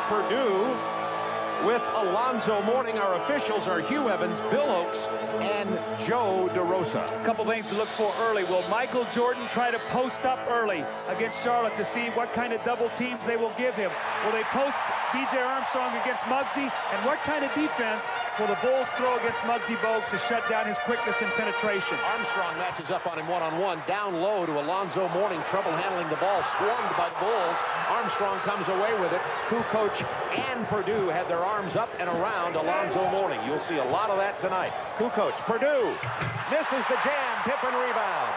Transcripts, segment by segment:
Purdue with Alonzo Mourning. Our officials are Hugh Evans, Bill Oakes, and Joe DeRosa. A couple things to look for early. Will Michael Jordan try to post up early against Charlotte to see what kind of double teams they will give him? Will they post B.J. Armstrong against Muggsy? And what kind of defense will the Bulls throw against Muggsy Bogues to shut down his quickness and penetration? Armstrong matches up on him one-on-one. Down low to Alonzo Mourning. Trouble handling the ball. Swarmed by the Bulls. Armstrong comes away with it. Kukoč and Purdue had their arms up and around Alonzo Mourning. You'll see a lot of that tonight. Kukoč, Purdue, misses the jam. Pippen rebound.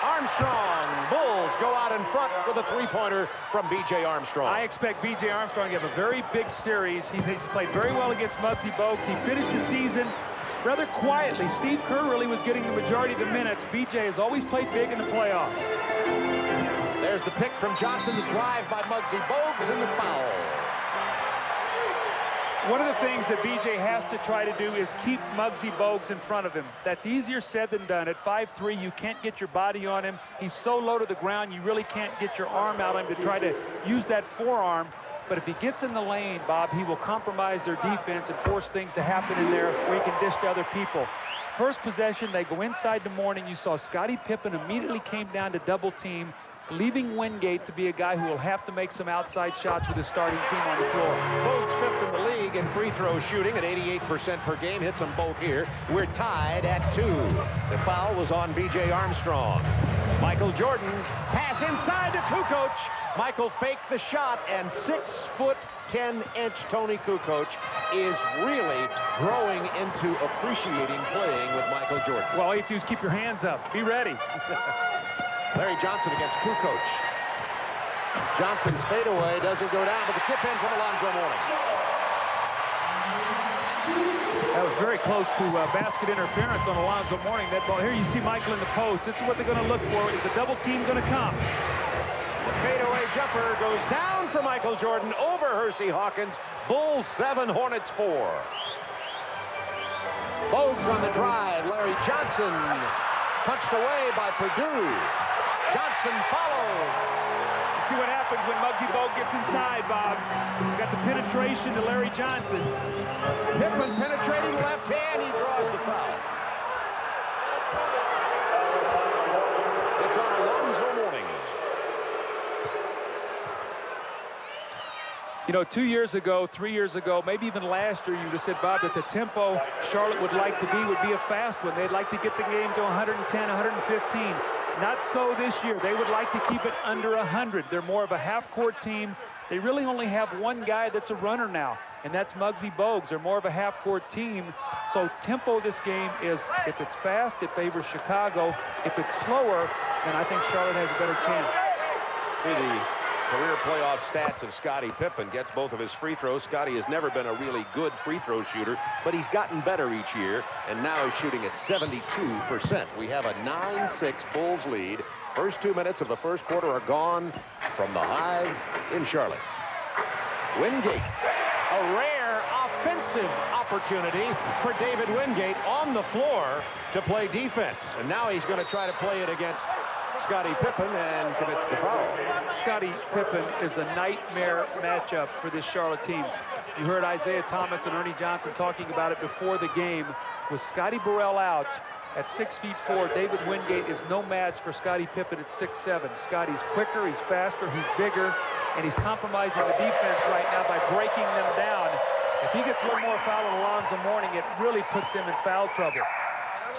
Armstrong. Bulls go out in front with a three-pointer from B.J. Armstrong. I expect B.J. Armstrong to have a very big series. He's played very well against Muggsy Bogues. He finished the season rather quietly. Steve Kerr really was getting the majority of the minutes. B.J. has always played big in the playoffs. There's the pick from Johnson, the drive by Muggsy Bogues, and the foul. One of the things that B.J. has to try to do is keep Muggsy Bogues in front of him. That's easier said than done. At 5'3", you can't get your body on him. He's so low to the ground, you really can't get your arm out on him to try to use that forearm. But if he gets in the lane, Bob, he will compromise their defense and force things to happen in there where he can dish to other people. First possession, they go inside the Mourning. You saw Scottie Pippen immediately came down to double team, leaving Wingate to be a guy who will have to make some outside shots with his starting team on the floor. Bogues fifth in the league in free throw shooting at 88% per game. Hits them both here. We're tied at 2. The foul was on B.J. Armstrong. Michael Jordan, pass inside to Kukoč. Michael faked the shot, and 6'10" Tony Kukoč is really growing into appreciating playing with Michael Jordan. Well, all you have to do is keep your hands up. Be ready. Larry Johnson against Kukoč. Johnson's fadeaway doesn't go down, but the tip in from Alonzo Mourning. That was very close to basket interference on Alonzo Mourning. That ball here, you see Michael in the post. This is what they're going to look for. Is the double team going to come? The fadeaway jumper goes down for Michael Jordan over Hersey Hawkins. Bulls 7, Hornets 4. Bogues on the drive. Larry Johnson punched away by Purdue. Johnson follows. See what happens when Muggsy Bogues gets inside, Bob. He's got the penetration to Larry Johnson. Pippen penetrating left hand. He draws the foul. It's on Alonzo Mourning. You know, 2 years ago, 3 years ago, maybe even last year, you would have said, Bob, that the tempo Charlotte would like to be would be a fast one. They'd like to get the game to 110, 115. Not so this year. They would like to keep it under 100. They're more of a half-court team. They really only have one guy that's a runner now, and that's Muggsy Bogues. They're more of a half-court team. So tempo this game is, if it's fast, it favors Chicago. If it's slower, then I think Charlotte has a better chance. See the career playoff stats of Scottie Pippen. Gets both of his free throws. Scottie has never been a really good free throw shooter, but he's gotten better each year, and now he's shooting at 72%. We have a 9-6 Bulls lead. First 2 minutes of the first quarter are gone from the Hive in Charlotte. Wingate, a rare offensive opportunity for David Wingate on the floor to play defense, and now he's going to try to play it against Scottie Pippen and commits the foul. Scottie Pippen is a nightmare matchup for this Charlotte team. You heard Isaiah Thomas and Ernie Johnson talking about it before the game. With Scottie Burrell out at 6'4", David Wingate is no match for Scottie Pippen at 6'7". Scottie's quicker, he's faster, he's bigger, and he's compromising the defense right now by breaking them down. If he gets one more foul on Alonzo Mourning, it really puts them in foul trouble.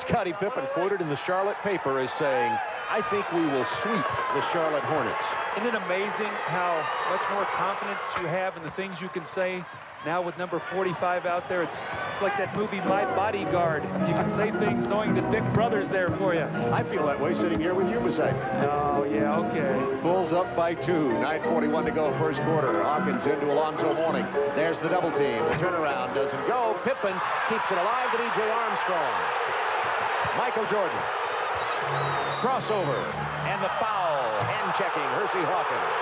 Scottie Pippen, quoted in the Charlotte paper, as saying, "I think we will sweep the Charlotte Hornets." Isn't it amazing how much more confidence you have in the things you can say now with number 45 out there? It's like that movie My Bodyguard. You can say things knowing that Dick Brother's there for you. I feel that way sitting here with you beside me. Oh, yeah, okay. Bulls up by 2. 9:41 to go first quarter. Hawkins into Alonzo Mourning. There's the double team. The turnaround doesn't go. Pippen keeps it alive to B.J. Armstrong. Michael Jordan. Crossover. And the foul. Hand checking. Hersey Hawkins.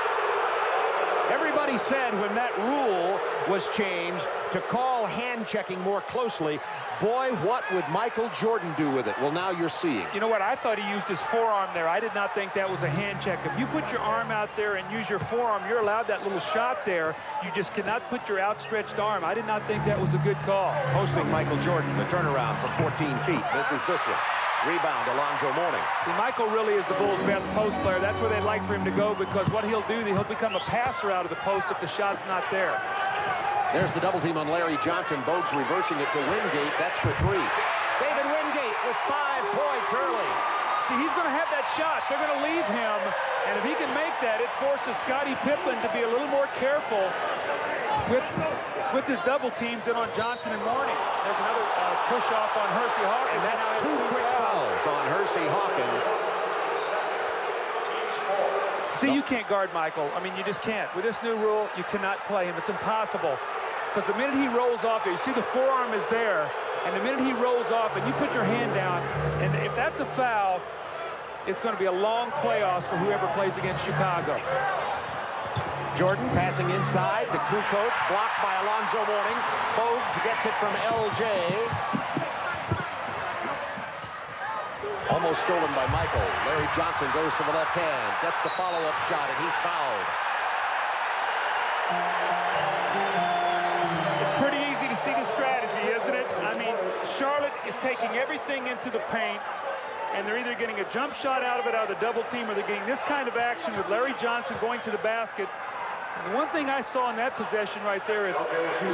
Everybody said when that rule was changed to call hand checking more closely, boy, what would Michael Jordan do with it? Well, now you're seeing. You know what? I thought he used his forearm there. I did not think that was a hand check. If you put your arm out there and use your forearm, you're allowed that little shot there. You just cannot put your outstretched arm. I did not think that was a good call. Hosting Michael Jordan, the turnaround from 14 feet. Misses this one. Rebound, Alonzo Mourning. See, Michael really is the Bulls' best post player. That's where they'd like for him to go, because what he'll do, he'll become a passer out of the post if the shot's not there. There's the double team on Larry Johnson. Bogues reversing it to Wingate. That's for 3. David Wingate with 5 points early. See, he's going to have that shot. They're going to leave him, and if he can make that, it forces Scottie Pippen to be a little more careful with his double teams in on Johnson and Mourning. There's another push off on Hersey Hawkins. And that's 2 quick fouls on Hersey Hawkins. See, you can't guard Michael. I mean, you just can't. With this new rule, you cannot play him. It's impossible. Because the minute he rolls off there, you see the forearm is there, and the minute he rolls off and you put your hand down, and if that's a foul, it's going to be a long playoffs for whoever plays against Chicago. Jordan passing inside to Kukoc, blocked by Alonzo Mourning. Bogues gets it from LJ. Almost stolen by Michael. Larry Johnson goes to the left hand, gets the follow-up shot, and he's fouled. It's pretty easy to see the strategy, isn't it? I mean, Charlotte is taking everything into the paint, and they're either getting a jump shot out of it, out of the double team, or they're getting this kind of action with Larry Johnson going to the basket. And the one thing I saw in that possession right there is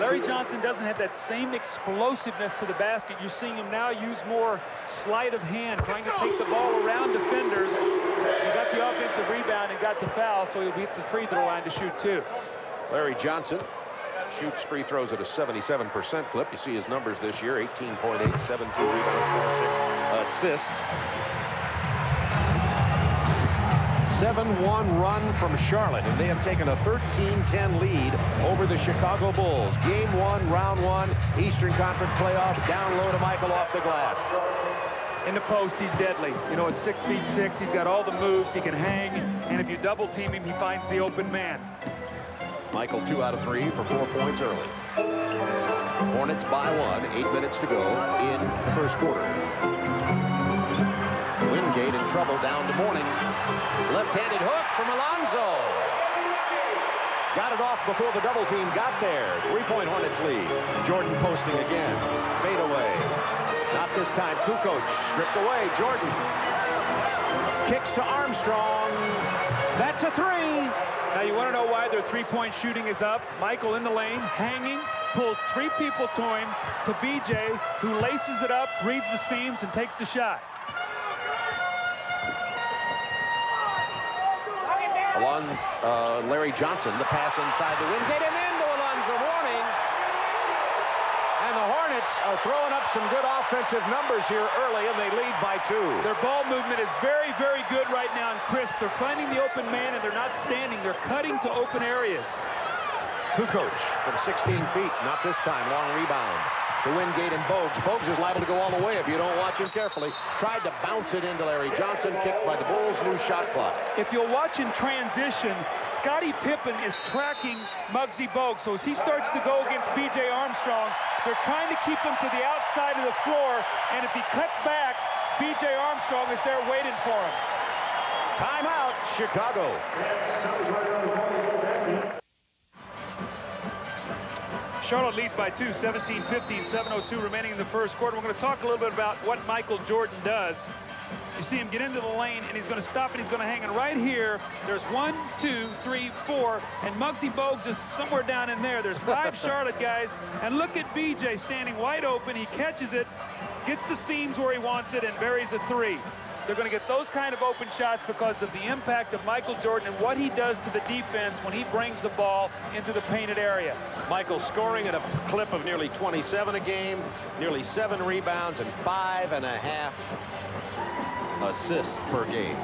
Larry Johnson doesn't have that same explosiveness to the basket. You're seeing him now use more sleight of hand, trying to take the ball around defenders. He got the offensive rebound and got the foul, so he'll be at the free throw line to shoot 2. Larry Johnson shoots free throws at a 77% clip. You see his numbers this year: 18.8, 7-2 rebounds, 4-6 assists. 7-1 run from Charlotte, and they have taken a 13-10 lead over the Chicago Bulls. Game 1, round 1, Eastern Conference playoffs. Down low to Michael off the glass. In the post, he's deadly. You know, at 6'6", he's got all the moves. He can hang, and if you double team him, he finds the open man. Michael 2 out of 3 for 4 points early. Hornets by 1, 8 minutes to go in the first quarter. Wingate in trouble, down to Mourning. Left-handed hook from Alonzo. Got it off before the double team got there. 3-point Hornets lead. Jordan posting again. Fadeaway. Not this time. Kukoč stripped away. Jordan kicks to Armstrong. That's a 3. Now you want to know why their 3-point shooting is up? Michael in the lane, hanging, pulls 3 people to him, to BJ, who laces it up, reads the seams, and takes the shot. Larry Johnson, the pass inside the Wingate, and into Alonzo Mourning. And the Hornets are throwing up some good offensive numbers here early, and they lead by 2. Their ball movement is very, very good right now and crisp. They're finding the open man, and they're not standing. They're cutting to open areas. Kukoč from 16 feet, not this time. Long rebound to Wingate and Bogues. Bogues is liable to go all the way if you don't watch him carefully. Tried to bounce it into Larry Johnson, kicked by the Bulls. New shot clock. If you'll watch in transition, Scottie Pippen is tracking Muggsy Bogues. So as he starts to go against B.J. Armstrong, they're trying to keep him to the outside of the floor, and if he cuts back, B.J. Armstrong is there waiting for him. Timeout, Chicago. Charlotte leads by 2, 17-15, 7:02 remaining in the first quarter. We're going to talk a little bit about what Michael Jordan does. You see him get into the lane, and he's going to stop, and he's going to hang. And right here, there's 1, 2, 3, 4, and Muggsy Bogues is somewhere down in there. There's 5 Charlotte guys, and look at BJ standing wide open. He catches it, gets the seams where he wants it, and buries a 3. They're going to get those kind of open shots because of the impact of Michael Jordan and what he does to the defense when he brings the ball into the painted area. Michael scoring at a clip of nearly 27 a game, nearly 7 rebounds, and 5.5 assists per game.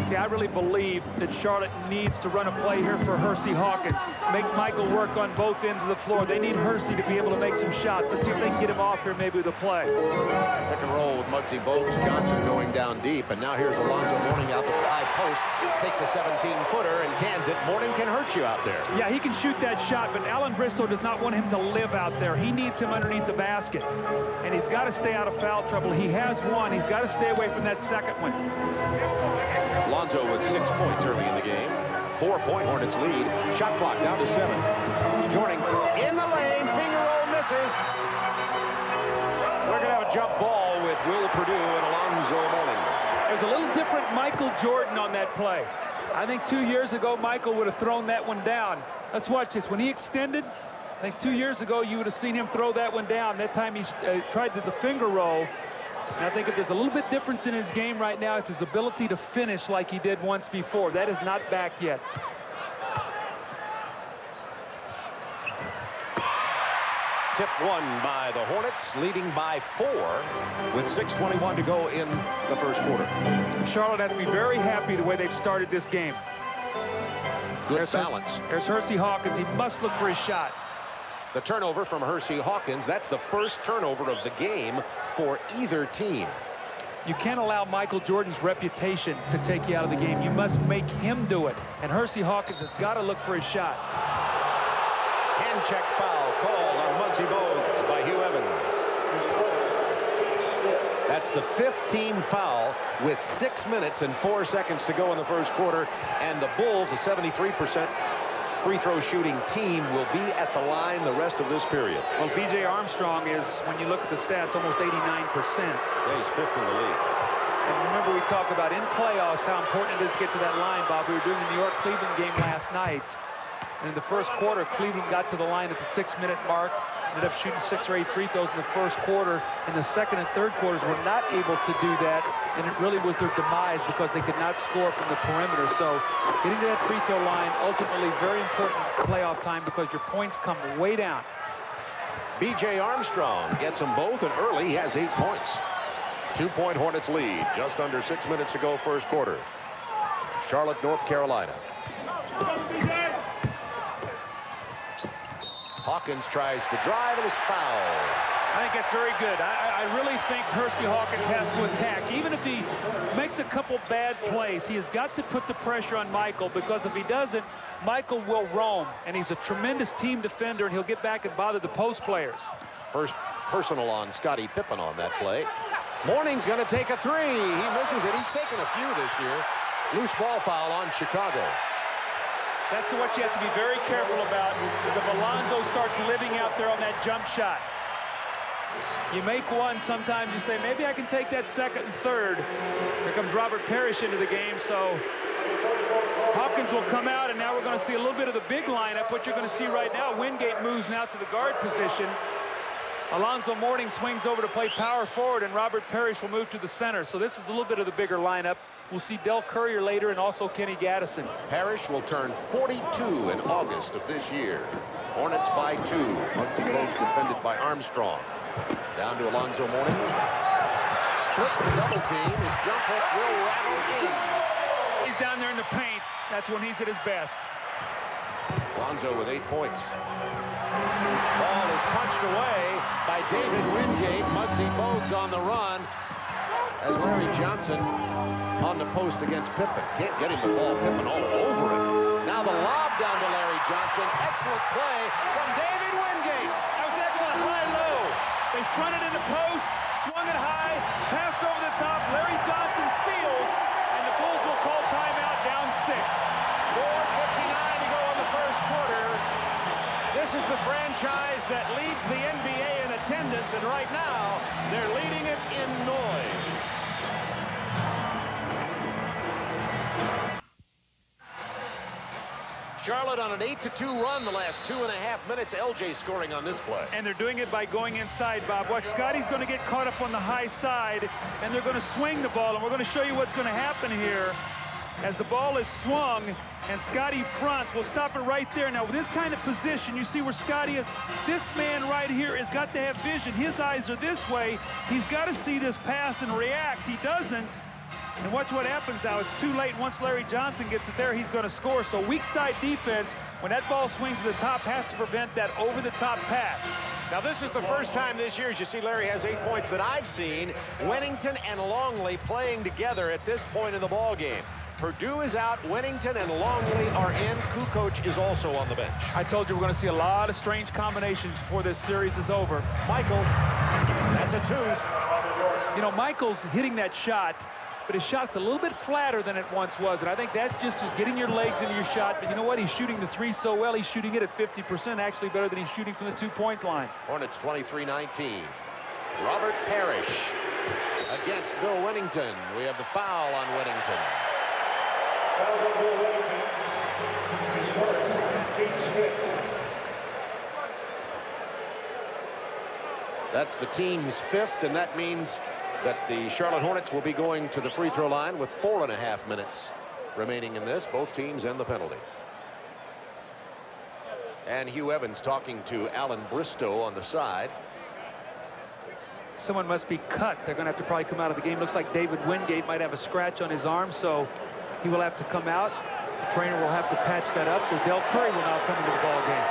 See, I really believe that Charlotte needs to run a play here for Hersey Hawkins. Make Michael work on both ends of the floor. They need Hersey to be able to make some shots. Let's see if they can get him off here maybe with a play. Pick and roll with Muggsy Bogues. Johnson going down deep. And now here's Alonzo Mourning out the high post. Takes a 17-footer and cans it. Mourning can hurt you out there. Yeah, he can shoot that shot, but Alan Bristow does not want him to live out there. He needs him underneath the basket. And he's got to stay out of foul trouble. He has one. He's got to stay away from that second one. Alonzo with 6 points early in the game. 4-point Hornets lead. Shot clock down to 7. Mourning in the lane. Finger roll misses. We're going to have a jump ball with Will Perdue and Alonzo Mourning. There's a little different Michael Jordan on that play. I think 2 years ago, Michael would have thrown that one down. Let's watch this. When he extended, I think 2 years ago, you would have seen him throw that one down. That time he tried the finger roll. And I think if there's a little bit difference in his game right now, it's his ability to finish like he did once before. That is not back yet. Tip won by the Hornets, leading by 4 with 6:21 to go in the first quarter. Charlotte has to be very happy the way they've started this game. Good balance. There's Hersey Hawkins. He must look for his shot. The turnover from Hersey Hawkins. That's the first turnover of the game for either team. You can't allow Michael Jordan's reputation to take you out of the game. You must make him do it. And Hersey Hawkins has got to look for his shot. Hand check foul called on Muggsy Bogues by Hugh Evans. That's the 15th foul with 6 minutes and 4 seconds to go in the first quarter. And the Bulls, a 73% free throw shooting team, will be at the line the rest of this period. Well, B.J. Armstrong is, when you look at the stats, almost 89%. Yeah, he's 5th in the league. And remember, we talked about in playoffs how important it is to get to that line, Bob. We were doing the New York-Cleveland game last night. And in the first quarter, Cleveland got to the line at the 6-minute mark. Ended up shooting 6 or 8 free throws in the first quarter. In the second and third quarters, were not able to do that, and it really was their demise because they could not score from the perimeter. So getting to that free throw line, ultimately very important playoff time because your points come way down. B.J. Armstrong gets them both, and early he has 8 points. 2-point Hornets lead, just under 6 minutes to go first quarter. Charlotte, North Carolina. Hawkins tries to drive and is fouled. I think that's very good. I really think Hersey Hawkins has to attack. Even if he makes a couple bad plays, he has got to put the pressure on Michael, because if he doesn't, Michael will roam. And he's a tremendous team defender, and he'll get back and bother the post players. First personal on Scottie Pippen on that play. Mourning's going to take a 3. He misses it. He's taken a few this year. Loose ball foul on Chicago. That's what you have to be very careful about, is if Alonzo starts living out there on that jump shot. You make one, sometimes you say, maybe I can take that second and third. Here comes Robert Parrish into the game, so Hawkins will come out, and now we're going to see a little bit of the big lineup. What you're going to see right now, Wingate moves now to the guard position. Alonzo Mourning swings over to play power forward, and Robert Parrish will move to the center. So this is a little bit of the bigger lineup. We'll see Del Currier later, and also Kenny Gattison. Parrish will turn 42 in August of this year. Hornets by 2. Muggsy Bogues defended by Armstrong. Down to Alonzo Mourning. Splits the double team. His jump hook will rattle in. He's down there in the paint. That's when he's at his best. Alonzo with 8 points. Ball is punched away by David Wingate. Muggsy Bogues on the run as Larry Johnson on the post against Pippen. Can't get him the ball. Pippen all over it. Now the lob down to Larry Johnson. Excellent play from David Wingate. That was excellent high-low. They fronted in the post, swung it high, passed over the top. Larry Johnson steals, and the Bulls will call timeout, down 6. 4:59 to go in the first quarter. This is the franchise that leads the NBA in attendance, and right now they're leading it in noise. Charlotte on an 8-2 run the last 2.5 minutes. LJ scoring on this play. And they're doing it by going inside, Bob. Watch, Scottie's going to get caught up on the high side, and they're going to swing the ball. And we're going to show you what's going to happen here. As the ball is swung and Scottie fronts, we'll stop it right there. Now, with this kind of position, you see where Scottie is. This man right here has got to have vision. His eyes are this way. He's got to see this pass and react. He doesn't. And watch what happens now. It's too late. Once Larry Johnson gets it there, he's going to score. So weak side defense, when that ball swings to the top, has to prevent that over-the-top pass. Now, this is the first time this year, as you see, Larry has 8 points that I've seen. Wennington and Longley playing together at this point in the ball game. Purdue is out. Wennington and Longley are in. Kukoč is also on the bench. I told you we're going to see a lot of strange combinations before this series is over. Michael, that's a 2. You know, Michael's hitting that shot, but his shot's a little bit flatter than it once was, and I think that's just getting your legs into your shot. But you know what? He's shooting the 3 so well. He's shooting it at 50%, actually better than he's shooting from the 2-point line. Hornets 23-19. Robert Parrish against Bill Wennington. We have the foul on Wennington. That's the team's 5th, and that means that the Charlotte Hornets will be going to the free throw line with 4.5 minutes remaining in this, both teams and the penalty. And Hugh Evans talking to Alan Bristow on the side. Someone must be cut. They're going to have to probably come out of the game. Looks like David Wingate might have a scratch on his arm, so he will have to come out. The trainer will have to patch that up, so Del Curry will now come into the ball game.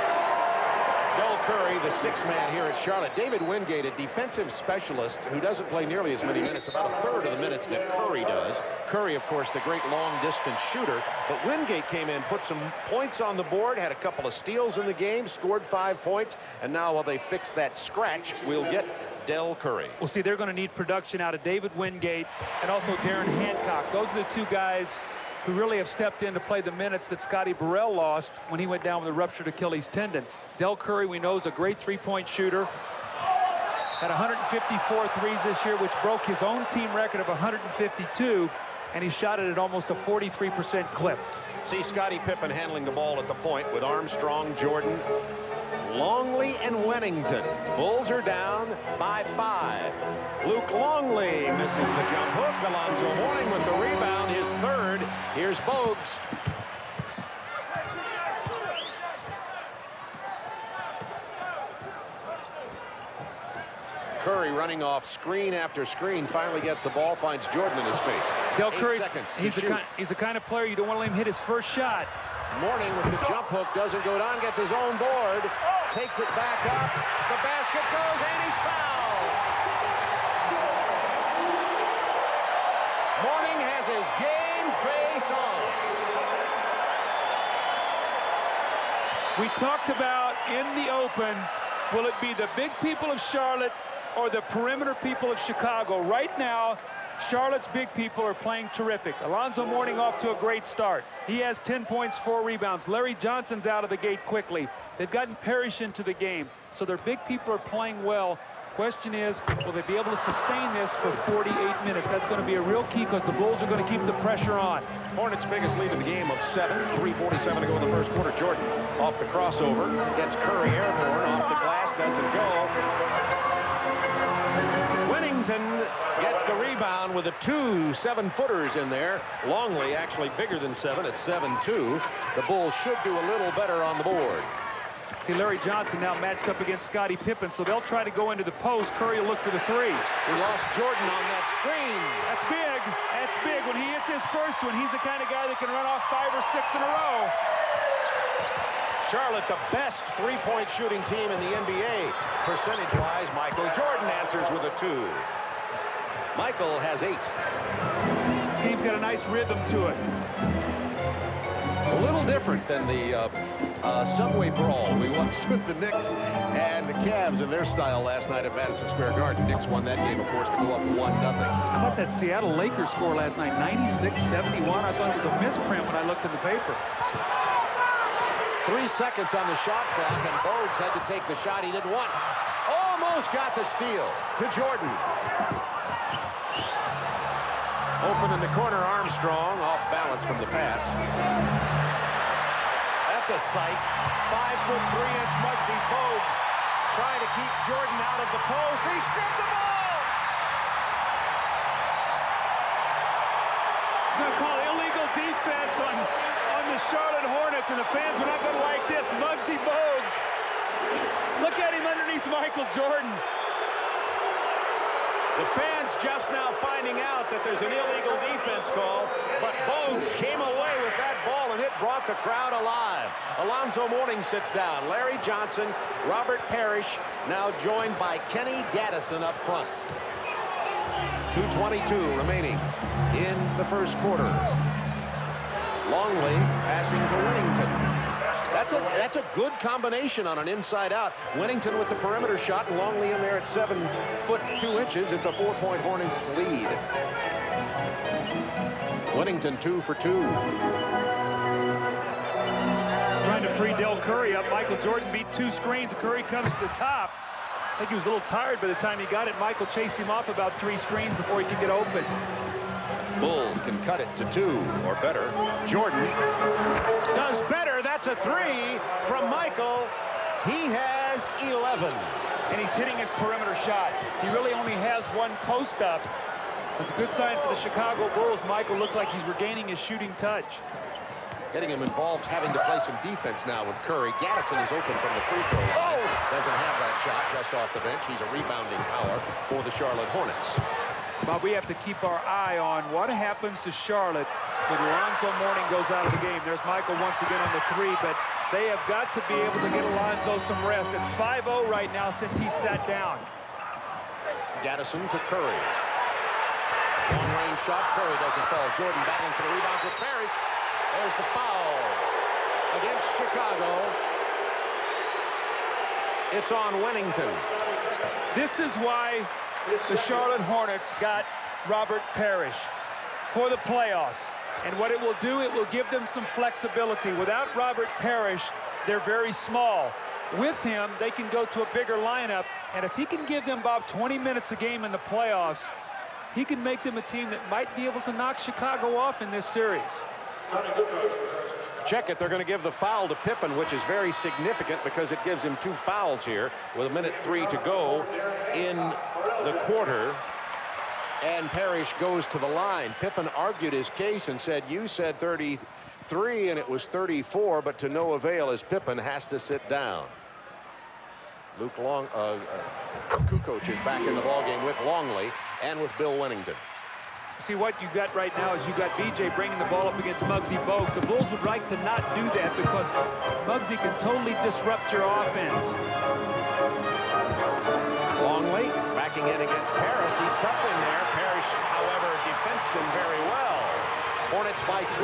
Del Curry, the 6th man here at Charlotte. David Wingate, a defensive specialist who doesn't play nearly as many minutes, about a third of the minutes that Curry does. Curry, of course, the great long-distance shooter. But Wingate came in, put some points on the board, had a couple of steals in the game, scored 5 points, and now while they fix that scratch, we'll get Del Curry. Well, see, they're going to need production out of David Wingate and also Darren Hancock. Those are the 2 guys who really have stepped in to play the minutes that Scottie Burrell lost when he went down with a ruptured Achilles tendon. Del Curry, we know, is a great 3-point shooter. Had 154 threes this year, which broke his own team record of 152, and he shot it at almost a 43% clip. See Scottie Pippen handling the ball at the point with Armstrong, Jordan, Longley, and Wennington. Bulls are down by 5. Luke Longley misses the jump hook. Alonzo Mourning with the rebound, his 3rd. Here's Bogues. Curry running off screen after screen, finally gets the ball, finds Jordan in his face. Del Curry, 8 seconds to shoot. He's the kind of player you don't want to let him hit his first shot. Mourning with the jump hook, doesn't go down, gets his own board, takes it back up, the basket goes, and he's fouled. Mourning has his game face on. We talked about in the open, will it be the big people of Charlotte or the perimeter people of Chicago? Right now, Charlotte's big people are playing terrific. Alonzo Mourning off to a great start. He has 10 points, 4 rebounds. Larry Johnson's out of the gate quickly. They've gotten Parrish into the game, so their big people are playing well. Question is, will they be able to sustain this for 48 minutes? That's going to be a real key because the Bulls are going to keep the pressure on. Hornets' biggest lead in the game of 7. 3:47 to go in the first quarter. Jordan off the crossover, gets Curry airborne, off the glass, doesn't go. Wennington gets the rebound with the 2 7-footers in there. Longley actually bigger than 7 at 7'2". The Bulls should do a little better on the board. See, Larry Johnson now matched up against Scottie Pippen, so they'll try to go into the post. Curry will look for the 3. We lost Jordan on that screen. That's big. That's big. When he hits his first one, he's the kind of guy that can run off 5 or 6 in a row. Charlotte, the best 3-point shooting team in the NBA. Percentage-wise, Michael Jordan answers with a 2. Michael has 8. This game's got a nice rhythm to it. A little different than the subway brawl we watched with the Knicks and the Cavs in their style last night at Madison Square Garden. Knicks won that game, of course, to go up 1-0. How about that Seattle Lakers score last night, 96-71? I thought it was a misprint when I looked in the paper. 3 seconds on the shot clock, and Bogues had to take the shot. He did 1. Almost got the steal to Jordan. Open in the corner, Armstrong, off balance from the pass. That's a sight. 5'3" Muggsy Bogues trying to keep Jordan out of the post. He stripped the ball! He's going to call illegal defense on the Charlotte Hornets, and the fans are not going to like this. Muggsy Bogues. Look at him underneath Michael Jordan. The fans just now finding out that there's an illegal defense call, but Bogues came away with that ball, and it brought the crowd alive. Alonzo Mourning sits down. Larry Johnson, Robert Parrish, now joined by Kenny Gattison up front. 2:22 remaining in the first quarter. Longley passing to Wennington. That's a good combination on an inside out. Wennington with the perimeter shot, and Longley in there at 7'2". It's a 4-point Hornets lead. Wennington 2 for 2. Trying to free Del Curry up. Michael Jordan beat 2 screens. Curry comes to the top. I think he was a little tired by the time he got it. Michael chased him off about 3 screens before he could get open. Bulls can cut it to 2 or better. Jordan does better. That's a 3 from Michael. He has 11. And he's hitting his perimeter shot. He really only has 1 post up. So it's a good sign for the Chicago Bulls. Michael looks like he's regaining his shooting touch. Getting him involved, having to play some defense now with Curry. Gattison is open from the free throw line. Doesn't have that shot just off the bench. He's a rebounding power for the Charlotte Hornets. But we have to keep our eye on what happens to Charlotte when Alonzo Mourning goes out of the game. There's Michael once again on the 3, but they have got to be able to get Alonzo some rest. It's 5-0 right now since he sat down. Gattison to Curry. Long-range shot. Curry doesn't fall. Jordan battling for the rebound with Parrish. There's the foul against Chicago. It's on Wennington. This is why the Charlotte Hornets got Robert Parrish for the playoffs. And what it will do, it will give them some flexibility. Without Robert Parrish, they're very small. With him, they can go to a bigger lineup. And if he can give them about 20 minutes a game in the playoffs, he can make them a team that might be able to knock Chicago off in this series. Check it. They're going to give the foul to Pippen, which is very significant because it gives him 2 fouls here with 1:03 to go in the quarter. And Parrish goes to the line. Pippen argued his case and said, you said 33 and it was 34, but to no avail as Pippen has to sit down. Kukoč is back in the ballgame with Longley and with Bill Wennington. See, what you got right now is you got BJ bringing the ball up against Muggsy Bogues. The Bulls would like to not do that because Muggsy can totally disrupt your offense. Longley backing in against Parrish. He's tough in there. Parrish, however, defensed him very well. Hornets by 2.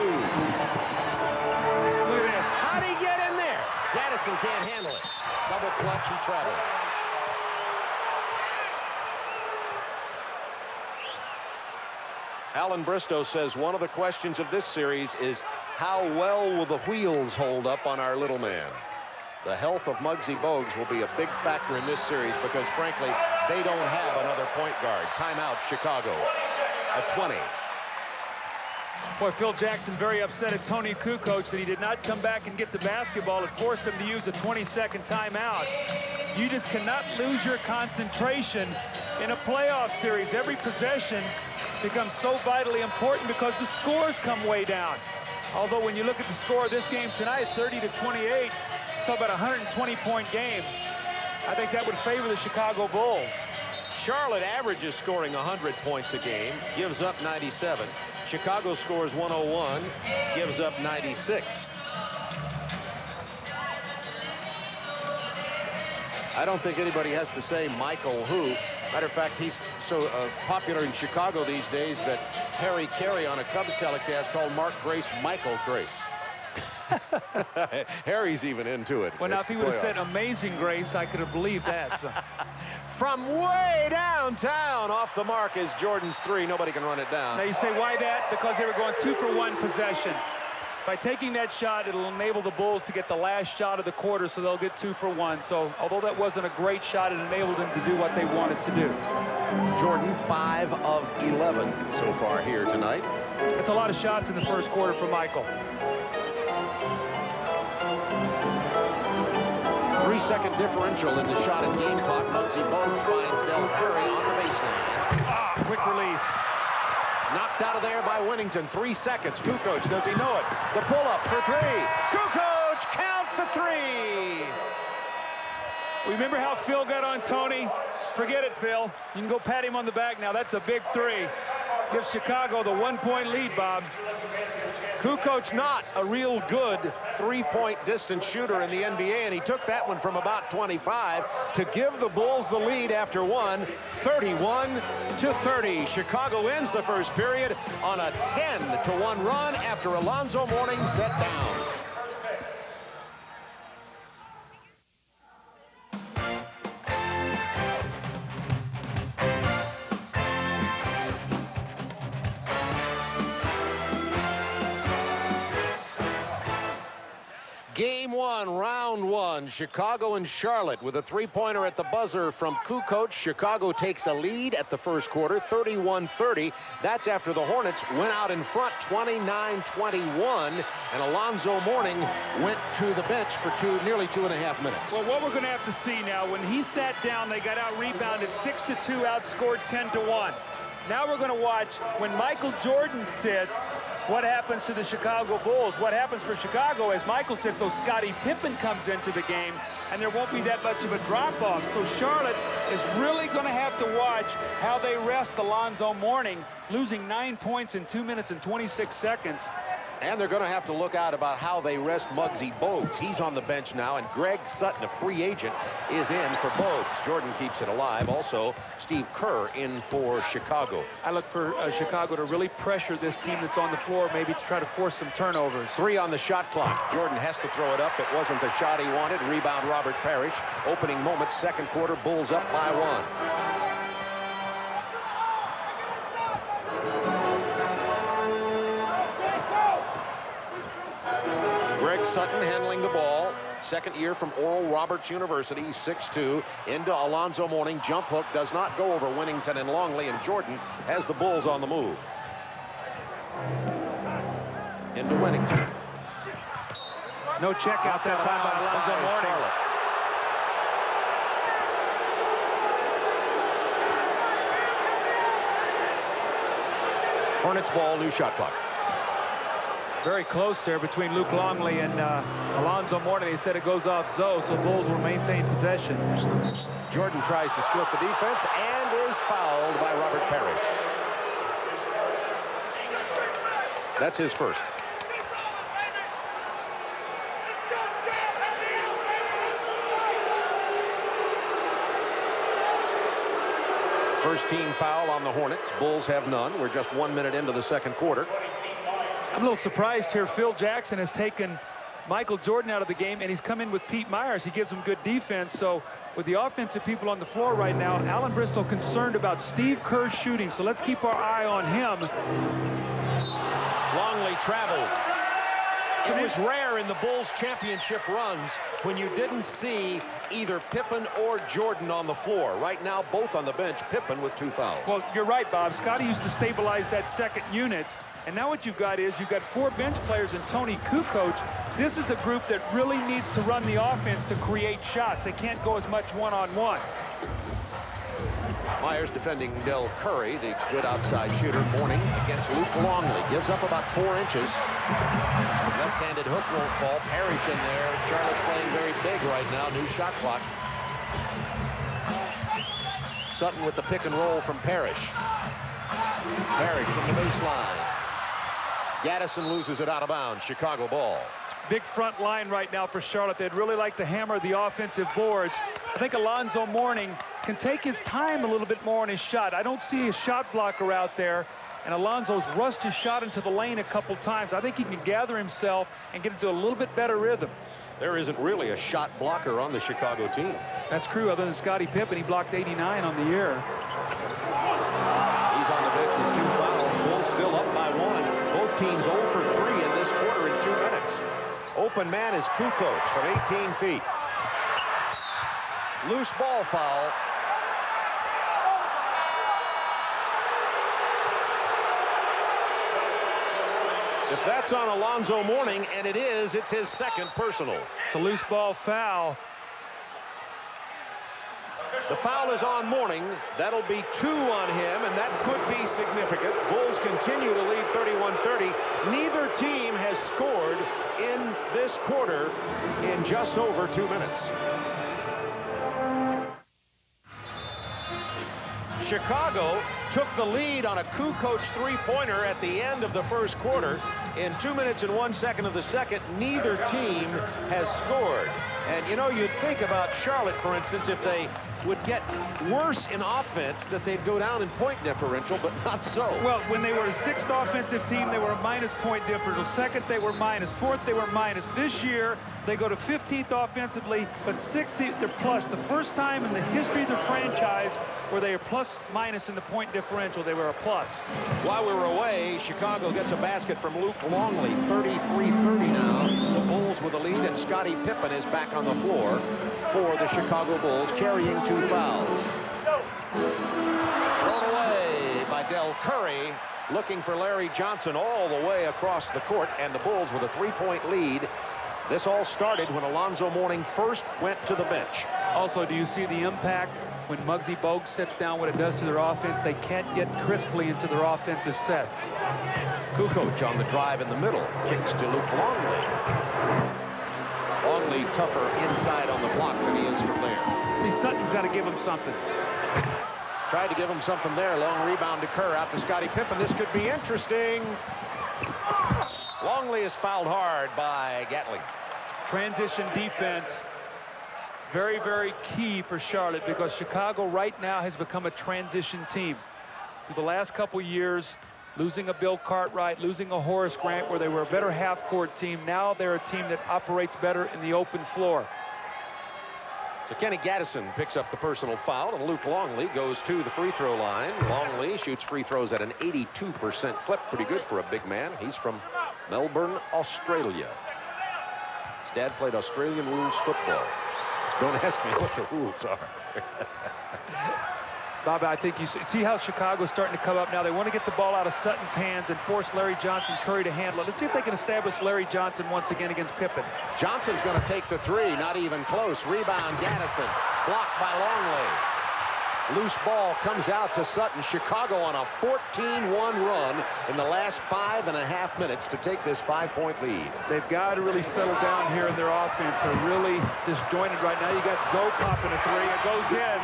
Look at this. How'd he get in there? Gattison can't handle it. Double clutch, he travels. Alan Bristow says one of the questions of this series is how well will the wheels hold up on our little man? The health of Muggsy Bogues will be a big factor in this series because, frankly, they don't have another point guard. Timeout, Chicago at 20. Boy, Phil Jackson very upset at Tony Kukoč that he did not come back and get the basketball. It forced him to use a 20-second timeout. You just cannot lose your concentration in a playoff series. Every possession becomes so vitally important because the scores come way down. Although when you look at the score of this game tonight, 30-28, talk about a 120-point game. I think that would favor the Chicago Bulls. Charlotte averages scoring 100 points a game, gives up 97. Chicago scores 101, gives up 96. I don't think anybody has to say Michael who. Matter of fact, he's so popular in Chicago these days that Harry Carey on a Cubs telecast called Mark Grace Michael Grace. Harry's even into it. Well, now, if he would have said Amazing Grace, I could have believed that. So. From way downtown, off the mark is Jordan's 3. Nobody can run it down. Now, you say, why that? Because they were going 2-for-1 possession. By taking that shot, it'll enable the Bulls to get the last shot of the quarter, so they'll get 2-for-1. So, although that wasn't a great shot, it enabled them to do what they wanted to do. Jordan, 5 of 11 so far here tonight. That's a lot of shots in the first quarter for Michael. 3-second differential in the shot and game clock. Muggsy Bogues finds Del Curry on the baseline. Quick release. Knocked out of there by Wennington. 3 seconds. Kukoč, does he know it? The pull-up for 3. Kukoč counts the 3. Remember how Phil got on Tony? Forget it, Phil. You can go pat him on the back now. That's a big 3. Gives Chicago the 1-point lead, Bob. Kukoč not a real good three-point distance shooter in the NBA, and he took that one from about 25 to give the Bulls the lead after one, 31-30. Chicago ends the first period on a 10-1 run after Alonzo Mourning set down. Game 1, round 1, Chicago and Charlotte with a three-pointer at the buzzer from Kukoč. Chicago takes a lead at the first quarter, 31-30. That's after the Hornets went out in front, 29-21, and Alonzo Mourning went to the bench for nearly 2.5 minutes. Well, what we're going to have to see now, when he sat down, they got out-rebounded 6-2, outscored 10-1. Now we're going to watch when Michael Jordan sits, what happens to the Chicago Bulls. What happens for Chicago, as Michael said, though, Scottie Pippen comes into the game, and there won't be that much of a drop-off. So Charlotte is really going to have to watch how they rest Alonzo Mourning, losing 9 points in 2 minutes and 26 seconds. And they're going to have to look out about how they rest Muggsy Bogues. He's on the bench now, and Greg Sutton, a free agent, is in for Bogues. Jordan keeps it alive. Also, Steve Kerr in for Chicago. I look for Chicago to really pressure this team that's on the floor, maybe to try to force some turnovers. 3 on the shot clock. Jordan has to throw it up. It wasn't the shot he wanted. Rebound, Robert Parrish. Opening moments, second quarter, Bulls up by 1. Greg Sutton handling the ball. Second year from Oral Roberts University, 6'2", into Alonzo Mourning. Jump hook does not go over Wennington and Longley, and Jordan has the Bulls on the move. Into Wennington. No check out that time by Alonzo Mourning. Hornets ball, new shot clock. Very close there between Luke Longley and Alonzo Mourning. They said it goes off Zoe, so Bulls will maintain possession. Jordan tries to split the defense and is fouled by Robert Parrish. That's his first. First team foul on the Hornets. Bulls have none. We're just 1 minute into the second quarter. I'm a little surprised here. Phil Jackson has taken Michael Jordan out of the game, and he's come in with Pete Myers. He gives him good defense. So with the offensive people on the floor right now, Alan Bristow concerned about Steve Kerr's shooting. So let's keep our eye on him. Longley traveled. It was rare in the Bulls championship runs when you didn't see either Pippen or Jordan on the floor. Right now, both on the bench. Pippen with 2 fouls. Well, you're right, Bob. Scottie used to stabilize that second unit. And now what you've got is you've got 4 bench players and Tony Kukoč. This is a group that really needs to run the offense to create shots. They can't go as much one-on-one. Myers defending Del Curry, the good outside shooter. Mourning against Luke Longley. Gives up about 4 inches. Left-handed hook won't fall. Parrish in there. Charlotte playing very big right now. New shot clock. Sutton with the pick and roll from Parrish. Parrish from the baseline. Gattison loses it out of bounds. Chicago ball. Big front line right now for Charlotte. They'd really like to hammer the offensive boards. I think Alonzo Mourning can take his time a little bit more on his shot. I don't see a shot blocker out there, and Alonzo's rushed his shot into the lane a couple times. I think he can gather himself and get into a little bit better rhythm. There isn't really a shot blocker on the Chicago team. That's true, other than Scottie Pippen. He blocked 89 on the year. He's on the bench with 2 fouls. Bulls still up by 1. Both teams 0 for 3 in this quarter in 2 minutes. Open man is Kukoč from 18 feet. Loose ball foul. If that's on Alonzo Mourning, and it is, it's his second personal. It's a loose ball foul. The foul is on Mourning. That'll be 2 on him, and that could be significant. Bulls continue to lead 31-30. Neither team has scored in this quarter in just over 2 minutes. Chicago took the lead on a Kukoč three-pointer at the end of the first quarter. In 2 minutes and 1 second of the second, neither team has scored. And, you know, you'd think about Charlotte, for instance, if they would get worse in offense, that they'd go down in point differential, but not so. Well, when they were a sixth offensive team, they were a minus point differential. Second, they were minus. Fourth, they were minus. This year, they go to 15th offensively, but 60th, they're plus. The first time in the history of the franchise where they are plus minus in the point differential, they were a plus. While we were away, Chicago gets a basket from Luke Longley, 33-30 now. The Bulls with the lead, and Scottie Pippen is back on the floor for the Chicago Bulls, carrying 2 fouls. Thrown away by Del Curry, looking for Larry Johnson all the way across the court, and the Bulls with a 3-point lead. This all started when Alonzo Mourning first went to the bench. Also, do you see the impact when Muggsy Bogues sits down, what it does to their offense? They can't get crisply into their offensive sets. Kukoč on the drive in the middle, kicks to Luke Longley. Longley tougher inside on the block than he is from there. See, Sutton's got to give him something. Tried to give him something there. Long rebound to Kerr, out to Scottie Pippen. This could be interesting. Longley is fouled hard by Gatling. Transition defense, very, very key for Charlotte, because Chicago right now has become a transition team. Through the last couple years, losing a Bill Cartwright, losing a Horace Grant, where they were a better half-court team. Now they're a team that operates better in the open floor. So Kenny Gattison picks up the personal foul, and Luke Longley goes to the free throw line. Longley shoots free throws at an 82% clip. Pretty good for a big man. He's from Melbourne, Australia. His dad played Australian rules football. Don't ask me what the rules are. Bob, I think you see how Chicago's starting to come up now. They want to get the ball out of Sutton's hands and force Larry Johnson Curry to handle it. Let's see if they can establish Larry Johnson once again against Pippen. Johnson's going to take the three, not even close. Rebound, Gattison, blocked by Longley. Loose ball comes out to Sutton. Chicago on a 14-1 run in the last 5.5 minutes to take this 5-point lead. They've got to really settle down here in their offense. They're really disjointed right now. You got Zoe popping a three. It goes in,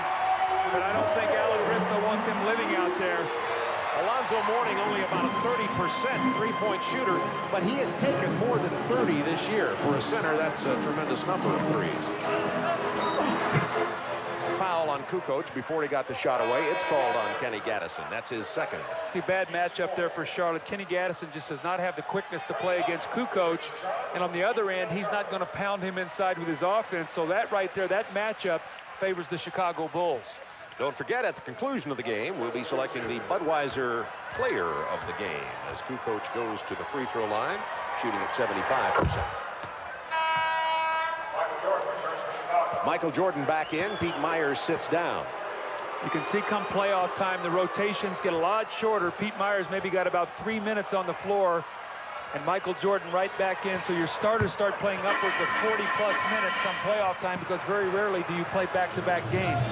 but I don't think Alan Bristow wants him living out there. Alonzo Mourning only about a 30% three-point shooter, but he has taken more than 30 this year. For a center, that's a tremendous number of threes. Foul on Kukoč before he got the shot away. It's called on Kenny Gattison. That's his second. See, bad matchup there for Charlotte. Kenny Gattison just does not have the quickness to play against Kukoč, and on the other end, he's not going to pound him inside with his offense. So that right there, that matchup favors the Chicago Bulls. Don't forget, at the conclusion of the game, we'll be selecting the Budweiser player of the game as Kukoč goes to the free throw line, shooting at 75%. Michael Jordan back in. Pete Myers sits down. You can see come playoff time, the rotations get a lot shorter. Pete Myers maybe got about 3 minutes on the floor, and Michael Jordan right back in. So your starters start playing upwards of 40-plus minutes come playoff time, because very rarely do you play back-to-back games.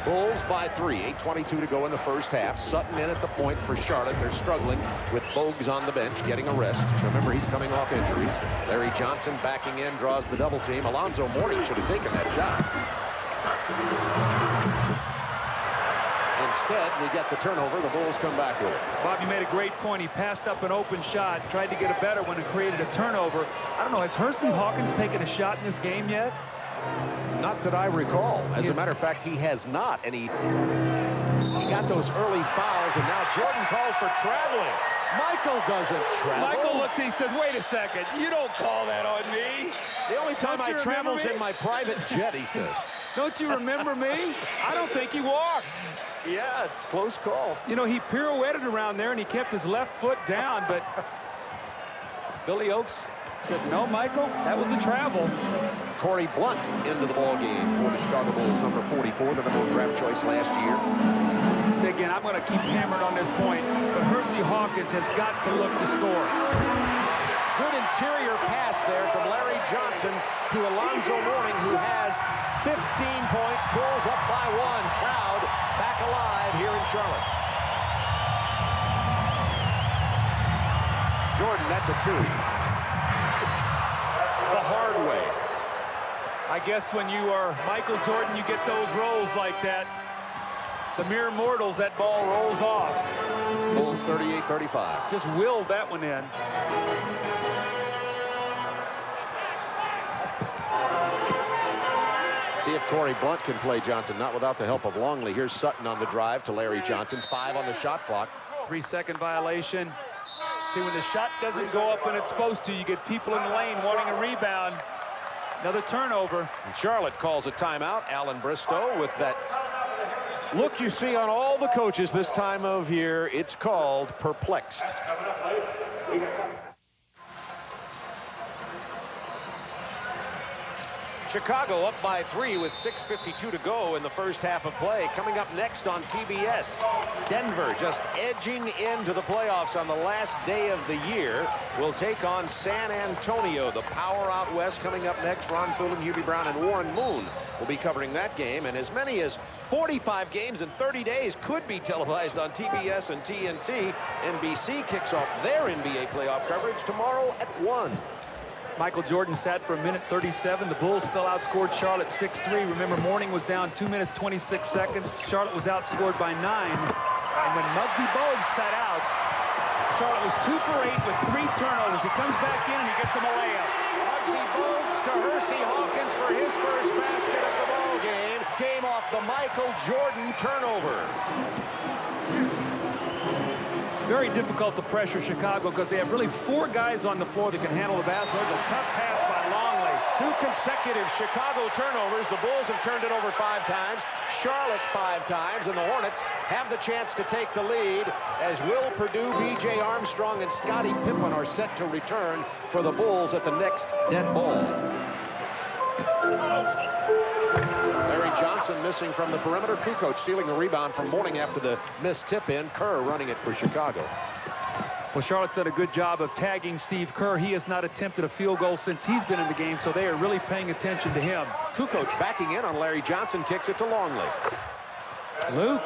Bulls by 3, 8:22 to go in the first half. Sutton in at the point for Charlotte. They're struggling with Bogues on the bench, getting a rest. Remember, he's coming off injuries. Larry Johnson backing in, draws the double team. Alonzo Mourning should have taken that shot. Instead, we get the turnover. The Bulls come back with it. Bob, you made a great point. He passed up an open shot, tried to get a better one, and created a turnover. I don't know, has Hersey Hawkins taken a shot in this game yet? Not that I recall. As a matter of fact, he has not, and he got those early fouls, and now Jordan called for traveling. Michael doesn't travel. Michael looks and he says, wait a second, you don't call that on me. The only time I travel's in my private jet, he says. Don't you remember me? I don't think he walked. Yeah, it's a close call. You know, he pirouetted around there, and he kept his left foot down, but Billy Oakes said, no, Michael, that was a travel. Corey Blunt into the ball game for the Chicago Bulls, number 44, the number 1 draft choice last year. See, again, I'm going to keep hammering on this point, but Hersey Hawkins has got to look to score. Good interior pass there from Larry Johnson to Alonzo Mourning, who has 15 points, Bulls up by 1. Crowd back alive here in Charlotte. Jordan, that's a 2. The hard way. I guess when you are Michael Jordan, you get those rolls like that. the mere mortals, that ball rolls off. Bulls 38-35. Just willed that one in. See if Corey Blunt can play Johnson, not without the help of Longley. Here's Sutton on the drive to Larry Johnson. 5 on the shot clock. 3-second violation. See, when the shot doesn't go up when it's supposed to, you get people in the lane wanting a rebound. Another turnover. And Charlotte calls a timeout. Alan Bristow with that look you see on all the coaches this time of year. It's called perplexed. Chicago up by 3 with 6:52 to go in the first half of play. Coming up next on TBS, Denver, just edging into the playoffs on the last day of the year, will take on San Antonio. The power out west coming up next. Ron Fulham, Hubie Brown, and Warren Moon will be covering that game. And as many as 45 games in 30 days could be televised on TBS and TNT. NBC kicks off their NBA playoff coverage tomorrow at 1. Michael Jordan sat for 1:37. The Bulls still outscored Charlotte 6-3. Remember, Mourning was down 2 minutes 26 seconds. Charlotte was outscored by 9. And when Muggsy Bogues sat out, Charlotte was 2 for 8 with 3 turnovers. He comes back in and he gets him a layup. Muggsy Bogues to Hersey Hawkins for his first basket of the ball game. Came off the Michael Jordan turnover. Very difficult to pressure Chicago because they have really 4 guys on the floor that can handle the basketball. It's a tough pass by Longley. 2 consecutive Chicago turnovers. The Bulls have turned it over 5 times. Charlotte 5 times. And the Hornets have the chance to take the lead as Will Perdue, B.J. Armstrong, and Scottie Pippen are set to return for the Bulls at the next dead ball. Larry Johnson missing from the perimeter. Kukoč stealing the rebound from Mourning after the missed tip-in. Kerr running it for Chicago. Well, Charlotte's done a good job of tagging Steve Kerr. He has not attempted a field goal since he's been in the game, so they are really paying attention to him. Kukoč backing in on Larry Johnson, kicks it to Longley. Luke.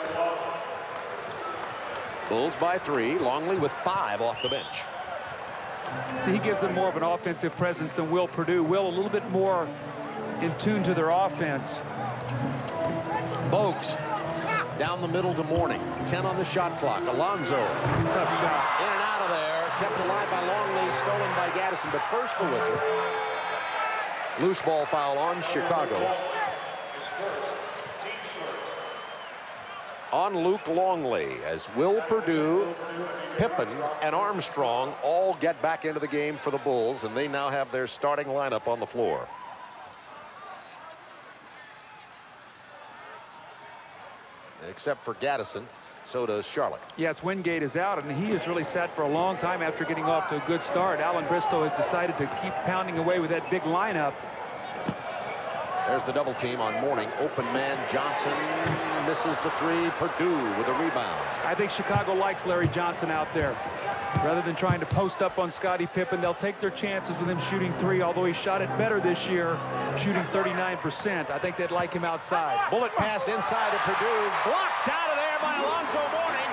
Bulls by 3. Longley with 5 off the bench. See, he gives them more of an offensive presence than Will Perdue. Will a little bit more in tune to their offense. Bogues down the middle to Mourning. 10 on the shot clock. Alonzo. Tough shot. In and out of there. Kept alive by Longley. Stolen by Gattison. But first the whistle. Loose ball foul on Chicago. On Luke Longley as Will Perdue, Pippen, and Armstrong all get back into the game for the Bulls. And they now have their starting lineup on the floor. Except for Gattison, so does Charlotte. Yes, Wingate is out, and he has really sat for a long time after getting off to a good start. Alan Bristow has decided to keep pounding away with that big lineup. There's the double team on Mourning. Open man Johnson misses the 3. Perdue with a rebound. I think Chicago likes Larry Johnson out there. Rather than trying to post up on Scottie Pippen, they'll take their chances with him shooting 3, although he shot it better this year, shooting 39%. I think they'd like him outside. Bullet pass inside to Perdue. Blocked out of there by Alonzo Mourning.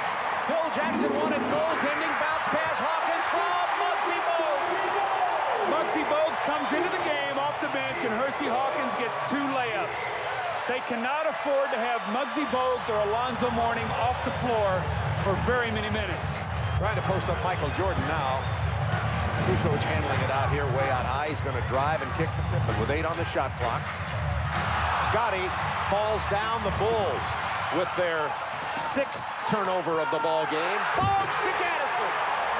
Phil Jackson wanted goaltending. Bounce pass Hawkins from Muggsy Bogues. Muggsy Bogues comes into the game off the bench, and Hersey Hawkins gets 2 layups. They cannot afford to have Muggsy Bogues or Alonzo Mourning off the floor for very many minutes. Trying to post up Michael Jordan now. Kukoč handling it out here way out high. He's going to drive and kick the Pippen with 8 on the shot clock. Scottie falls down. The Bulls with their 6th turnover of the ball game. Bogues to Gattison.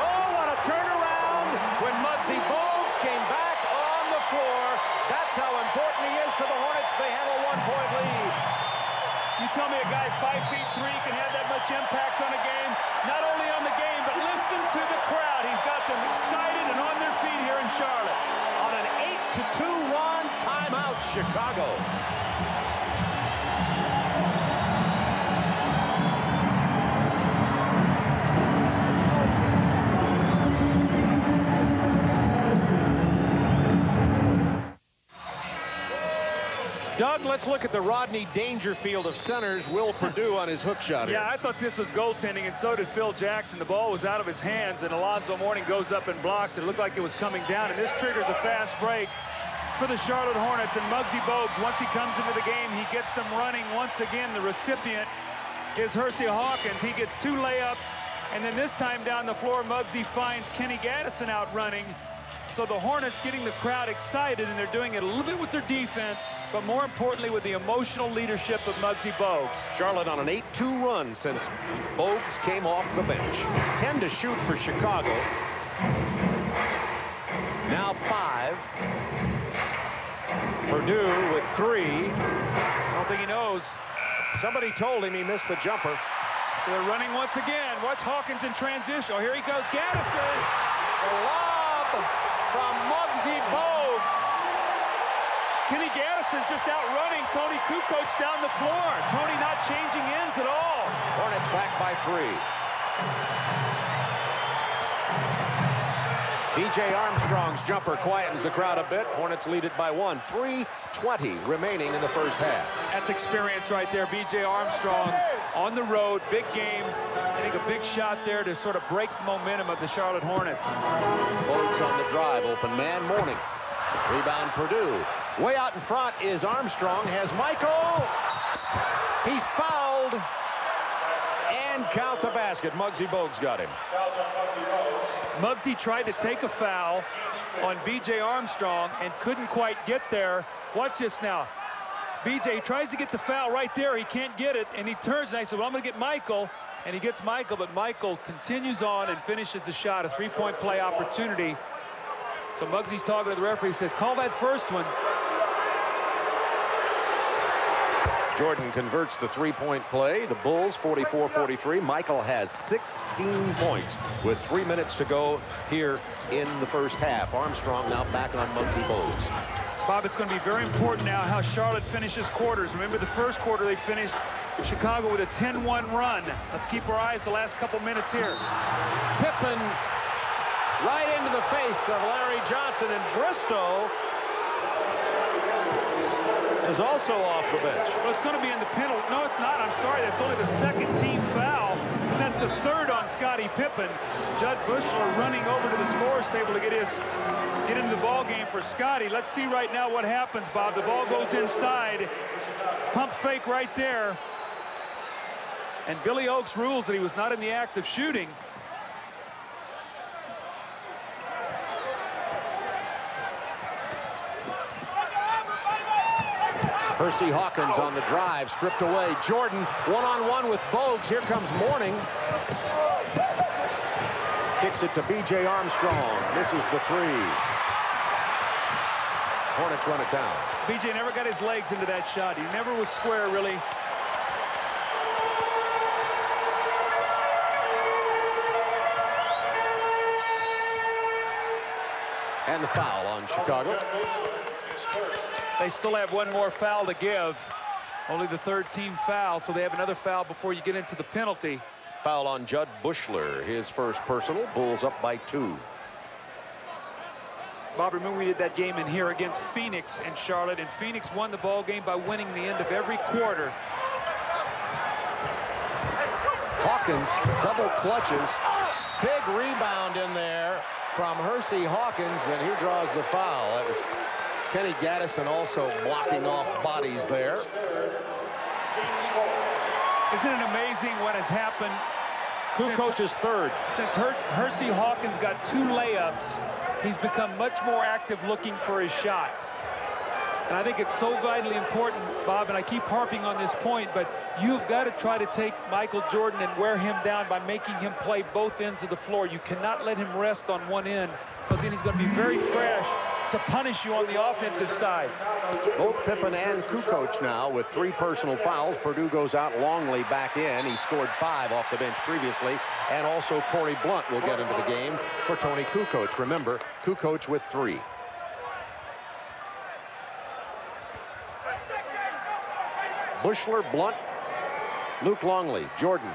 Oh, what a turnaround when Muggsy Bogues came back on the floor. That's how important he is to the Hornets. They have a 1-point lead. You tell me a guy 5'3" can have that much impact on a game? Not only on the game, but listen to the crowd. He's got them excited and on their feet here in Charlotte. On an 8-2 run, timeout, Chicago. Doug, let's look at the Rodney Dangerfield of centers. Will Perdue on his hook shot here. Yeah, I thought this was goaltending, and so did Phil Jackson. The ball was out of his hands, and Alonzo Mourning goes up and blocks it. It looked like it was coming down, and this triggers a fast break for the Charlotte Hornets. And Muggsy Bogues, once he comes into the game, he gets them running once again. The recipient is Hersey Hawkins. He gets 2 layups, and then this time down the floor, Muggsy finds Kenny Gattison out running. So the Hornets getting the crowd excited, and they're doing it a little bit with their defense, but more importantly with the emotional leadership of Muggsy Bogues. Charlotte on an 8-2 run since Bogues came off the bench. 10 to shoot for Chicago. Now 5. Purdue with 3. I don't think he knows. Somebody told him he missed the jumper. So they're running once again. Watch Hawkins in transition. Oh, here he goes, Gattison. The lob from Muggsy Bogues. Kenny Gattison's just out running Tony Kukoc down the floor. Tony not changing ends at all. Hornets back by 3. B.J. Armstrong's jumper quietens the crowd a bit. Hornets lead it by 1. 3:20 remaining in the first half. That's experience right there. B.J. Armstrong on the road, big game. I think a big shot there to sort of break the momentum of the Charlotte Hornets. Bogues on the drive, open man, Mourning. Rebound Purdue. Way out in front is Armstrong, has Michael. He's fouled. And count the basket. Muggsy Bogues got him. Muggsy tried to take a foul on B.J. Armstrong and couldn't quite get there. Watch this now. B.J. tries to get the foul right there. He can't get it, and he turns and I said, well, I'm going to get Michael. And he gets Michael, but Michael continues on and finishes the shot, a 3-point play opportunity. So Muggsy's talking to the referee. He says, call that first one. Jordan converts the 3-point play. The Bulls 44-43. Michael has 16 points with 3 minutes to go here in the first half. Armstrong now back on Muggsy Bogues. Bob, it's going to be very important now how Charlotte finishes quarters. Remember the first quarter they finished Chicago with a 10-1 run. Let's keep our eyes the last couple minutes here. Pippen right into the face of Larry Johnson, and Bristow is also off the bench. Well, it's going to be in the penalty. No, it's not. I'm sorry. That's only the second team foul. That's the third on Scottie Pippen. Judd Buechler running over to the scores table to get into the ball game for Scottie. Let's see right now what happens, Bob. The ball goes inside. Pump fake right there. And Billy Oakes rules that he was not in the act of shooting. Hersey Hawkins on the drive, stripped away. Jordan one-on-one with Bogues. Here comes Mourning. Kicks it to B.J. Armstrong. Misses the 3. Hornets run it down. B.J. never got his legs into that shot. He never was square, really. And the foul on Chicago. They still have one more foul to give. Only the third team foul, so they have another foul before you get into the penalty. Foul on Judd Buechler, his first personal. Bulls up by 2. Bob, remember we did that game in here against Phoenix and Charlotte, and Phoenix won the ball game by winning the end of every quarter. Hawkins double clutches. Big rebound in there from Hersey Hawkins, and he draws the foul. That was Kenny Gattison also blocking off bodies there. Isn't it amazing what has happened? Kukoc is third. Since Hersey Hawkins got 2 layups, he's become much more active looking for his shot. And I think it's so vitally important, Bob, and I keep harping on this point, but you've got to try to take Michael Jordan and wear him down by making him play both ends of the floor. You cannot let him rest on one end, because then he's going to be very fresh to punish you on the offensive side. Both Pippen and Kukoc now with 3 personal fouls. Purdue goes out, Longley back in. He scored 5 off the bench previously. And also Corey Blunt will get into the game for Tony Kukoc. Remember, Kukoc with 3. Buechler, Blunt, Luke Longley, Jordan,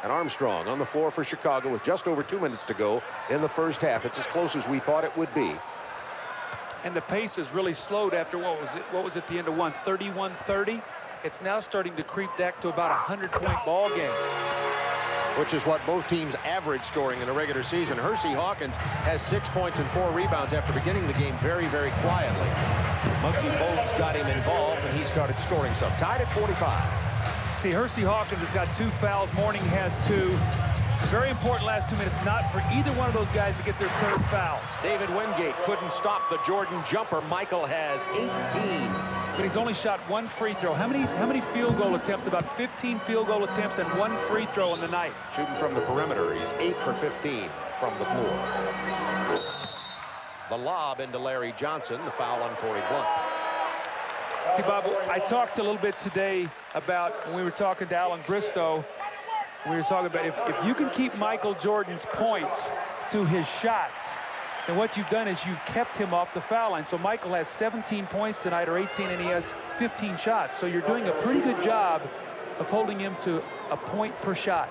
and Armstrong on the floor for Chicago with just over 2 minutes to go in the first half. It's as close as we thought it would be. And the pace has really slowed after what was at the end of 1, 31-30. It's now starting to creep back to about a 100-point ball game. Which is what both teams average scoring in a regular season. Hersey Hawkins has 6 points and 4 rebounds after beginning the game very, very quietly. Muggsy Bogues got him involved, and he started scoring some. Tied at 45. See, Hersey Hawkins has got 2 fouls. Mourning has 2. Very important last 2 minutes, not for either one of those guys to get their 3rd fouls. David Wingate couldn't stop the Jordan jumper. Michael has 18. But he's only shot 1 free throw. How many field goal attempts? About 15 field goal attempts and 1 free throw in the night. Shooting from the perimeter. He's 8 for 15 from the floor. The lob into Larry Johnson. The foul on Corey Blunt. See, Bob, I talked a little bit today about when we were talking to Alan Bristow. We were talking about if you can keep Michael Jordan's points to his shots, then what you've done is you've kept him off the foul line. So Michael has 17 points tonight, or 18, and he has 15 shots. So you're doing a pretty good job of holding him to a point per shot.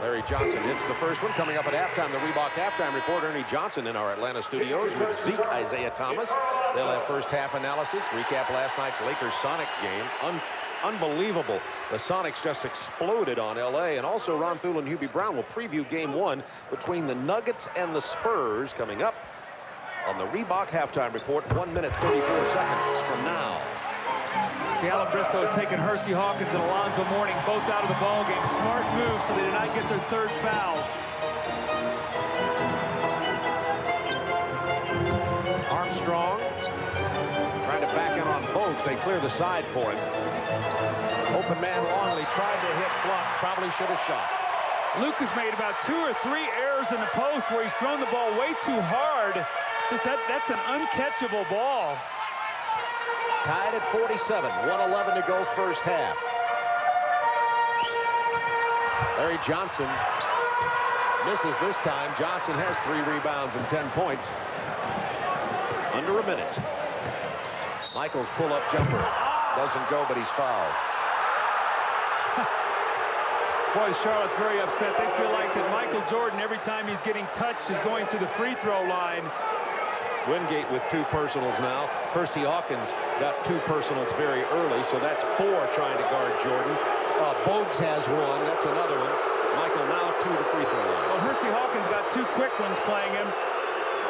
Larry Johnson hits the first one. Coming up at halftime, the Reebok halftime report. Ernie Johnson in our Atlanta studios with Zeke Isaiah Thomas. They'll have first half analysis, recap last night's Lakers-Sonic game. Unbelievable. The Sonics just exploded on L.A. And also Ron Thule and Hubie Brown will preview game 1 between the Nuggets and the Spurs coming up on the Reebok halftime report 1 minute 34 seconds from now. Alan Bristow has taken Hersey Hawkins and Alonzo Mourning both out of the ball game. Smart move so they did not get their 3rd fouls. Armstrong trying to back in on Bogues. They clear the side for him. Open man Longley tried to hit Blunt. Probably should have shot. Luke has made about 2 or 3 errors in the post where he's thrown the ball way too hard. That's an uncatchable ball. Tied at 47, 1:11 to go first half. Larry Johnson misses this time. Johnson has 3 rebounds and 10 points. Under a minute. Michael's pull-up jumper doesn't go, but he's fouled. Boy, Charlotte's very upset. They feel like that Michael Jordan, every time he's getting touched, is going to the free throw line. Wingate with 2 personals now. Hersey Hawkins got 2 personals very early, so that's 4 trying to guard Jordan. Bogues has 1. That's another one. Michael now to the free throw line. Well, Hersey Hawkins got 2 quick ones playing him.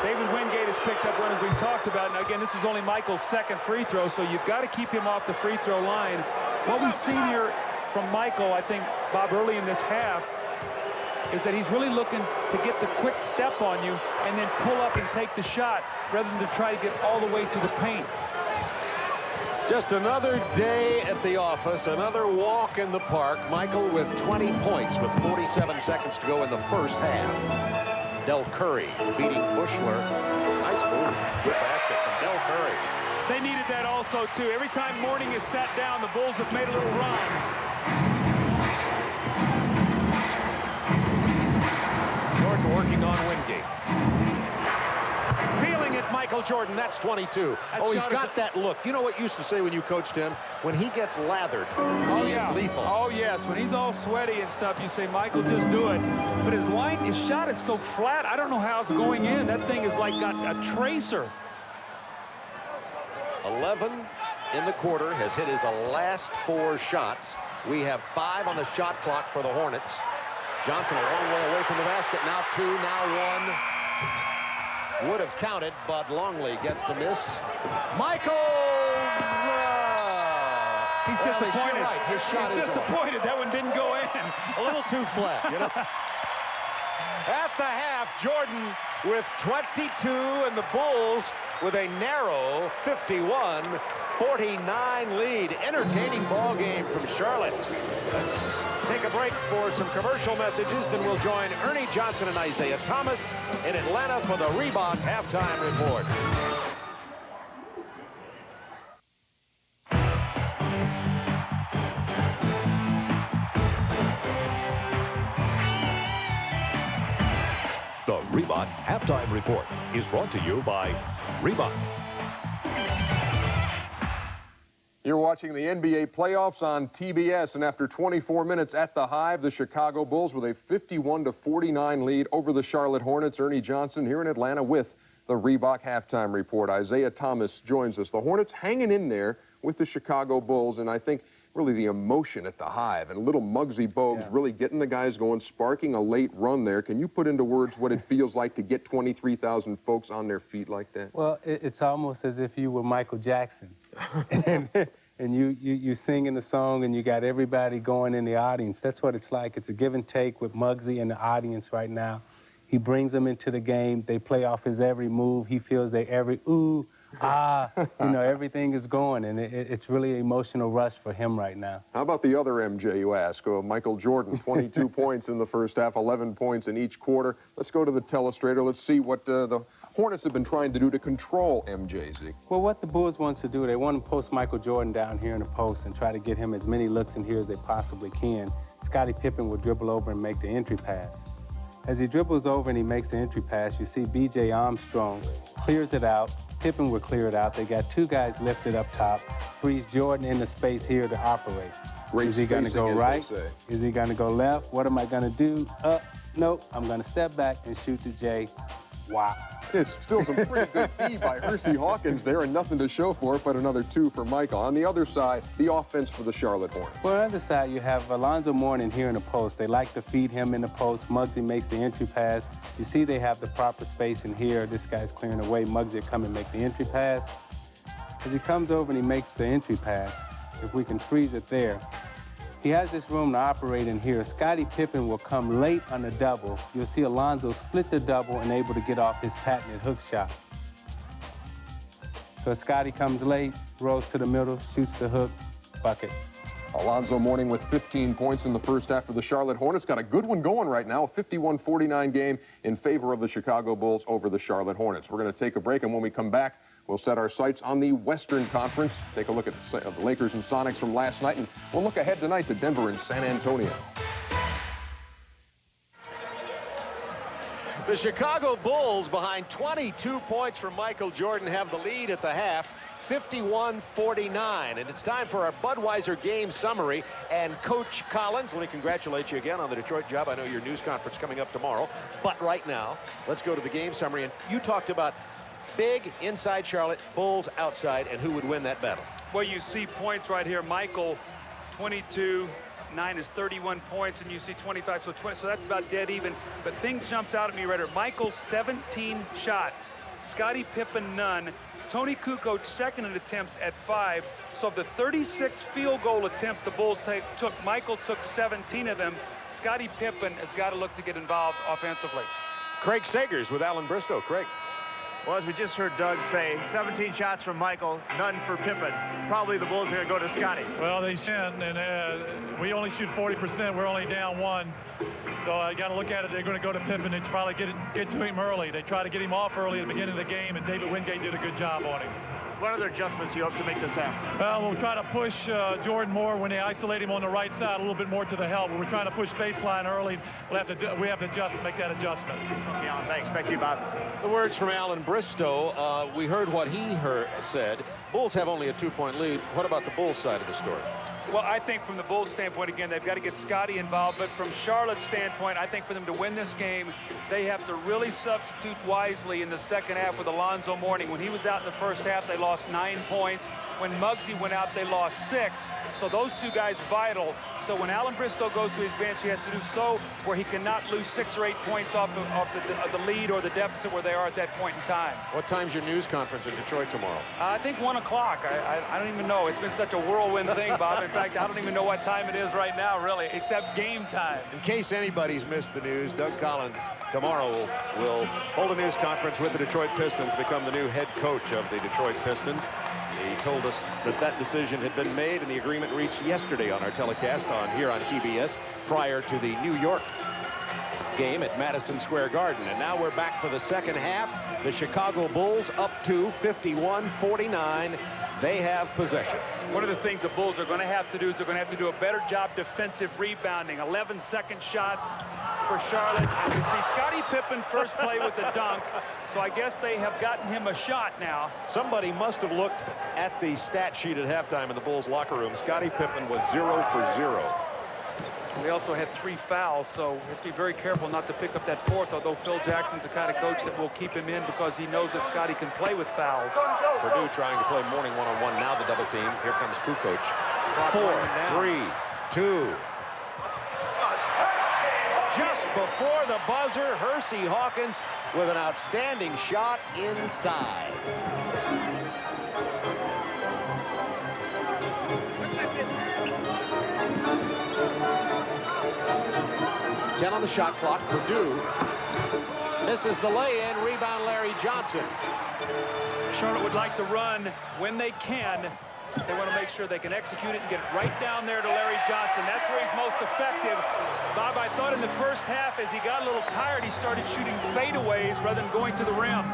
David Wingate has picked up one, as we've talked about. Now, again, this is only Michael's 2nd free throw, so you've got to keep him off the free throw line. What we've seen here from Michael, I think, Bob, early in this half, is that he's really looking to get the quick step on you and then pull up and take the shot rather than to try to get all the way to the paint. Just another day at the office, another walk in the park. Michael with 20 points with 47 seconds to go in the first half. Del Curry beating Buechler. Nice move. Good basket from Del Curry. They needed that also, too. Every time Mourning is sat down, the Bulls have made a little run. Working on Wingate. Feeling it, Michael Jordan. That's 22. He's got that look. You know what you used to say when you coached him? When he gets lathered, he is lethal. Oh, yes. When he's all sweaty and stuff, you say, Michael, just do it. But his shot is so flat, I don't know how it's going in. That thing is like got a tracer. 11 in the quarter, has hit his last 4 shots. We have 5 on the shot clock for the Hornets. Johnson a long way away from the basket. Now 2, now 1. Would have counted, but Longley gets the miss. Michael! He's disappointed. Right. His shot is disappointed. That one didn't go in. A little too flat, you know. At the half, Jordan with 22, and the Bulls with a narrow 51-49 lead. Entertaining ball game from Charlotte. Let's take a break for some commercial messages, then we'll join Ernie Johnson and Isaiah Thomas in Atlanta for the Reebok halftime report. The Reebok halftime report is brought to you by Reebok. You're watching the NBA playoffs on TBS, and after 24 minutes at the Hive, the Chicago Bulls with a 51-49 lead over the Charlotte Hornets. Ernie Johnson here in Atlanta with the Reebok halftime report. Isaiah Thomas joins us. The Hornets hanging in there with the Chicago Bulls, and I think really the emotion at the Hive and little Muggsy Bogues really getting the guys going, sparking a late run there. Can you put into words what it feels like to get 23,000 folks on their feet like that? Well, it's almost as if you were Michael Jackson. and you singing the song and you got everybody going in the audience. That's what it's like. It's a give and take with Muggsy and the audience right now. He brings them into the game. They play off his every move. He feels their every ooh, ah, you know, everything is going, and it's really an emotional rush for him right now. How about the other MJ, you ask? Michael Jordan, 22 points in the first half, 11 points in each quarter. Let's go to the telestrator. Let's see what the Hornets have been trying to do to control MJ, Zeke. Well, what the Bulls want to do, they want to post Michael Jordan down here in the post and try to get him as many looks in here as they possibly can. Scottie Pippen will dribble over and make the entry pass. As he dribbles over and he makes the entry pass, you see B.J. Armstrong clears it out. Pippen will clear it out. They got two guys lifted up top, frees Jordan in the space here to operate. Is he going to go right? Is he going to go left? What am I going to do? Nope. I'm going to step back and shoot to Jay. Wow. There's still some pretty good D by Hersey Hawkins there, and nothing to show for it but another 2 for Michael. On the other side, the offense for the Charlotte Hornets. Well, on the other side, you have Alonzo Mourning here in the post. They like to feed him in the post. Muggsy makes the entry pass. You see they have the proper space in here. This guy's clearing away. Muggsy will come and make the entry pass. As he comes over and he makes the entry pass, if we can freeze it there, he has this room to operate in here. Scottie Pippen will come late on the double. You'll see Alonzo split the double and able to get off his patented hook shot. So Scottie comes late, rolls to the middle, shoots the hook, bucket. Alonzo Mourning with 15 points in the first half for the Charlotte Hornets. Got a good one going right now, a 51-49 game in favor of the Chicago Bulls over the Charlotte Hornets. We're going to take a break, and when we come back, we'll set our sights on the Western Conference, take a look at the Lakers and Sonics from last night, and we'll look ahead tonight to Denver and San Antonio. The Chicago Bulls, behind 22 points from Michael Jordan, have the lead at the half, 51-49. And it's time for our Budweiser game summary. And Coach Collins, let me congratulate you again on the Detroit job. I know your news conference coming up tomorrow. But right now, let's go to the game summary. And you talked about big inside Charlotte, Bulls outside, and who would win that battle. Well, you see points right here. Michael, 22. 9 is 31 points, and you see 25, so 20, so that's about dead even. But things jumps out at me right here. Michael, 17 shots. Scottie Pippen, none. Tony Kukoč, second in attempts at 5. So of the 36 field goal attempts the Bulls took, Michael took 17 of them. Scottie Pippen has got to look to get involved offensively. Craig Sagers with Alan Bristow. Craig. Well, as we just heard Doug say, 17 shots from Michael, none for Pippen. Probably the Bulls are going to go to Scottie. Well, they should, and we only shoot 40%. We're only down 1. So I got to look at it. They're going to go to Pippen. They probably get to him early. They try to get him off early at the beginning of the game, and David Wingate did a good job on him. What other adjustments you hope to make this happen? Well, we'll try to push Jordan more when they isolate him on the right side, a little bit more to the help. We're trying to push baseline early. We have to adjust, make that adjustment. Okay, Alan, thanks. Back to you, Bob. The words from Alan Bristow. We heard what he said. Bulls have only a 2-point lead. What about the Bulls side of the story? Well, I think from the Bulls standpoint, again, they've got to get Scottie involved. But from Charlotte's standpoint, I think for them to win this game, they have to really substitute wisely in the second half with Alonzo Mourning. When he was out in the first half, they lost 9 points. When Muggsy went out, they lost 6. So those two guys vital. So when Alan Bristow goes to his bench, he has to do so where he cannot lose 6 or 8 points off the lead or the deficit where they are at that point in time. What time's your news conference in Detroit tomorrow? I think 1 o'clock. I don't even know. It's been such a whirlwind thing, Bob. In fact, I don't even know what time it is right now, really, except game time. In case anybody's missed the news, Doug Collins tomorrow will hold a news conference with the Detroit Pistons, become the new head coach of the Detroit Pistons. He told us that decision had been made and the agreement reached yesterday on our telecast here on TBS prior to the New York game at Madison Square Garden. And now we're back for the second half. The Chicago Bulls up to 51-49. They have possession. One of the things the Bulls are going to have to do is they're going to have to do a better job defensive rebounding. 11 second shots for Charlotte. And we see Scottie Pippen first play with the dunk. So I guess they have gotten him a shot now. Somebody must have looked at the stat sheet at halftime in the Bulls locker room. Scottie Pippen was 0 for 0. They also had 3 fouls, so we have to be very careful not to pick up that 4th, although Phil Jackson's the kind of coach that will keep him in because he knows that Scottie can play with fouls. Purdue trying to play Mourning one-on-one. Now the double team. Here comes Kukoč. 4, 3, 2. Just before the buzzer, Hersey Hawkins with an outstanding shot inside. 10 on the shot clock. Purdue misses the lay-in. Rebound, Larry Johnson. Charlotte would like to run when they can. They want to make sure they can execute it and get it right down there to Larry Johnson. That's where he's most effective. Bob, I thought in the first half, as he got a little tired, he started shooting fadeaways rather than going to the rim.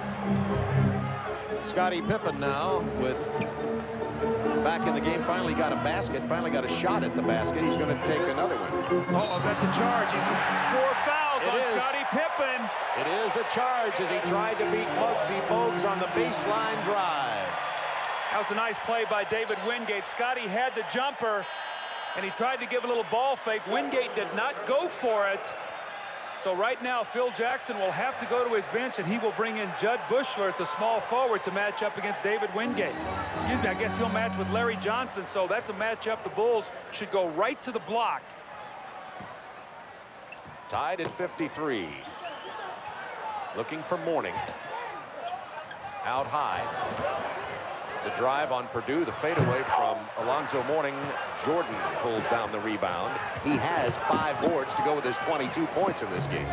Scottie Pippen now with back in the game, finally got a basket, finally got a shot at the basket. He's going to take another one. Oh, that's a charge. It's 4 fouls on Scottie Pippen. It is a charge as he tried to beat Muggsy Bogues on the baseline drive. That was a nice play by David Wingate. Scottie had the jumper, and he tried to give a little ball fake. Wingate did not go for it. So right now, Phil Jackson will have to go to his bench, and he will bring in Judd Buechler at the small forward to match up against David Wingate. Excuse me, I guess he'll match with Larry Johnson, so that's a matchup the Bulls should go right to the block. Tied at 53. Looking for Mourning. Out high. The drive on Purdue, the fadeaway from Alonzo Mourning. Jordan pulls down the rebound. He has 5 boards to go with his 22 points in this game.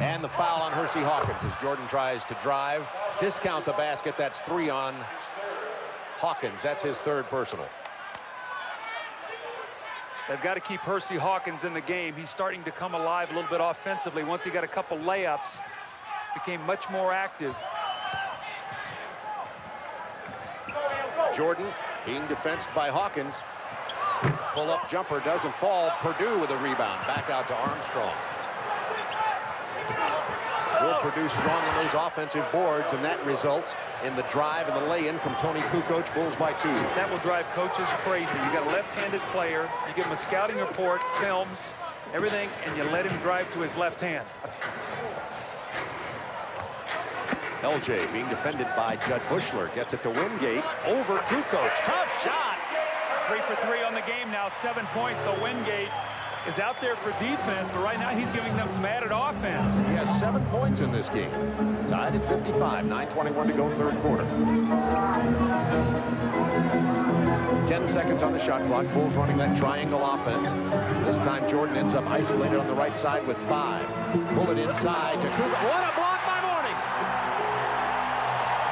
And the foul on Hersey Hawkins as Jordan tries to drive. Discount the basket. That's 3 on Hawkins. That's his 3rd personal. They've got to keep Hersey Hawkins in the game. He's starting to come alive a little bit offensively. Once he got a couple layups, became much more active. Jordan being defensed by Hawkins. Pull-up jumper doesn't fall. Purdue with a rebound. Back out to Armstrong. Will Purdue strong on those offensive boards, and that results in the drive and the lay-in from Tony Kukoč. Bulls by 2. That will drive coaches crazy. You got a left-handed player. You give him a scouting report, films, everything, and you let him drive to his left hand. LJ being defended by Judd Buechler. Gets it to Wingate. Over Kukoč. Tough shot. 3 for 3 on the game now. 7 points. So Wingate is out there for defense, but right now he's giving them some added offense. He has 7 points in this game. Tied at 55. 9:21 to go, 3rd quarter. 10 seconds on the shot clock. Bulls running that triangle offense. This time Jordan ends up isolated on the right side with 5. Pull it inside to Kukoč. What a block by Mourning!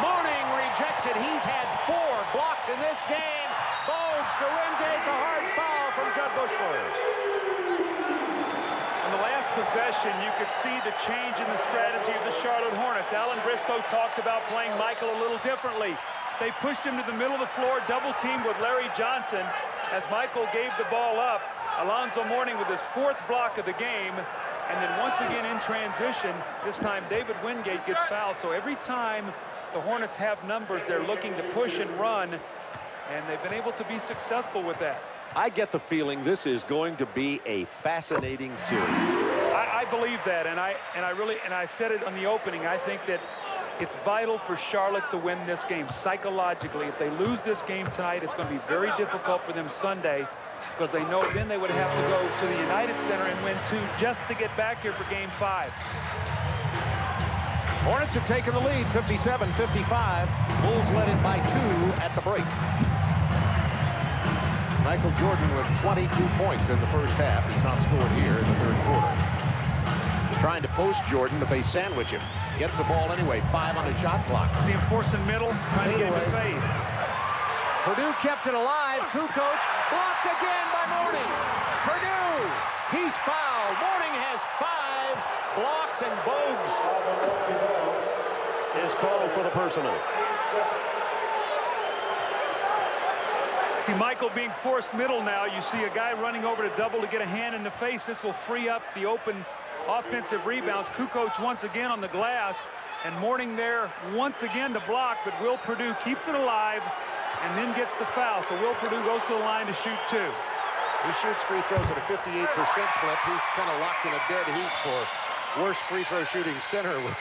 Mourning rejects it. He's had 4 blocks in this game. Bogues to Wingate. The hard foul from Judd Buechler. On the last possession, you could see the change in the strategy of the Charlotte Hornets. Alan Bristow talked about playing Michael a little differently. They pushed him to the middle of the floor, double teamed with Larry Johnson as Michael gave the ball up. Alonzo Mourning with his 4th block of the game. And then once again in transition, this time David Wingate gets fouled. So every time the Hornets have numbers, they're looking to push and run, and they've been able to be successful with that. I get the feeling this is going to be a fascinating series. I believe that, and I said it on the opening. I think that it's vital for Charlotte to win this game psychologically. If they lose this game tonight, it's going to be very difficult for them Sunday, because they know then they would have to go to the United Center and win 2 just to get back here for Game 5. Hornets have taken the lead, 57-55. Bulls led it by 2 at the break. Michael Jordan with 22 points in the first half. He's not scored here in the 3rd quarter. Trying to post Jordan, but they sandwich him. Gets the ball anyway. 5 on the shot clock. See him forcing middle, trying to get him to fade. Purdue kept it alive. Kukoč blocked again by Mourning. Purdue, he's fouled. Mourning has 5 blocks, and Bogues is called for the personal. See Michael being forced middle now. You see a guy running over to double to get a hand in the face. This will free up the open offensive rebounds. Kukoč once again on the glass, and Mourning there once again to block, but Will Purdue keeps it alive and then gets the foul. So Will Purdue goes to the line to shoot 2. He shoots free throws at a 58% clip. He's kind of locked in a dead heat for worst free throw shooting center with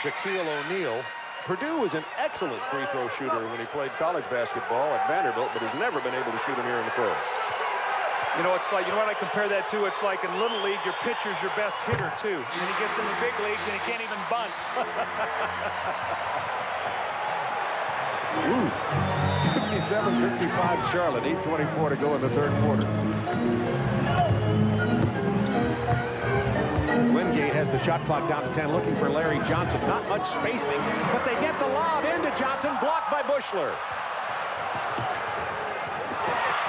Shaquille O'Neal. Purdue was an excellent free throw shooter when he played college basketball at Vanderbilt, but has never been able to shoot them here in the pros. You know, it's like, you know what I compare that to? It's like in Little League, your pitcher's your best hitter, too. And then he gets in the big leagues and he can't even bunt. 57-55 Charlotte, 8:24 to go in the 3rd quarter. has the shot clock down to 10, looking for Larry Johnson. Not much spacing, but they get the lob into Johnson, blocked by Buechler.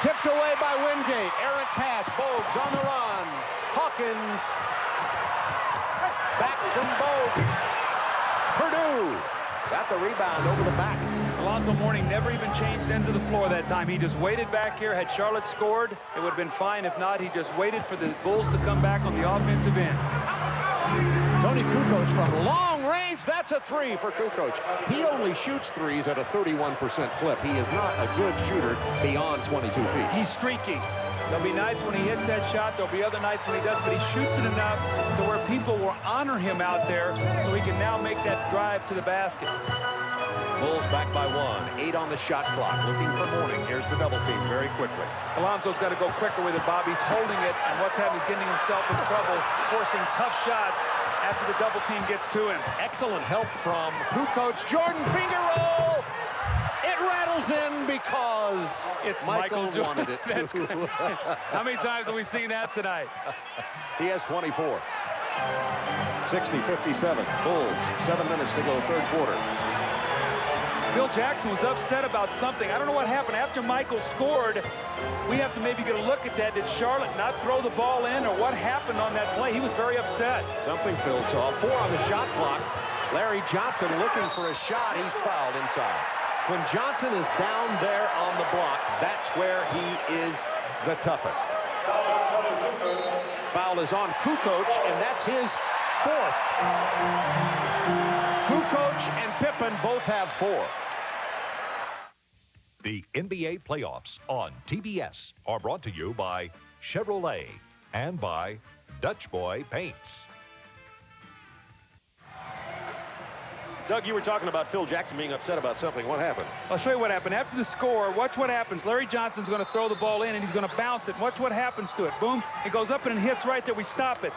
Tipped away by Wingate. Errant pass. Bogues on the run. Hawkins. Back from Bogues. Purdue got the rebound over the back. Alonzo Mourning never even changed ends of the floor that time. He just waited back here. Had Charlotte scored, it would have been fine. If not, he just waited for the Bulls to come back on the offensive end. Tony Kukoc from long range. That's a three for Kukoc. He only shoots threes at a 31% clip. He is not a good shooter beyond 22 feet. He's streaky. There'll be nights when he hits that shot. There'll be other nights when he does, but he shoots it enough to where people will honor him out there so he can now make that drive to the basket. Bulls back by 1. 8 on the shot clock. Looking for Mourning. Here's the double team very quickly. Alonzo's got to go quicker with it. Bobby's holding it, and what's happening is getting himself in trouble, forcing tough shots after the double team gets to him. Excellent help from Kukoc. Jordan finger roll. It rattles in because it's Michael wanted it to. How many times have we seen that tonight? He has 24. 60-57. Bulls. 7 minutes to go, third quarter. Phil Jackson was upset about something. I don't know what happened. After Michael scored, we have to maybe get a look at that. Did Charlotte not throw the ball in, or what happened on that play? He was very upset. Something Phil saw. 4 on the shot clock. Larry Johnson looking for a shot. He's fouled inside. When Johnson is down there on the block, that's where he is the toughest. Foul is on Kukoc, and that's his 4th. Kukoc and Pippen both have 4. The NBA playoffs on TBS are brought to you by Chevrolet and by Dutch Boy Paints. Doug, you were talking about Phil Jackson being upset about something. What happened? I'll show you what happened. After the score, watch what happens. Larry Johnson's going to throw the ball in, and he's going to bounce it. Watch what happens to it. Boom. It goes up and it hits right there. We stop it.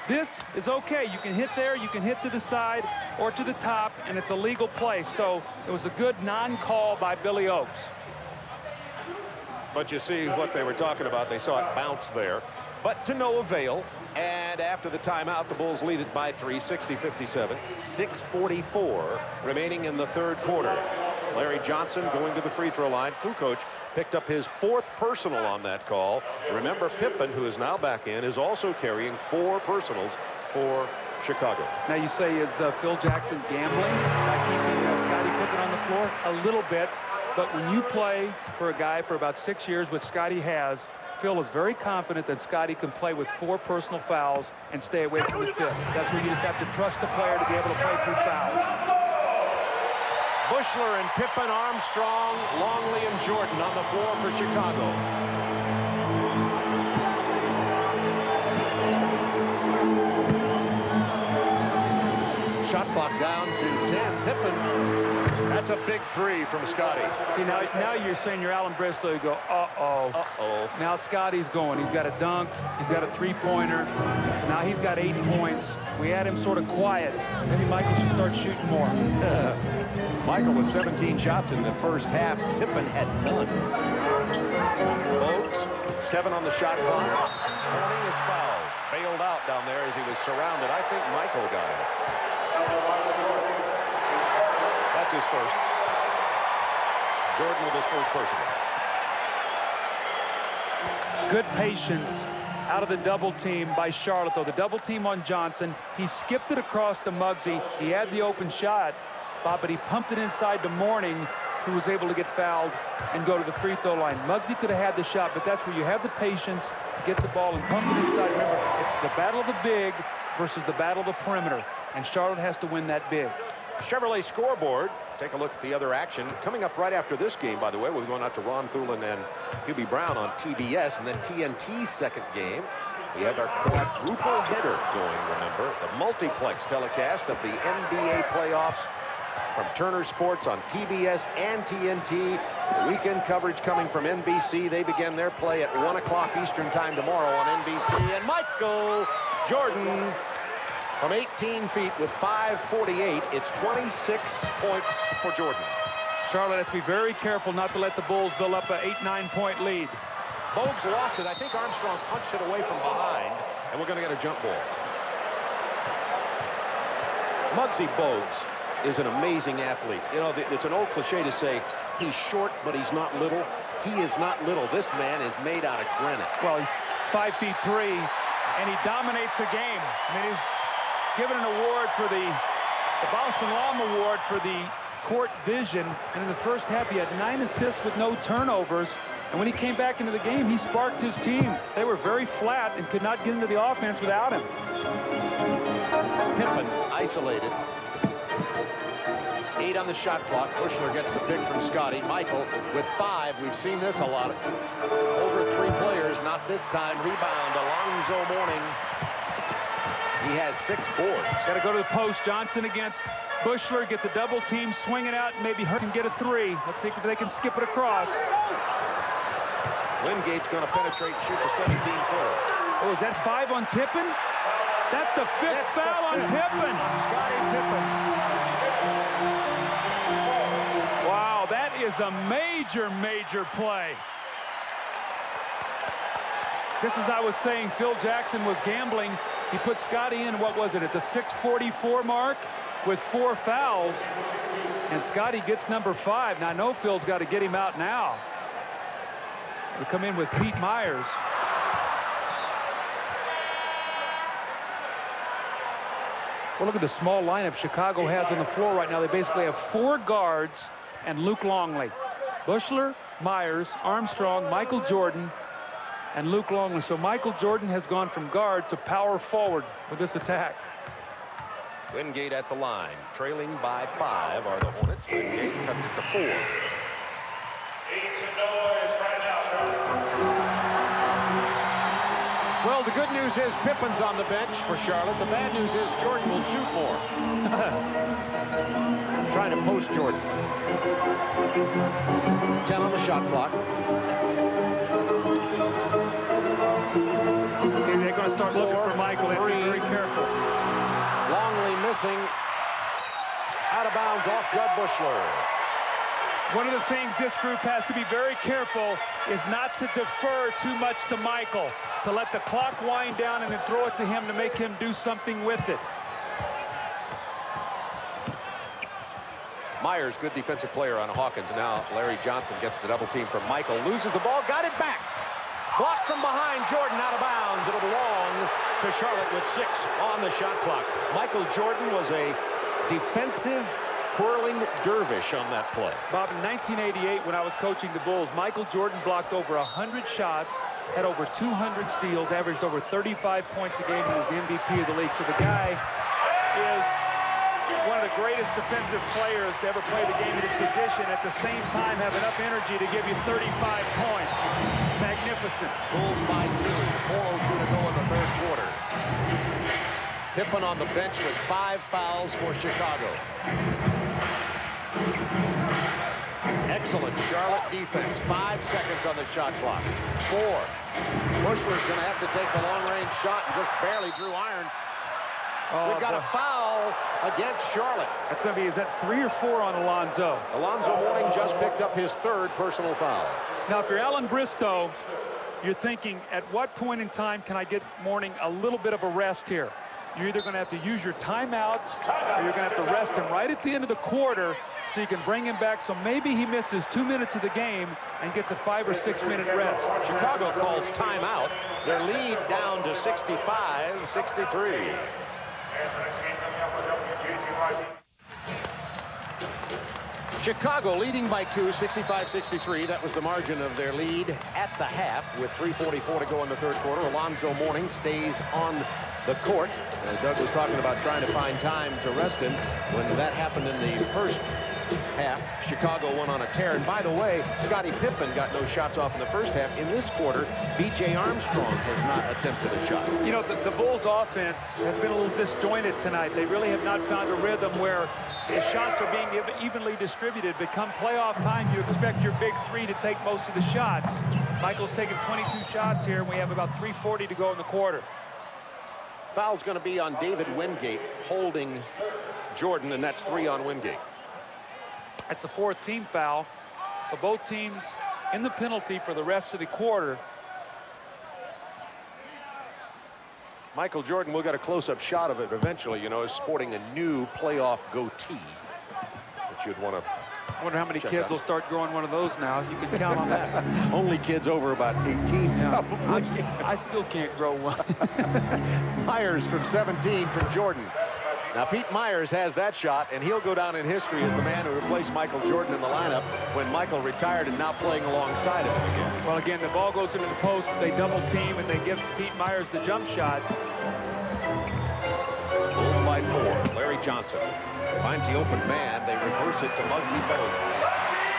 This is okay. You can hit there, you can hit to the side or to the top, and it's a legal play. So it was a good non-call by Billy Oakes. But you see what they were talking about. They saw it bounce there, but to no avail. And after the timeout, the Bulls lead it by 3, 60-57. 6:44 remaining in the third quarter. Larry Johnson going to the free throw line. Kukoc picked up his 4th personal on that call. Remember, Pippen, who is now back in, is also carrying 4 personals for Chicago. Now you say, is Phil Jackson gambling by keeping Scottie Pippen on the floor? A little bit, but when you play for a guy for about 6 years, which Scottie has, Phil is very confident that Scottie can play with 4 personal fouls and stay away from the 5th. That's where you just have to trust the player to be able to play through fouls. Buechler and Pippen, Armstrong, Longley, and Jordan on the floor for Chicago. Shot clock down to 10. Pippen. That's a big 3 from Scottie. See, now you're saying you're Alan Bristow. You go, uh-oh. Uh-oh. Now Scottie's going. He's got a dunk. He's got a 3-pointer. So now he's got 8 points. We had him sort of quiet. Maybe Michael should start shooting more. Michael with 17 shots in the first half. Pippen had none. Bogues, 7 on the shot clock. Mourning is fouled. Bailed out down there as he was surrounded. I think Michael got it. That's his first. Jordan with his first personal. Good patience out of the double team by Charlotte, though. The double team on Johnson. He skipped it across to Muggsy. He had the open shot, Bob, but he pumped it inside to Mourning, who was able to get fouled and go to the free throw line. Muggsy could have had the shot, but that's where you have the patience to get the ball and pump it inside. Remember, it's the battle of the big versus the battle of the perimeter, and Charlotte has to win that big. Chevrolet scoreboard. Take a look at the other action. Coming up right after this game, by the way, we're going out to Ron Thulin and Hubie Brown on TBS, and then TNT's second game. We have our quadruple header going, remember. The multiplex telecast of the NBA playoffs from Turner Sports on TBS and TNT. The weekend coverage coming from NBC. They begin their play at 1 o'clock Eastern time tomorrow on NBC. And Michael Jordan from 18 feet with 5:48. It's 26 points for Jordan. Charlotte has to be very careful not to let the Bulls build up an 8-9 point lead. Bogues lost it. I think Armstrong punched it away from behind, and we're going to get a jump ball. Muggsy Bogues is an amazing athlete. You know, it's an old cliche to say he's short, but he's not little. He is not little. This man is made out of granite. Well, he's 5'3", and he dominates the game. I mean, he's given an award for the Boston Law Award for the court vision, and in the first half he had 9 assists with no turnovers, and when he came back into the game, he sparked his team. They were very flat and could not get into the offense without him. Pippen isolated. 8 on the shot clock. Buechler gets the pick from Scottie. Michael with 5. We've seen this a lot. Over 3 players, not this time. Rebound, Alonzo Mourning. He has 6 boards. Got to go to the post. Johnson against Buechler, get the double team, swing it out, and maybe Hurt can get a 3. Let's see if they can skip it across. Wingate's going to penetrate and shoot the 17-footer. Oh, is that 5 on Pippen? That's the 5th foul on Pippen. Scottie Pippen. Wow, that is a major, major play. Just as I was saying, Phil Jackson was gambling. He put Scottie in, what was it, at the 6:44 mark with 4 fouls. And Scottie gets number 5. Now, I know Phil's got to get him out now. He'll come in with Pete Myers. Well, look at the small lineup Chicago has on the floor right now. They basically have 4 guards and Luke Longley. Buechler, Myers, Armstrong, Michael Jordan, and Luke Longley. So Michael Jordan has gone from guard to power forward with this attack. Wingate at the line. Trailing by 5 are the Hornets. Wingate cuts it to 4. Well, the good news is Pippen's on the bench for Charlotte. The bad news is Jordan will shoot more. Trying to post Jordan. 10 on the shot clock. See, they're going to start looking for Michael. They have to be very careful. Longley missing. Out of bounds off Judd Buechler. One of the things this group has to be very careful is not to defer too much to Michael, to let the clock wind down and then throw it to him to make him do something with it. Myers, good defensive player on Hawkins. Now Larry Johnson gets the double team from Michael. Loses the ball, got it back. Blocked from behind, Jordan out of bounds. It'll belong to Charlotte with 6 on the shot clock. Michael Jordan was a defensive whirling dervish on that play. Bob, in 1988, when I was coaching the Bulls, Michael Jordan blocked over 100 shots, had over 200 steals, averaged over 35 points a game, and was the MVP of the league. So the guy is one of the greatest defensive players to ever play the game in his position, at the same time have enough energy to give you 35 points. Magnificent. Bulls by 2. 4:02 to go in the third quarter. Pippen on the bench with 5 fouls for Chicago. Excellent Charlotte defense. 5 seconds on the shot clock. 4. Buechler's going to have to take the long-range shot and just barely drew iron. Oh, We've got a foul against Charlotte. That's going to be, is that 3 or 4 on Alonzo? Alonzo Mourning just picked up his 3rd personal foul. Now, if you're Alan Bristow, you're thinking, at what point in time can I get Mourning a little bit of a rest here? You're either going to have to use your timeouts or you're going to have to rest him right at the end of the quarter so you can bring him back. So maybe he misses 2 minutes of the game and gets a 5 or 6 minute rest. Chicago calls timeout. Their lead down to 65-63. Chicago leading by 2, 65-63. That was the margin of their lead at the half with 3:44 to go in the third quarter. Alonzo Mourning stays on the court. Doug was talking about trying to find time to rest him. When that happened in the first half, Chicago went on a tear. And by the way, Scottie Pippen got no shots off in the first half. In this quarter, B.J. Armstrong has not attempted a shot. You know, the Bulls' offense has been a little disjointed tonight. They really have not found a rhythm where the shots are being evenly distributed. But come playoff time, you expect your big 3 to take most of the shots. Michael's taken 22 shots here, and we have about 3:40 to go in the quarter. Foul's going to be on David Wingate holding Jordan, and that's 3 on Wingate. That's the 4th team foul. So both teams in the penalty for the rest of the quarter. Michael Jordan, we'll get a close-up shot of it eventually, you know, is sporting a new playoff goatee that you'd want to. I wonder how many kids will start growing one of those now. You can count on that. Only kids over about 18. Yeah. I still can't grow one. Myers from 17 from Jordan. Now, Pete Myers has that shot, and he'll go down in history as the man who replaced Michael Jordan in the lineup when Michael retired and now playing alongside of him again. Well, again, the ball goes into the post. They double team, and they give Pete Myers the jump shot. Bulls by 4. Larry Johnson finds the open man. They reverse it to Muggsy Bogues.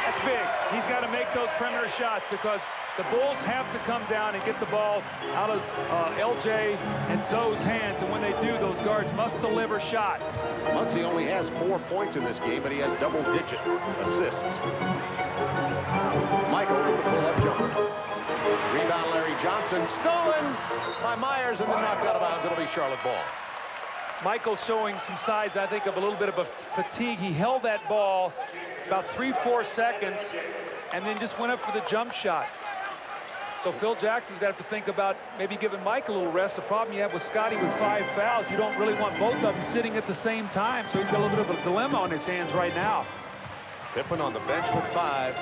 That's big. He's got to make those perimeter shots because the Bulls have to come down and get the ball out of LJ and Zoe's hands. And when they do, those guards must deliver shots. Muggsy only has 4 points in this game, but he has double-digit assists. Michael with the pull-up jumper. Rebound, Larry Johnson. Stolen by Myers and then knocked out of bounds. It'll be Charlotte ball. Michael showing some signs, I think, of a little bit of a fatigue. He held that ball about 3-4 seconds and then just went up for the jump shot. So Phil Jackson's got to think about maybe giving Mike a little rest. The problem you have with Scottie with 5 fouls, you don't really want both of them sitting at the same time. So he's got a little bit of a dilemma on his hands right now. Pippen on the bench with 5.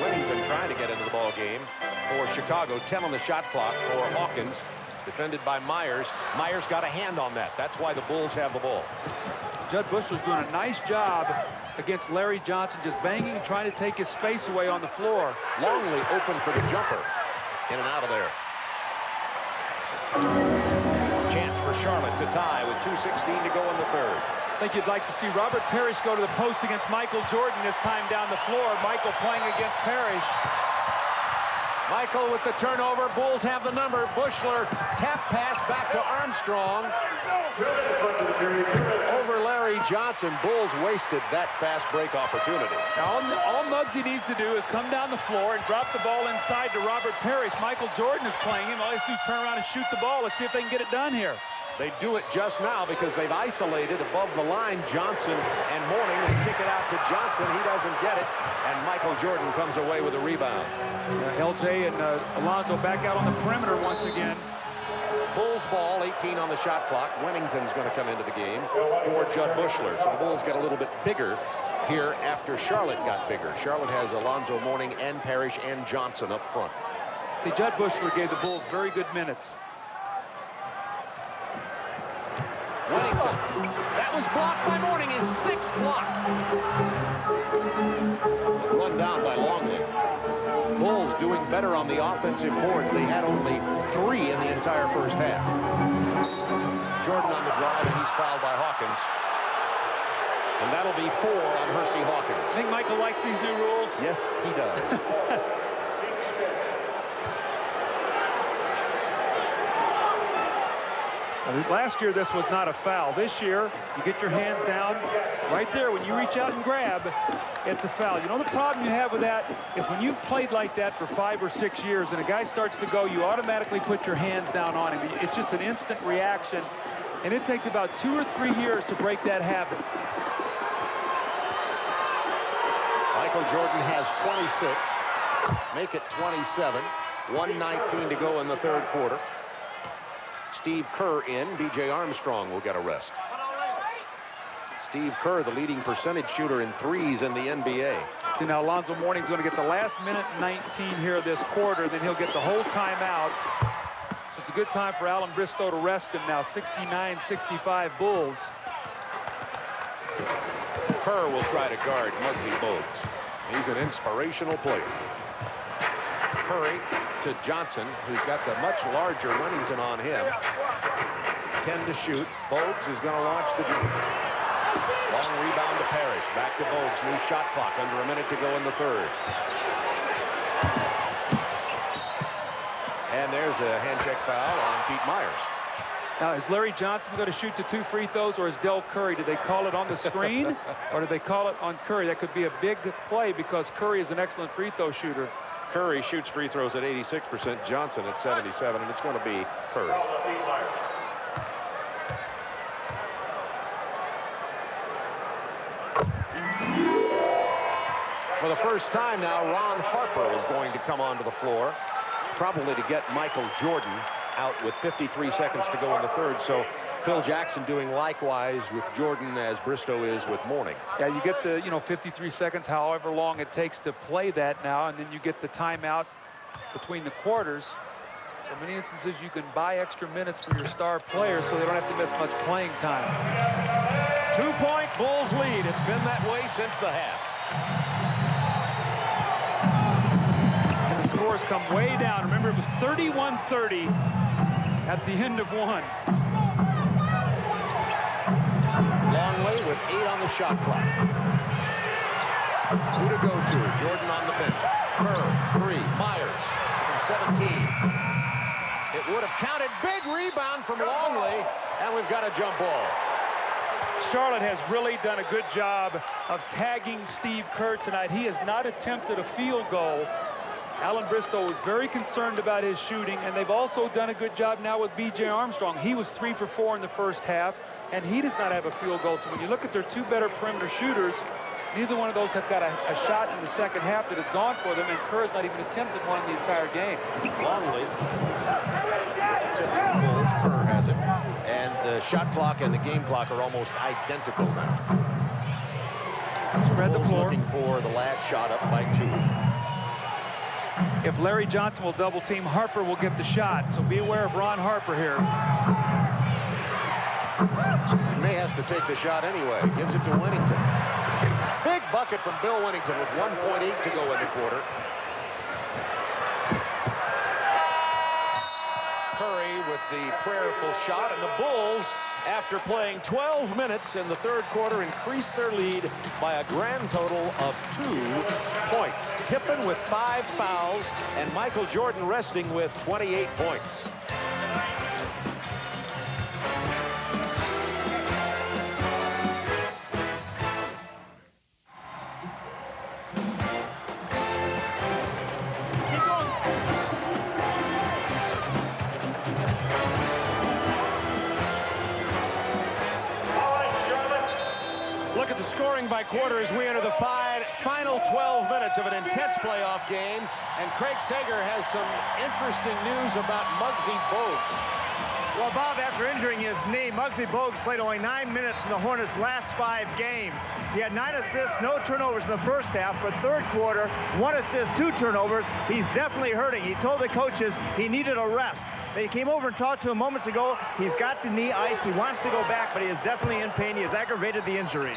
Wennington trying to get into the ball game for Chicago. 10 on the shot clock for Hawkins. Defended by Myers. Myers got a hand on that. That's why the Bulls have the ball. Judd Buechler's doing a nice job against Larry Johnson, just banging and trying to take his space away on the floor. Longley open for the jumper. In and out of there. Chance for Charlotte to tie with 2:16 to go in the third. I think you'd like to see Robert Parrish go to the post against Michael Jordan this time down the floor. Michael playing against Parrish. Michael with the turnover. Bulls have the number. Buechler tap pass back to Armstrong. Over Larry Johnson. Bulls wasted that fast break opportunity. Now, all Muggsy needs to do is come down the floor and drop the ball inside to Robert Parrish. Michael Jordan is playing him. All he has to do is turn around and shoot the ball. Let's see if they can get it done here. They do it just now because they've isolated above the line Johnson and Mourning. They kick it out to Johnson. He doesn't get it. And Michael Jordan comes away with a rebound. LJ and Alonzo back out on the perimeter once again. Bulls ball, 18 on the shot clock. Wennington's going to come into the game for Judd Buechler. So the Bulls get a little bit bigger here after Charlotte got bigger. Charlotte has Alonzo, Mourning, and Parrish and Johnson up front. See, Judd Buechler gave the Bulls very good minutes. Wennington. That was blocked by Mourning. His 6th block. Run down by Longley. Bulls doing better on the offensive boards. They had only 3 in the entire first half. Jordan on the drive, and he's fouled by Hawkins. And that'll be 4 on Hersey Hawkins. I think Michael likes these new rules. Yes, he does. Last year, this was not a foul. This year, you get your hands down right there. When you reach out and grab, it's a foul. You know the problem you have with that is when you've played like that for 5 or 6 years and a guy starts to go, you automatically put your hands down on him. It's just an instant reaction, and it takes about 2 or 3 years to break that habit. Michael Jordan has 26. Make it 27. 1:19 to go in the third quarter. Steve Kerr in. B.J. Armstrong will get a rest. Steve Kerr, the leading percentage shooter in threes in the NBA. See, now Alonzo Mourning's going to get the last minute 19 here this quarter, then he'll get the whole timeout. So it's a good time for Alan Bristow to rest him now. 69-65 Bulls. Kerr will try to guard Muggsy Bogues. He's an inspirational player. Curry to Johnson, who's got the much larger Wennington on him. 10 to shoot. Bogues is going to launch the jumper. Long rebound to Parrish. Back to Bogues. New shot clock. Under a minute to go in the third. And there's a hand check foul on Pete Myers. Now, is Larry Johnson going to shoot the 2 free throws, or is Del Curry? Did they call it on the screen, or did they call it on Curry? That could be a big play because Curry is an excellent free throw shooter. Curry shoots free throws at 86%. Johnson at 77, and it's going to be Curry. For the first time now, Ron Harper is going to come onto the floor, probably to get Michael Jordan out with 53 seconds to go in the third. So Phil Jackson doing likewise with Jordan as Bristow is with Mourning. Yeah, you get the, 53 seconds, however long it takes to play that now, and then you get the timeout between the quarters. So in many instances, you can buy extra minutes for your star players so they don't have to miss much playing time. 2-point Bulls lead. It's been that way since the half. And the scores come way down. Remember, it was 31-30 at the end of one. Longley with 8 on the shot clock. Who to go to? Jordan on the bench. Kerr, 3. Myers from 17. It would have counted. Big rebound from Longley, and we've got a jump ball. Charlotte has really done a good job of tagging Steve Kerr tonight. He has not attempted a field goal. Alan Bristow was very concerned about his shooting, and they've also done a good job now with B.J. Armstrong. He was 3 for 4 in the first half, and he does not have a field goal. So when you look at their two better perimeter shooters, neither one of those have got a shot in the second half that has gone for them, and Kerr's not even attempted one in the entire game. Longley. Kerr has it. And the shot clock and the game clock are almost identical now. Spread the floor. Looking for the last shot up by 2. If Larry Johnson will double team, Harper will get the shot. So be aware of Ron Harper here. May has to take the shot anyway. Gives it to Wennington. Big bucket from Bill Wennington with 1.8 to go in the quarter. Curry with the prayerful shot, and the Bulls, after playing 12 minutes in the third quarter, increased their lead by a grand total of 2 points. Pippen with 5 fouls, and Michael Jordan resting with 28 points. By quarter as we enter the final 12 minutes of an intense playoff game, and Craig Sager has some interesting news about Muggsy Bogues. Well, Bob, after injuring his knee, Muggsy Bogues played only 9 minutes in the Hornets' last 5 games. He had 9 assists, no turnovers in the first half, but third quarter, 1 assist, 2 turnovers. He's definitely hurting. He told the coaches he needed a rest. They came over and talked to him moments ago. He's got the knee ice. He wants to go back, but he is definitely in pain. He has aggravated the injury.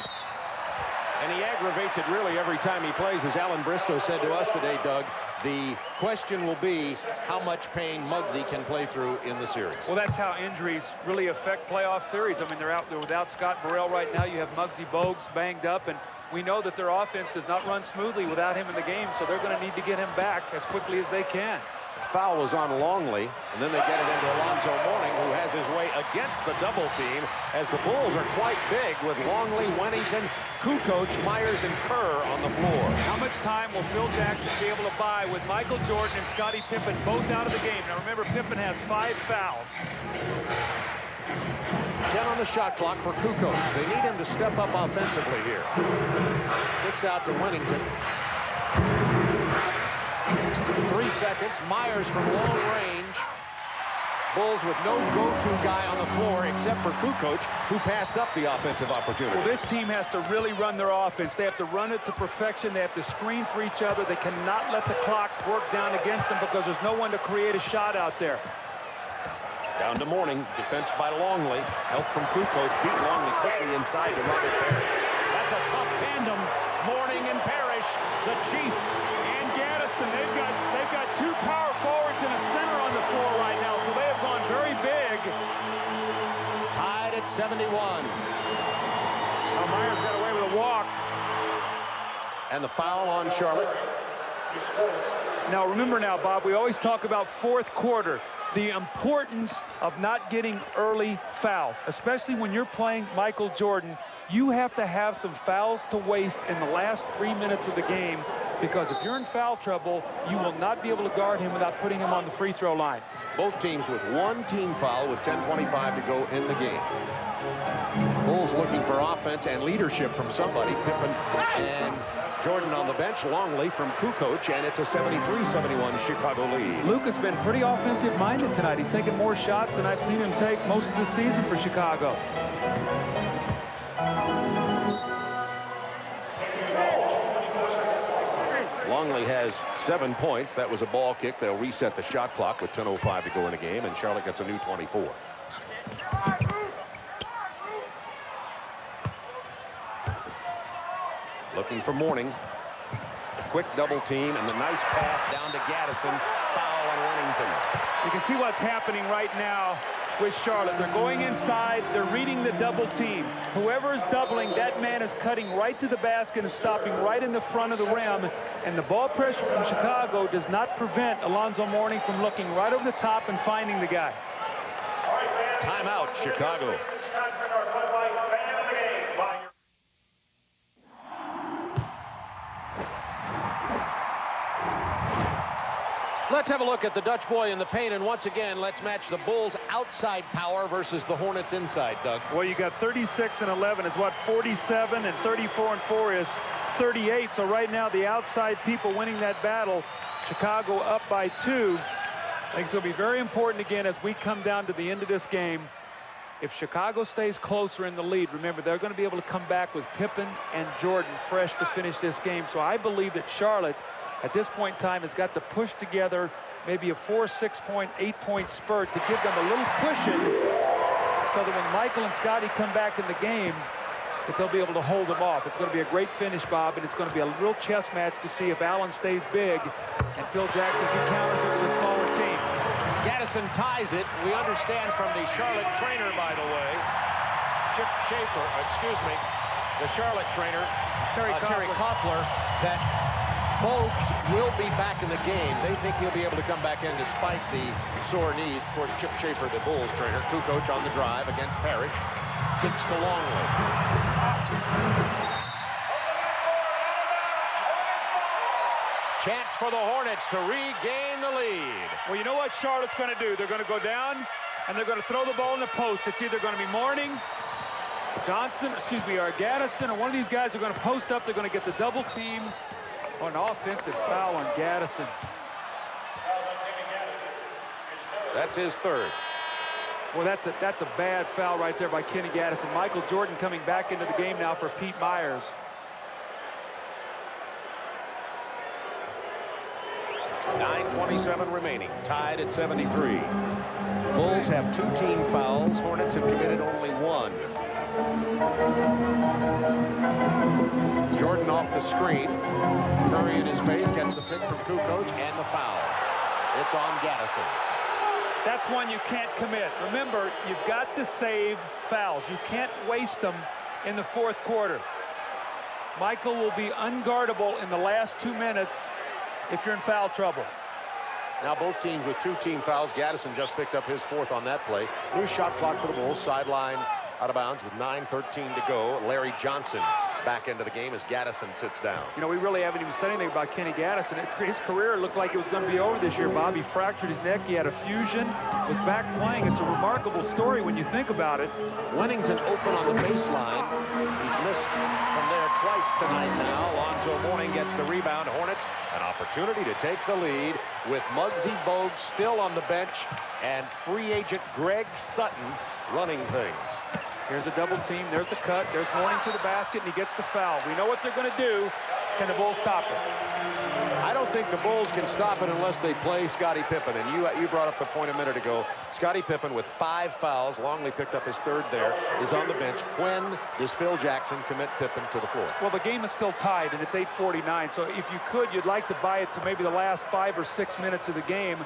And he aggravates it really every time he plays. As Alan Bristow said to us today, Doug, the question will be how much pain Muggsy can play through in the series. Well, that's how injuries really affect playoff series. I mean, they're out there without Scott Burrell right now. You have Muggsy Bogues banged up, and we know that their offense does not run smoothly without him in the game, so they're going to need to get him back as quickly as they can. Foul was on Longley, and then they get it into Alonzo Mourning, who has his way against the double team, as the Bulls are quite big with Longley, Wennington, Kukoč, Myers, and Kerr on the floor. How much time will Phil Jackson be able to buy with Michael Jordan and Scottie Pippen both out of the game? Now remember, Pippen has 5 fouls. 10 on the shot clock for Kukoč. They need him to step up offensively here. Kicks out to Wennington. 3 seconds. Myers from long range. Bulls with no go-to guy on the floor except for Kukoč, who passed up the offensive opportunity. Well, this team has to really run their offense. They have to run it to perfection. They have to screen for each other. They cannot let the clock work down against them because there's no one to create a shot out there. Down to Mourning, defense by Longley. Help from Kukoč, beat Longley quickly inside to Robert Parrish. That's a tough tandem. Mourning and Parrish, the chief and Gattison. They've got 2 power forwards and a center on the floor right now, so they have gone very big. Tied at 71. Myers got away with a walk. And the foul on Charlotte. Now remember now, Bob, we always talk about fourth quarter. The importance of not getting early fouls, especially when you're playing Michael Jordan. You have to have some fouls to waste in the last 3 minutes of the game, because if you're in foul trouble, you will not be able to guard him without putting him on the free throw line. Both teams with 1 team foul with 10:25 to go in the game. Bulls looking for offense and leadership from somebody. Pippen and Jordan on the bench, Longley from Kukoč, and it's a 73-71 Chicago lead. Luke has been pretty offensive-minded tonight. He's taken more shots than I've seen him take most of the season for Chicago. Longley has 7 points. That was a ball kick. They'll reset the shot clock with 10:05 to go in the game, and Charlotte gets a new 24. Looking for Mourning. Quick double team, and the nice pass down to Gattison. Foul on Wennington. You can see what's happening right now with Charlotte. They're going inside. They're reading the double team. Whoever is doubling, that man is cutting right to the basket and stopping right in the front of the rim. And the ball pressure from Chicago does not prevent Alonzo Mourning from looking right over the top and finding the guy. Timeout, Chicago. Let's have a look at the Dutch boy in the paint, and once again, let's match the Bulls' outside power versus the Hornets' inside, Doug. Well, you got 36 and 11 is what 47, and 34 and 4 is 38. So right now, the outside people winning that battle. Chicago up by 2. I think it's going to be very important again as we come down to the end of this game. If Chicago stays closer in the lead, remember, they're going to be able to come back with Pippen and Jordan fresh to finish this game. So I believe that Charlotte, at this point in time, has got to push together maybe a 4, 6-point, 8-point spurt to give them a little cushion so that when Michael and Scottie come back in the game, that they'll be able to hold them off. It's going to be a great finish, Bob, and it's going to be a real chess match to see if Allen stays big and Phil Jackson counters it with the smaller team. Gattison ties it. We understand from the Charlotte trainer, by the way, Chip Schaefer, the Charlotte trainer, Terry Koffler, that Bogues will be back in the game. They think he'll be able to come back in despite the sore knees. Of course, Chip Schaefer, the Bulls trainer. Kukoč on the drive against Parrish. Kicks to Longley. Chance for the Hornets to regain the lead. Well, you know what Charlotte's going to do? They're going to go down, and they're going to throw the ball in the post. It's either going to be Mourning, or Gattison, or one of these guys are going to post up. They're going to get the double team. On an offensive foul on Gattison. That's his third. Well, that's a bad foul right there by Kenny Gattison. Michael Jordan coming back into the game now for Pete Myers. .9:27 remaining, tied at 73. Bulls have 2 team fouls. Hornets have committed only 1. Jordan off the screen. Curry in his face gets the pick from Kukoč and the foul. It's on Gattison. That's one you can't commit. Remember, you've got to save fouls. You can't waste them in the 4th quarter. Michael will be unguardable in the last 2 minutes if you're in foul trouble. Now both teams with 2 team fouls. Gattison just picked up his 4th on that play. New shot clock for the Bulls. Sideline out of bounds with 9:13 to go. Larry Johnson back into the game as Gattison sits down. You know, we really haven't even said anything about Kenny Gattison. His career looked like it was going to be over this year, Bob. He fractured his neck. He had a fusion, was back playing. It's a remarkable story when you think about it. Wennington open on the baseline. He's missed from there twice tonight now. Alonzo Mourning gets the rebound. Hornets, an opportunity to take the lead with Muggsy Bogues still on the bench and free agent Greg Sutton running things. Here's a double team. There's the cut. There's Mourning to the basket, and he gets the foul. We know what they're going to do. Can the Bulls stop it? I don't think the Bulls can stop it unless they play Scottie Pippen. And you brought up the point a minute ago. Scottie Pippen with 5 fouls. Longley picked up his 3rd there. Is on the bench. When does Phil Jackson commit Pippen to the floor? Well, the game is still tied, and it's 8:49. So if you could, you'd like to buy it to maybe the last 5 or 6 minutes of the game.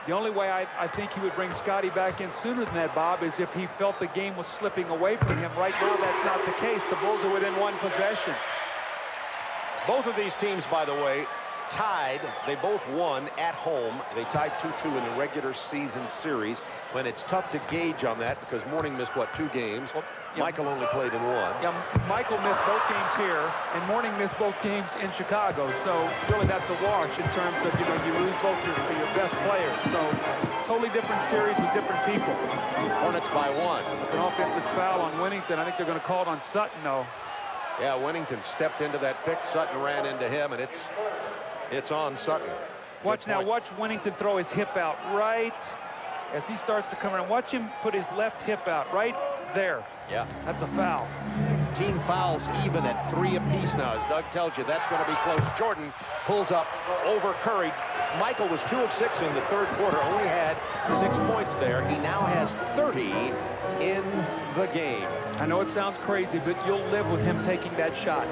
The only way I think he would bring Scottie back in sooner than that, Bob, is if he felt the game was slipping away from him. Right now, that's not the case. The Bulls are within 1 possession. Both of these teams, by the way, tied. They both won at home. They tied 2-2 in the regular season series. When it's tough to gauge on that because Mourning missed, 2 games? Well, Michael only played in 1. Yeah, Michael missed both games here, and Mourning missed both games in Chicago. So really, that's a wash in terms of, you lose both your best players. So totally different series with different people. Hornets by 1. It's an offensive foul on Wennington. I think they're going to call it on Sutton, though. Yeah, Wennington stepped into that pick. Sutton ran into him, and it's on Sutton. Watch now. Watch Wennington throw his hip out right as he starts to come around. Watch him put his left hip out right there. Yeah. That's a foul. Team fouls even at 3 apiece now. As Doug tells you, that's going to be close. Jordan pulls up over Curry. Michael was 2 of 6 in the third quarter, only had 6 points there. He now has 30 in the game. I know it sounds crazy, but you'll live with him taking that shot.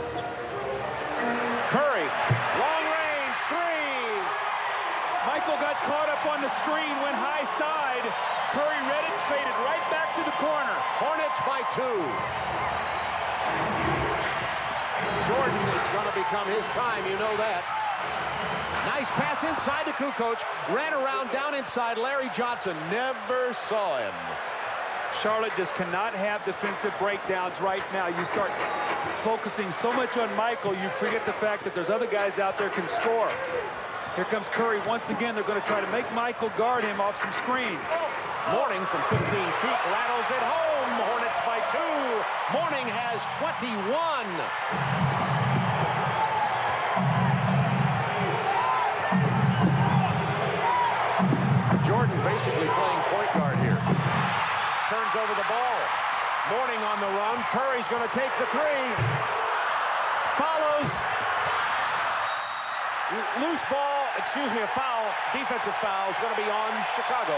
Curry, long range, 3. Michael got caught up on the screen, went high side. Curry read it, faded right back to the corner. Hornets by 2. Jordan, it's going to become his time, you know that. Nice pass inside to Kukoč. Ran around down inside. Larry Johnson never saw him. Charlotte just cannot have defensive breakdowns right now. You start focusing so much on Michael, you forget the fact that there's other guys out there can score. Here comes Curry once again. They're going to try to make Michael guard him off some screens. Mourning from 15 feet rattles it home. Hornets by 2. Mourning has 21. Jordan basically playing point guard here. Turns over the ball. Mourning on the run. Curry's going to take the 3. Follows. Loose ball, excuse me, a foul, defensive foul is going to be on Chicago.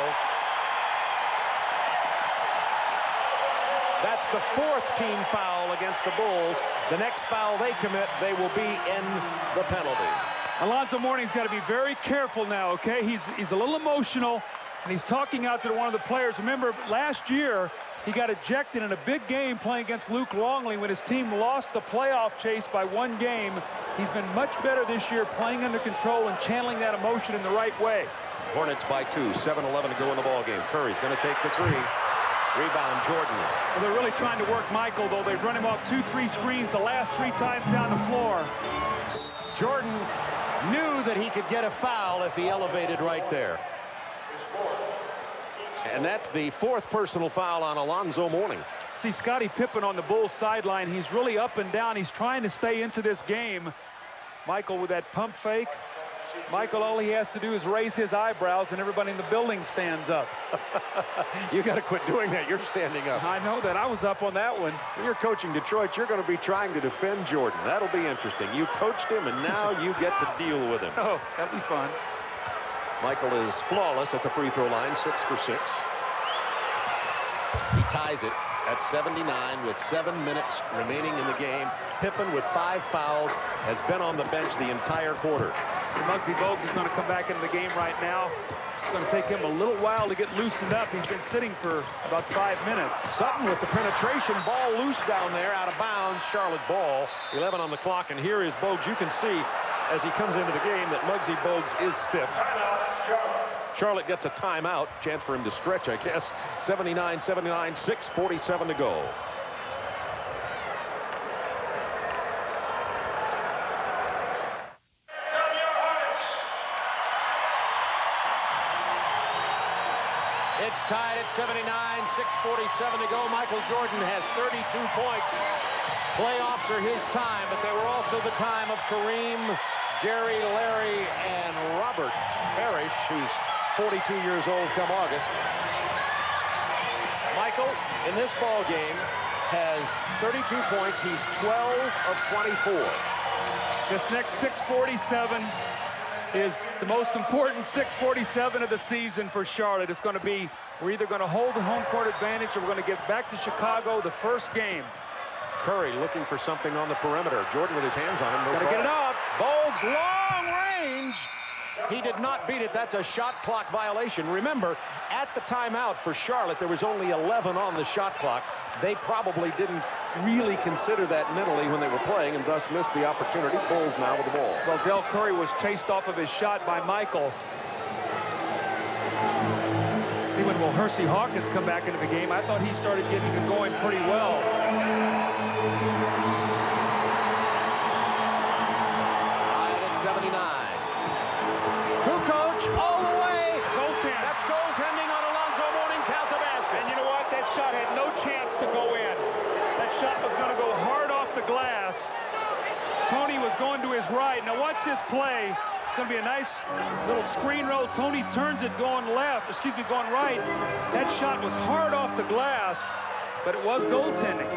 That's the 4th team foul against the Bulls. The next foul they commit, they will be in the penalty. Alonzo Mourning's got to be very careful now, okay? He's a little emotional, and he's talking out to one of the players. Remember, last year, he got ejected in a big game playing against Luke Longley when his team lost the playoff chase by 1 game. He's been much better this year playing under control and channeling that emotion in the right way. Hornets by 2, 7:11 to go in the ball game. Curry's going to take the 3. Rebound, Jordan. Well, they're really trying to work Michael, though. They've run him off 2-3 screens the last 3 times down the floor. Jordan knew that he could get a foul if he elevated right there. And that's the 4th personal foul on Alonzo Mourning. See Scottie Pippen on the Bulls sideline. He's really up and down. He's trying to stay into this game. Michael with that pump fake. Michael, all he has to do is raise his eyebrows and everybody in the building stands up. You got to quit doing that. You're standing up. I know that. I was up on that one. When you're coaching Detroit, you're going to be trying to defend Jordan. That'll be interesting. You coached him, and now you get to deal with him. Oh, that'll be fun. Michael is flawless at the free throw line, 6 for 6. He ties it at 79 with 7 minutes remaining in the game. Pippen with 5 fouls has been on the bench the entire quarter. Muggsy Bogues is going to come back into the game right now. It's going to take him a little while to get loosened up. He's been sitting for about 5 minutes. Sutton with the penetration, ball loose down there, out of bounds. Charlotte ball, 11 on the clock, and here is Bogues. You can see as he comes into the game that Muggsy Bogues is stiff. Charlotte gets a timeout, chance for him to stretch, I guess. 79-79, 6:47 to go. It's tied at 79, 6:47 to go. Michael Jordan has 32 points. Playoffs are his time, but they were also the time of Kareem, Jerry, Larry, and Robert Parrish, who's 42 years old come August. Michael, in this ball game, has 32 points. He's 12 of 24. This next 6:47 is the most important 6:47 of the season for Charlotte. It's going to be, we're either going to hold the home court advantage or we're going to get back to Chicago the first game. Curry looking for something on the perimeter. Jordan with his hands on him. Got to get it up. Bogues, long range. He did not beat it. That's a shot clock violation. Remember, at the timeout for Charlotte, there was only 11 on the shot clock. They probably didn't really consider that mentally when they were playing and thus missed the opportunity. Bulls now with the ball. Well, Del Curry was chased off of his shot by Michael. See, when will Hersey Hawkins come back into the game? I thought he started getting it going pretty well. Tied at 79. Kukoč all the way. Goaltend. That's goaltending on Alonzo Mourning. Count the basket. And you know what? That shot had no chance to go in. That shot was going to go hard off the the glass. Tony was going to his right. Now watch this play. It's going to be a nice little screen roll. Tony turns it going going right. That shot was hard off the glass, but it was goaltending.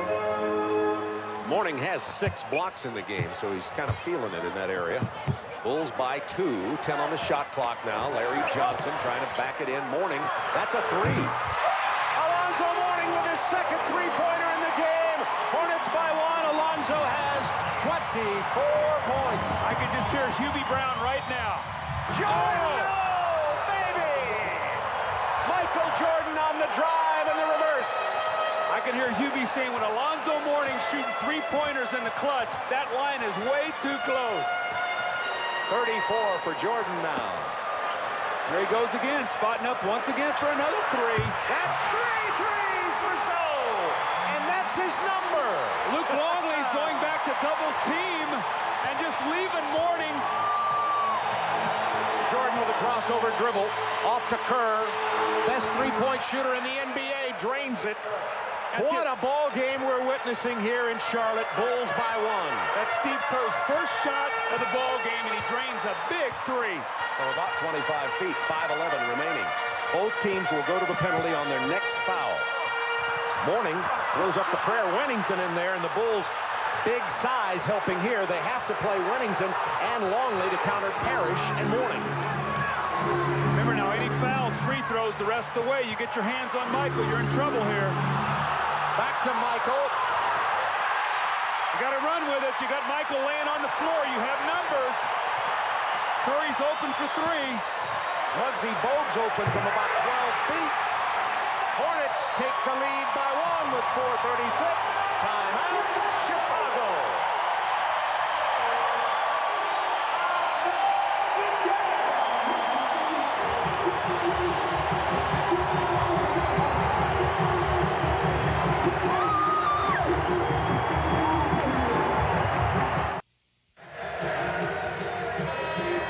Mourning has 6 blocks in the game, so he's kind of feeling it in that area. Bulls by 2, 10 on the shot clock now. Larry Johnson trying to back it in. Mourning, that's a 3. Alonzo Mourning with his second three-pointer in the game. Hornets by 1. Alonzo has 24 points. I can just hear Hubie Brown right now. Jordan, oh, baby! Michael Jordan on the drive and the reverse. I can hear Hubie saying, when Alonzo Mourning shooting three-pointers in the clutch, that line is way too close. 34 for Jordan now. There he goes again, spotting up once again for another 3. That's 3 threes for Zoe, and that's his number. Luke Longley's going back to double team and just leaving Mourning. Jordan with a crossover dribble off to Kerr. Best three-point shooter in the NBA, drains it. What a ball game we're witnessing here in Charlotte. Bulls by 1. That's Steve Kerr's first shot of the ball game, and he drains a big 3. From about 25 feet, 5:11 remaining. Both teams will go to the penalty on their next foul. Mourning throws up the prayer. Wennington in there, and the Bulls, big size helping here. They have to play Wennington and Longley to counter Parrish and Mourning. Remember now, any fouls, free throws the rest of the way. You get your hands on Michael, you're in trouble here. Back to Michael. You got to run with it. You got Michael laying on the floor. You have numbers. Curry's open for 3. Muggsy Bogues open from about 12 feet. Hornets take the lead by 1 with 4:36. Timeout, Chicago.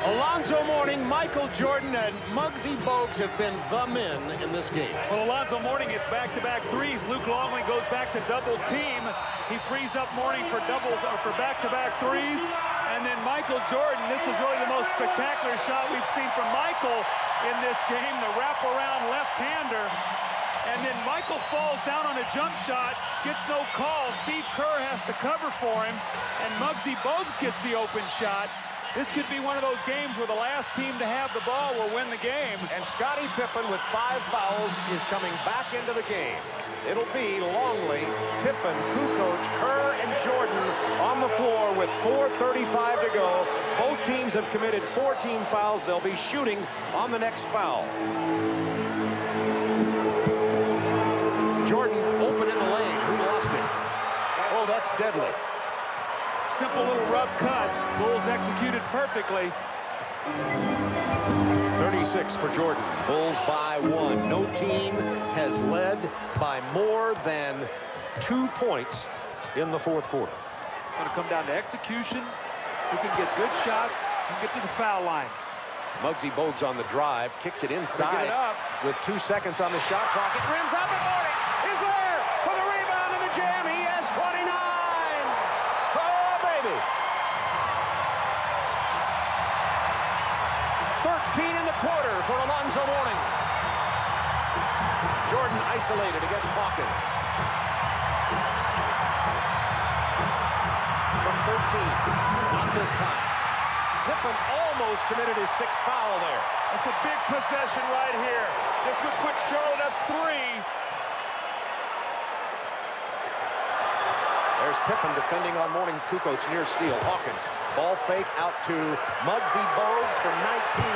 Alonzo Mourning, Michael Jordan, and Muggsy Bogues have been the men in this game. Well, Alonzo Mourning gets back-to-back 3s. Luke Longley goes back to double team. He frees up Mourning for back-to-back 3s. And then Michael Jordan, this is really the most spectacular shot we've seen from Michael in this game, the wraparound left-hander. And then Michael falls down on a jump shot, gets no call. Steve Kerr has to cover for him, and Muggsy Bogues gets the open shot. This could be one of those games where the last team to have the ball will win the game. And Scottie Pippen with 5 fouls is coming back into the game. It'll be Longley, Pippen, Kukoč, Kerr, and Jordan on the floor with 4:35 to go. Both teams have committed 14 fouls. They'll be shooting on the next foul. Jordan open in the lane. Who lost it? Oh, that's deadly. Simple little rough cut. Bulls executed perfectly. 36 for Jordan. Bulls by 1. No team has led by more than 2 points in the fourth quarter. It's going to come down to execution. Who can get good shots and get to the foul line. Muggsy Bogues on the drive, kicks it inside with 2 seconds on the shot clock. It rims up, and Mourning is there for the rebound and the jam. He has 29. Oh, baby. 13 in the quarter for Alonzo Mourning. Jordan isolated against Hawkins. From 13, not this time. Pippen almost committed his 6th foul there. That's a big possession right here. This would put Charlotte up 3. There's Pippen defending on Mourning. Kukoč near steal. Hawkins. Ball fake out to Muggsy Bogues from 19.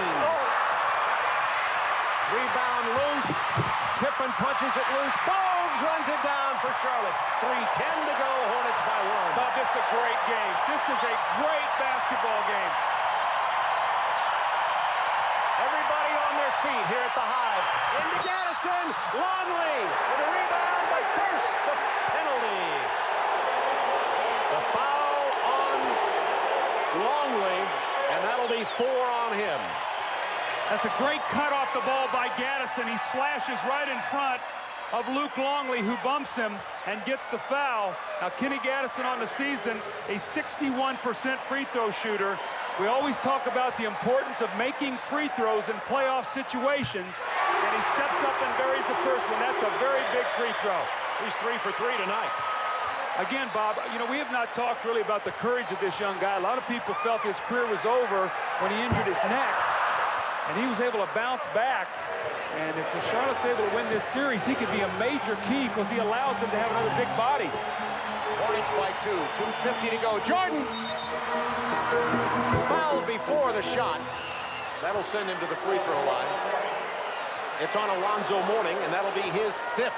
Rebound loose. Pippen punches it loose. Bogues runs it down for Charlotte. 3:10 to go. Hornets by 1. But this is a great game. This is a great basketball game. Everybody on their feet here at the Hive. Into Gattison. Longley with a rebound, but first the penalty. The foul on Longley, and that'll be 4 on him. That's a great cut off the ball by Gattison. He slashes right in front. of Luke Longley, who bumps him and gets the foul. Now, Kenny Gattison on the season, a 61% free throw shooter. We always talk about the importance of making free throws in playoff situations, and he steps up and buries the first one. That's a very big free throw. He's 3 for 3 tonight. Again, Bob, you know, we have not talked really about the courage of this young guy. A lot of people felt his career was over when he injured his neck, and he was able to bounce back. And if Charlotte's able to win this series, he could be a major key because he allows them to have another big body. Hornets by 2, 2:50 to go. Jordan fouled before the shot. That'll send him to the free throw line. It's on Alonzo Mourning, and that'll be his 5th.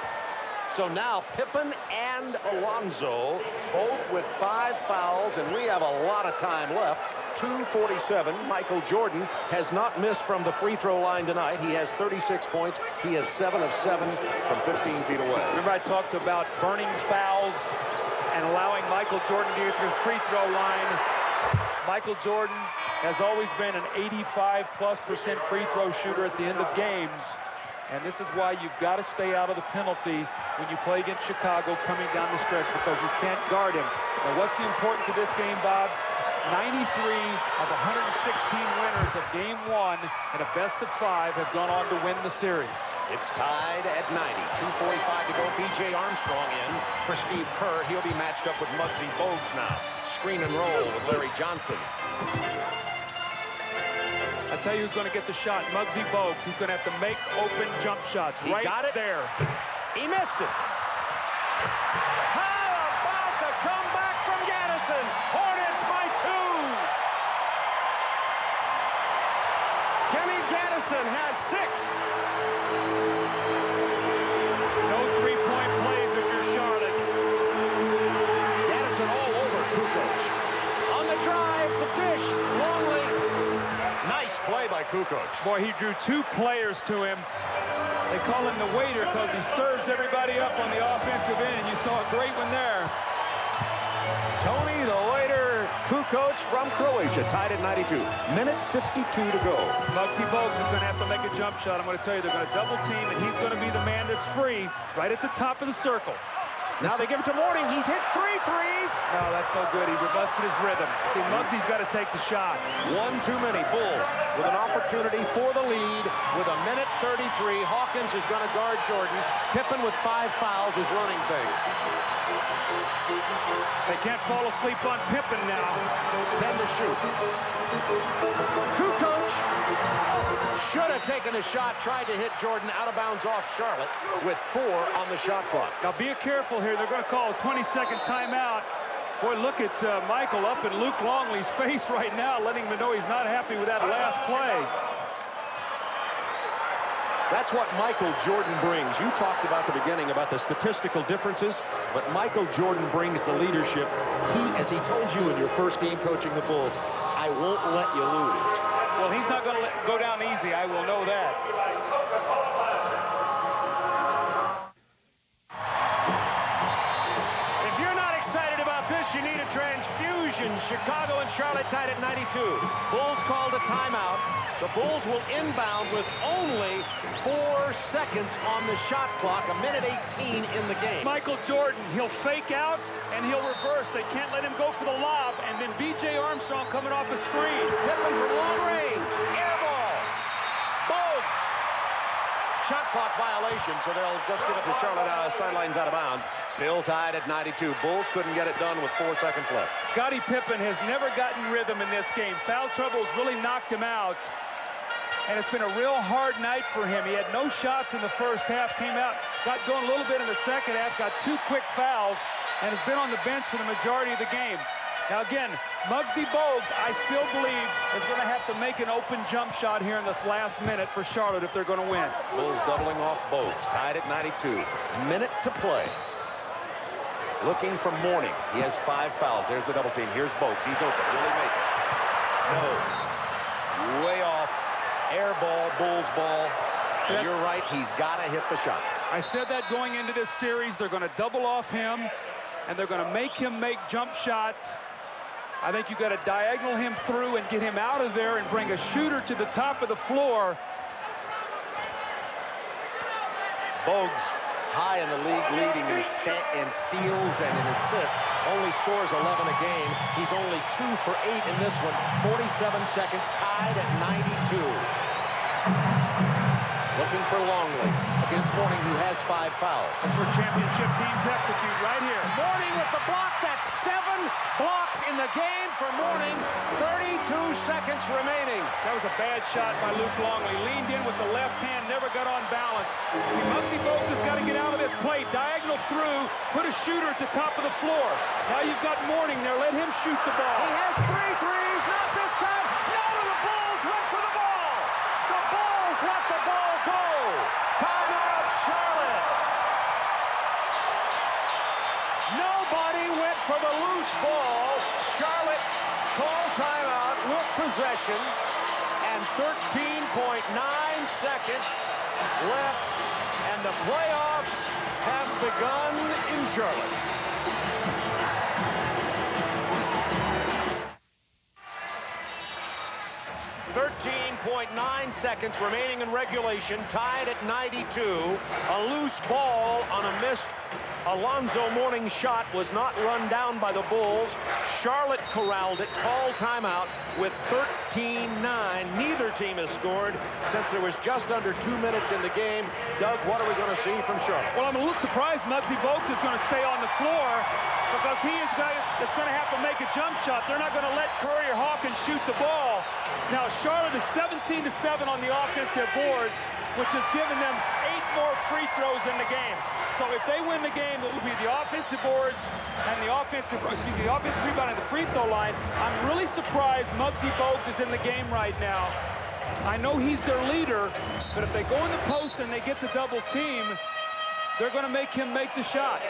So now Pippen and Alonzo both with 5 fouls, and we have a lot of time left. 2:47. Michael Jordan has not missed from the free throw line tonight. He has 36 points. He has 7 of 7 from 15 feet away. Remember I talked about burning fouls and allowing Michael Jordan to get to the free throw line. Michael Jordan has always been an 85+% free throw shooter at the end of games. And this is why you've got to stay out of the penalty when you play against Chicago coming down the stretch, because you can't guard him. Now, what's the importance of this game, Bob? 93 of 116 winners of Game 1 and a best-of-5 have gone on to win the series. It's tied at 90. 2:45 to go. B.J. Armstrong in for Steve Kerr. He'll be matched up with Muggsy Bogues now. Screen and roll with Larry Johnson. I tell you who's going to get the shot. Muggsy Bogues. He's going to have to make open jump shots. He got it there. He missed it. How about the comeback from Gattison? Hornets by 2. Kenny Gattison has 6. No three-point plays if you're Charlotte. Gattison all over Kukoč. On the drive, the dish, Longley. Nice play by Kukoč. Boy, he drew 2 players to him. They call him the waiter because he serves everybody up on the offensive end, and you saw a great one there. Tony the waiter, Kukoč from Croatia, tied at 92. Minute 52 to go. Muggsy Bogues is going to have to make a jump shot. I'm going to tell you, they're going to double team, and he's going to be the man that's free right at the top of the circle. Now they give it to Mourning. He's hit 3 threes. No, that's no good. He busted his rhythm. See, Muggsy's got to take the shot. One too many. Bulls with an opportunity for the lead with a minute 33. Hawkins is going to guard Jordan. Pippen with 5 fouls is running things. They can't fall asleep on Pippen now. 10 to shoot. Kukoč should have taken a shot, tried to hit Jordan out of bounds off Charlotte with 4 on the shot clock. Now be careful here. They're going to call a 20-second timeout. Boy, look at Michael up in Luke Longley's face right now, letting him know he's not happy with that last play. That's what Michael Jordan brings. You talked about the beginning about the statistical differences, but Michael Jordan brings the leadership. He, as he told you in your first game coaching the Bulls, I won't let you lose. Well, he's not going to go down easy. I will know that. If you're not excited about this, you need a transfusion. Chicago and Charlotte tied at 92. Bulls called a timeout. The Bulls will inbound with only 4 seconds on the shot clock, a minute 18 in the game. Michael Jordan, he'll fake out and he'll reverse. They can't let him go for the lob, and then B.J. Armstrong coming off a screen. Pippen from long range, air ball. Bogues. Shot clock violation, so they'll just give it to Charlotte. Sidelines out of bounds. Still tied at 92. Bulls couldn't get it done with 4 seconds left. Scottie Pippen has never gotten rhythm in this game. Foul trouble has really knocked him out. And it's been a real hard night for him. He had no shots in the first half, came out, got going a little bit in the second half, got 2 quick fouls, and has been on the bench for the majority of the game. Now again, Muggsy Bogues, I still believe, is going to have to make an open jump shot here in this last minute for Charlotte if they're going to win. Bulls doubling off Bogues, tied at 92. Minute to play. Looking for Mourning. He has 5 fouls. There's the double team. Here's Bogues. He's open. Will he make it? No. Way off. Air ball, Bulls ball. And you're right, he's got to hit the shot. I said that going into this series. They're going to double off him, and they're going to make him make jump shots. I think you've got to diagonal him through and get him out of there and bring a shooter to the top of the floor. Bogues high in the league, leading in steals and in assists. Only scores 11 a game. He's only 2 for 8 in this one. 47 seconds, tied at 92. Looking for Longley against Mourning, who has 5 fouls. That's where championship teams execute, right here. Mourning with the block. That's 7 blocks in the game for Mourning. 32 seconds remaining. That was a bad shot by Luke Longley. Leaned in with the left hand, never got on balance. Muggsy Bogues has got to get out of this play. Diagonal through, put a shooter at the top of the floor. Now you've got Mourning there. Let him shoot the ball. He has 3 threes. Not this time. No, the Bulls went for the ball. The Bulls let the ball go. Timeout, Charlotte. Nobody went for the loose ball. Charlotte called timeout with possession and 13.9 seconds left, and the playoffs have begun in Charlotte. .9 seconds remaining in regulation, tied at 92. A loose ball on a missed Alonzo Mourning shot was not run down by the Bulls. Charlotte corralled it, called timeout with 13-9. Neither team has scored since there was just under 2 minutes in the game. Doug, what are we going to see from Charlotte? Well, I'm a little surprised Muggsy Bogues is going to stay on the floor, because he is going to have to make a jump shot. They're not going to let Curry or Hawkins shoot the ball. Now, Charlotte is 17-7 on the offensive boards, which has given them 8 more free throws in the game. So if they win the game, it will be the offensive boards and the offensive rebound and the free throw line. I'm really surprised Muggsy Bogues is in the game right now. I know he's their leader, but if they go in the post and they get the double team, they're going to make him make the shot.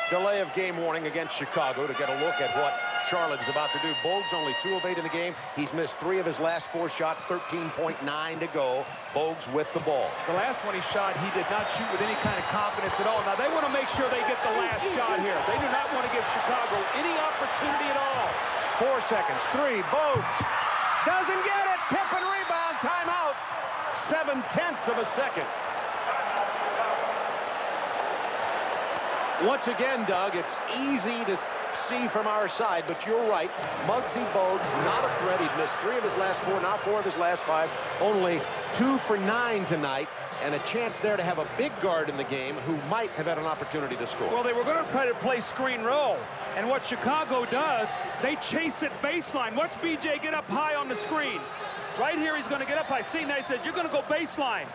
Delay of game warning against Chicago to get a look at what Charlotte is about to do. Bogues only 2 of 8 in the game. He's missed 3 of his last 4 shots, 13.9 to go. Bogues with the ball. The last one he shot, he did not shoot with any kind of confidence at all. Now, they want to make sure they get the last shot here. They do not want to give Chicago any opportunity at all. 4 seconds, 3, Bogues doesn't get it. Pippen rebound, timeout. 7/10 of a second. Once again, Doug, it's easy to see from our side, but you're right. Muggsy Bogues, not a threat. He'd missed 3 of his last 4, not 4 of his last 5. Only 2 for 9 tonight, and a chance there to have a big guard in the game who might have had an opportunity to score. Well, they were going to try to play screen roll, and what Chicago does, they chase it baseline. Watch BJ get up high on the screen. Right here, he's going to get up high. See, now he said, you're going to go baseline.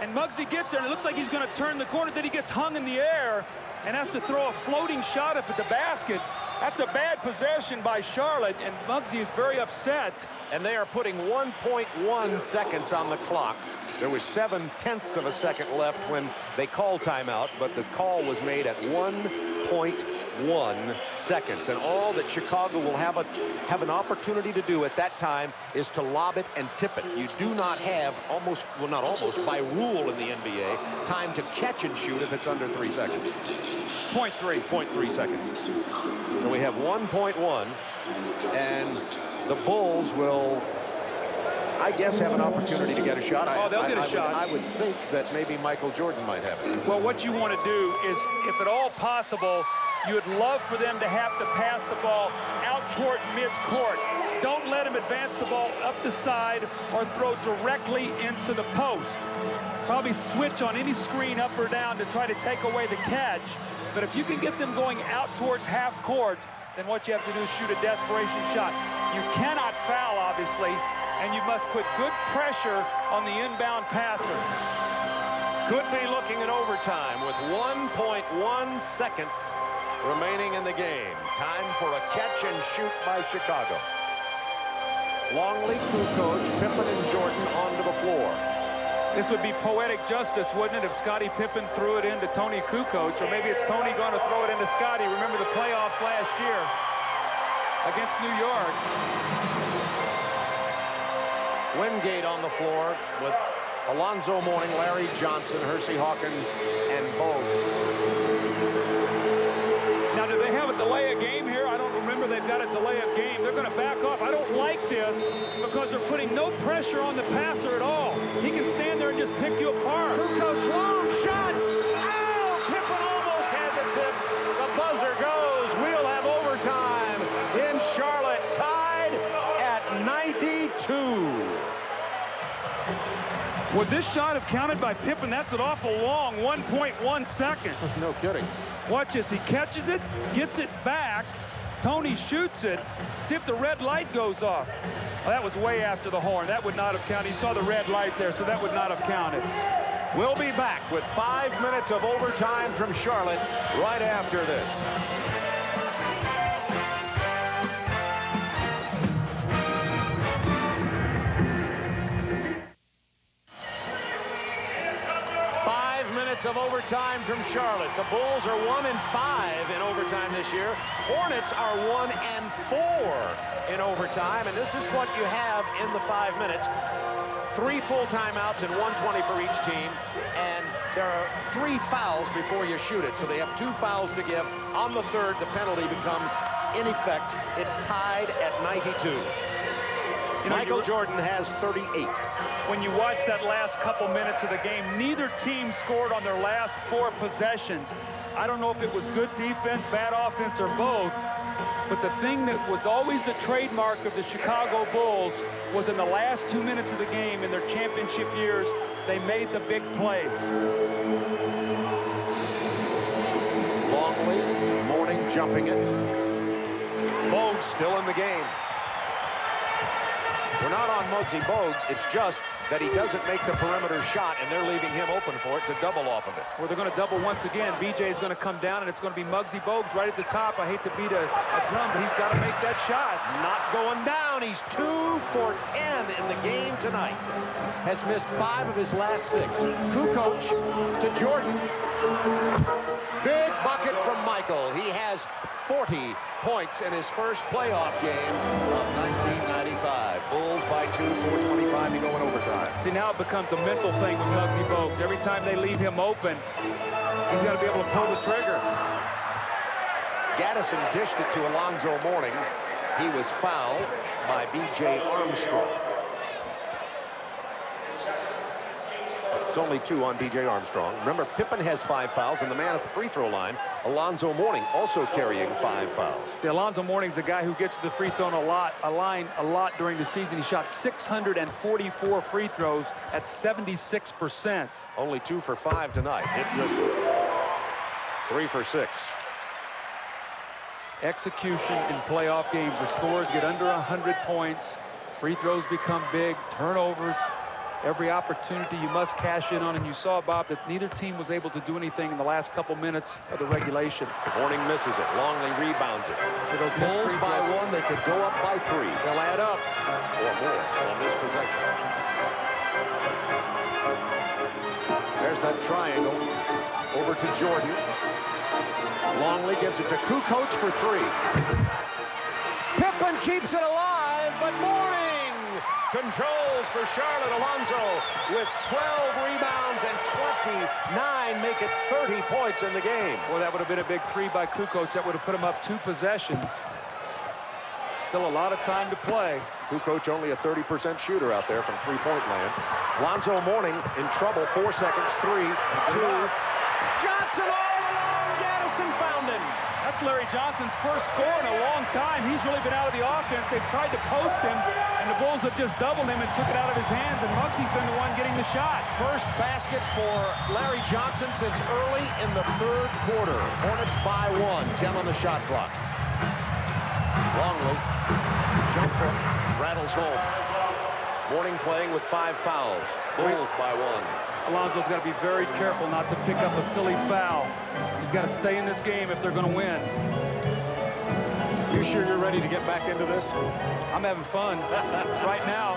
And Muggsy gets there, and it looks like he's going to turn the corner. Then he gets hung in the air and has to throw a floating shot up at the basket. That's a bad possession by Charlotte, and Muggsy is very upset. And they are putting 1.1 seconds on the clock. There was 7/10 of a second left when they called timeout, but the call was made at 1.1 seconds. And all that Chicago will have an opportunity to do at that time is to lob it and tip it. You do not have by rule in the NBA, time to catch and shoot if it's under 3 seconds. 0.3 seconds. So we have 1.1, and the Bulls will, I guess, have an opportunity to get a shot. They'll get a shot. I would think that maybe Michael Jordan might have it. Well, what you want to do is, if at all possible, you would love for them to have to pass the ball out toward mid-court. Don't let them advance the ball up the side or throw directly into the post. Probably switch on any screen up or down to try to take away the catch. But if you can get them going out towards half court, then what you have to do is shoot a desperation shot. You cannot foul, obviously, and you must put good pressure on the inbound passer. Could be looking at overtime with 1.1 seconds remaining in the game. Time for a catch and shoot by Chicago. Longley, Kukoč, Pippen, and Jordan onto the floor. This would be poetic justice, wouldn't it, if Scottie Pippen threw it into Tony Kukoč, or maybe it's Tony going to throw it into Scottie. Remember the playoffs last year against New York. Wingate on the floor with Alonzo Mourning, Larry Johnson, Hersey Hawkins, and Bogues. Now, do they have a delay of game here? I don't remember they've got a delay of game. They're going to back off. I don't like this because they're putting no pressure on the passer at all. He can stand there and just pick you apart. Kukoč, long shot. Would this shot have counted by Pippen? That's an awful long 1.1 seconds. No kidding. Watch this. He catches it, gets it back. Tony shoots it. See if the red light goes off. Well, that was way after the horn. That would not have counted. You saw the red light there, so that would not have counted. We'll be back with 5 minutes of overtime from Charlotte right after this. Of overtime from Charlotte. The Bulls are 1-5 in overtime this year. Hornets are 1-4 in overtime, and this is what you have in the 5 minutes. 3 full timeouts and 1:20 for each team, and there are 3 fouls before you shoot it, so they have 2 fouls to give. On the third, the penalty becomes in effect. It's tied at 92. Michael Jordan has 38. When you watch that last couple minutes of the game, neither team scored on their last 4 possessions. I don't know if it was good defense, bad offense, or both, but the thing that was always the trademark of the Chicago Bulls was in the last 2 minutes of the game in their championship years, they made the big plays. Longley, Mourning jumping it. Bogues still in the game. We're not on Muggsy Bogues. It's just that he doesn't make the perimeter shot, and they're leaving him open for it to double off of it. Well, they're going to double once again. BJ is going to come down, and it's going to be Muggsy Bogues right at the top. I hate to beat a drum, but he's got to make that shot. Not going down. He's 2 for 10 in the game tonight. Has missed 5 of his last 6. Kukoč to Jordan. Big bucket from Michael. He has 40 points in his first playoff game of 1995. Bulls by 2, 4:25 to go in overtime. See, now it becomes a mental thing with Muggsy Bogues. Every time they leave him open, he's got to be able to pull the trigger. Gattison dished it to Alonzo Mourning. He was fouled by B.J. Armstrong. It's only 2 on B.J. Armstrong. Remember, Pippen has 5 fouls, and the man at the free throw line, Alonzo Mourning, also carrying 5 fouls. See, Alonzo Mourning's a guy who gets to the free throw line a lot during the season. He shot 644 free throws at 76%. Only 2 for 5 tonight. It's this one. 3 for 6. Execution in playoff games. The scores get under 100 points. Free throws become big. Turnovers. Every opportunity you must cash in on, and you saw, Bob, that neither team was able to do anything in the last couple minutes of the regulation. Mourning misses it. Longley rebounds it. Bulls by 1. They could go up by 3. They'll add up or more on this possession. There's that triangle over to Jordan. Longley gives it to Kukoč for 3. Pippen keeps it alive, but Mourning controls for Charlotte. Alonzo with 12 rebounds and 29 make it 30 points in the game. Well, that would have been a big 3 by Kukoč. That would have put him up 2 possessions. Still a lot of time to play. Kukoč only a 30% shooter out there from three-point land. Alonzo Mourning in trouble. 4 seconds. 3, 2. Johnson all alone. Gattison found him. That's Larry Johnson's first score in a long time. He's really been out of the offense. They've tried to post him, and the Bulls have just doubled him and took it out of his hands, and Muggsy's been the one getting the shot. First basket for Larry Johnson since early in the 3rd quarter. Hornets by 1. 10 on the shot clock. Longley. Jump hook. Rattles home. Mourning playing with 5 fouls. Bulls by 1. Alonzo's got to be very careful not to pick up a silly foul. He's got to stay in this game if they're going to win. You sure you're ready to get back into this? I'm having fun right now.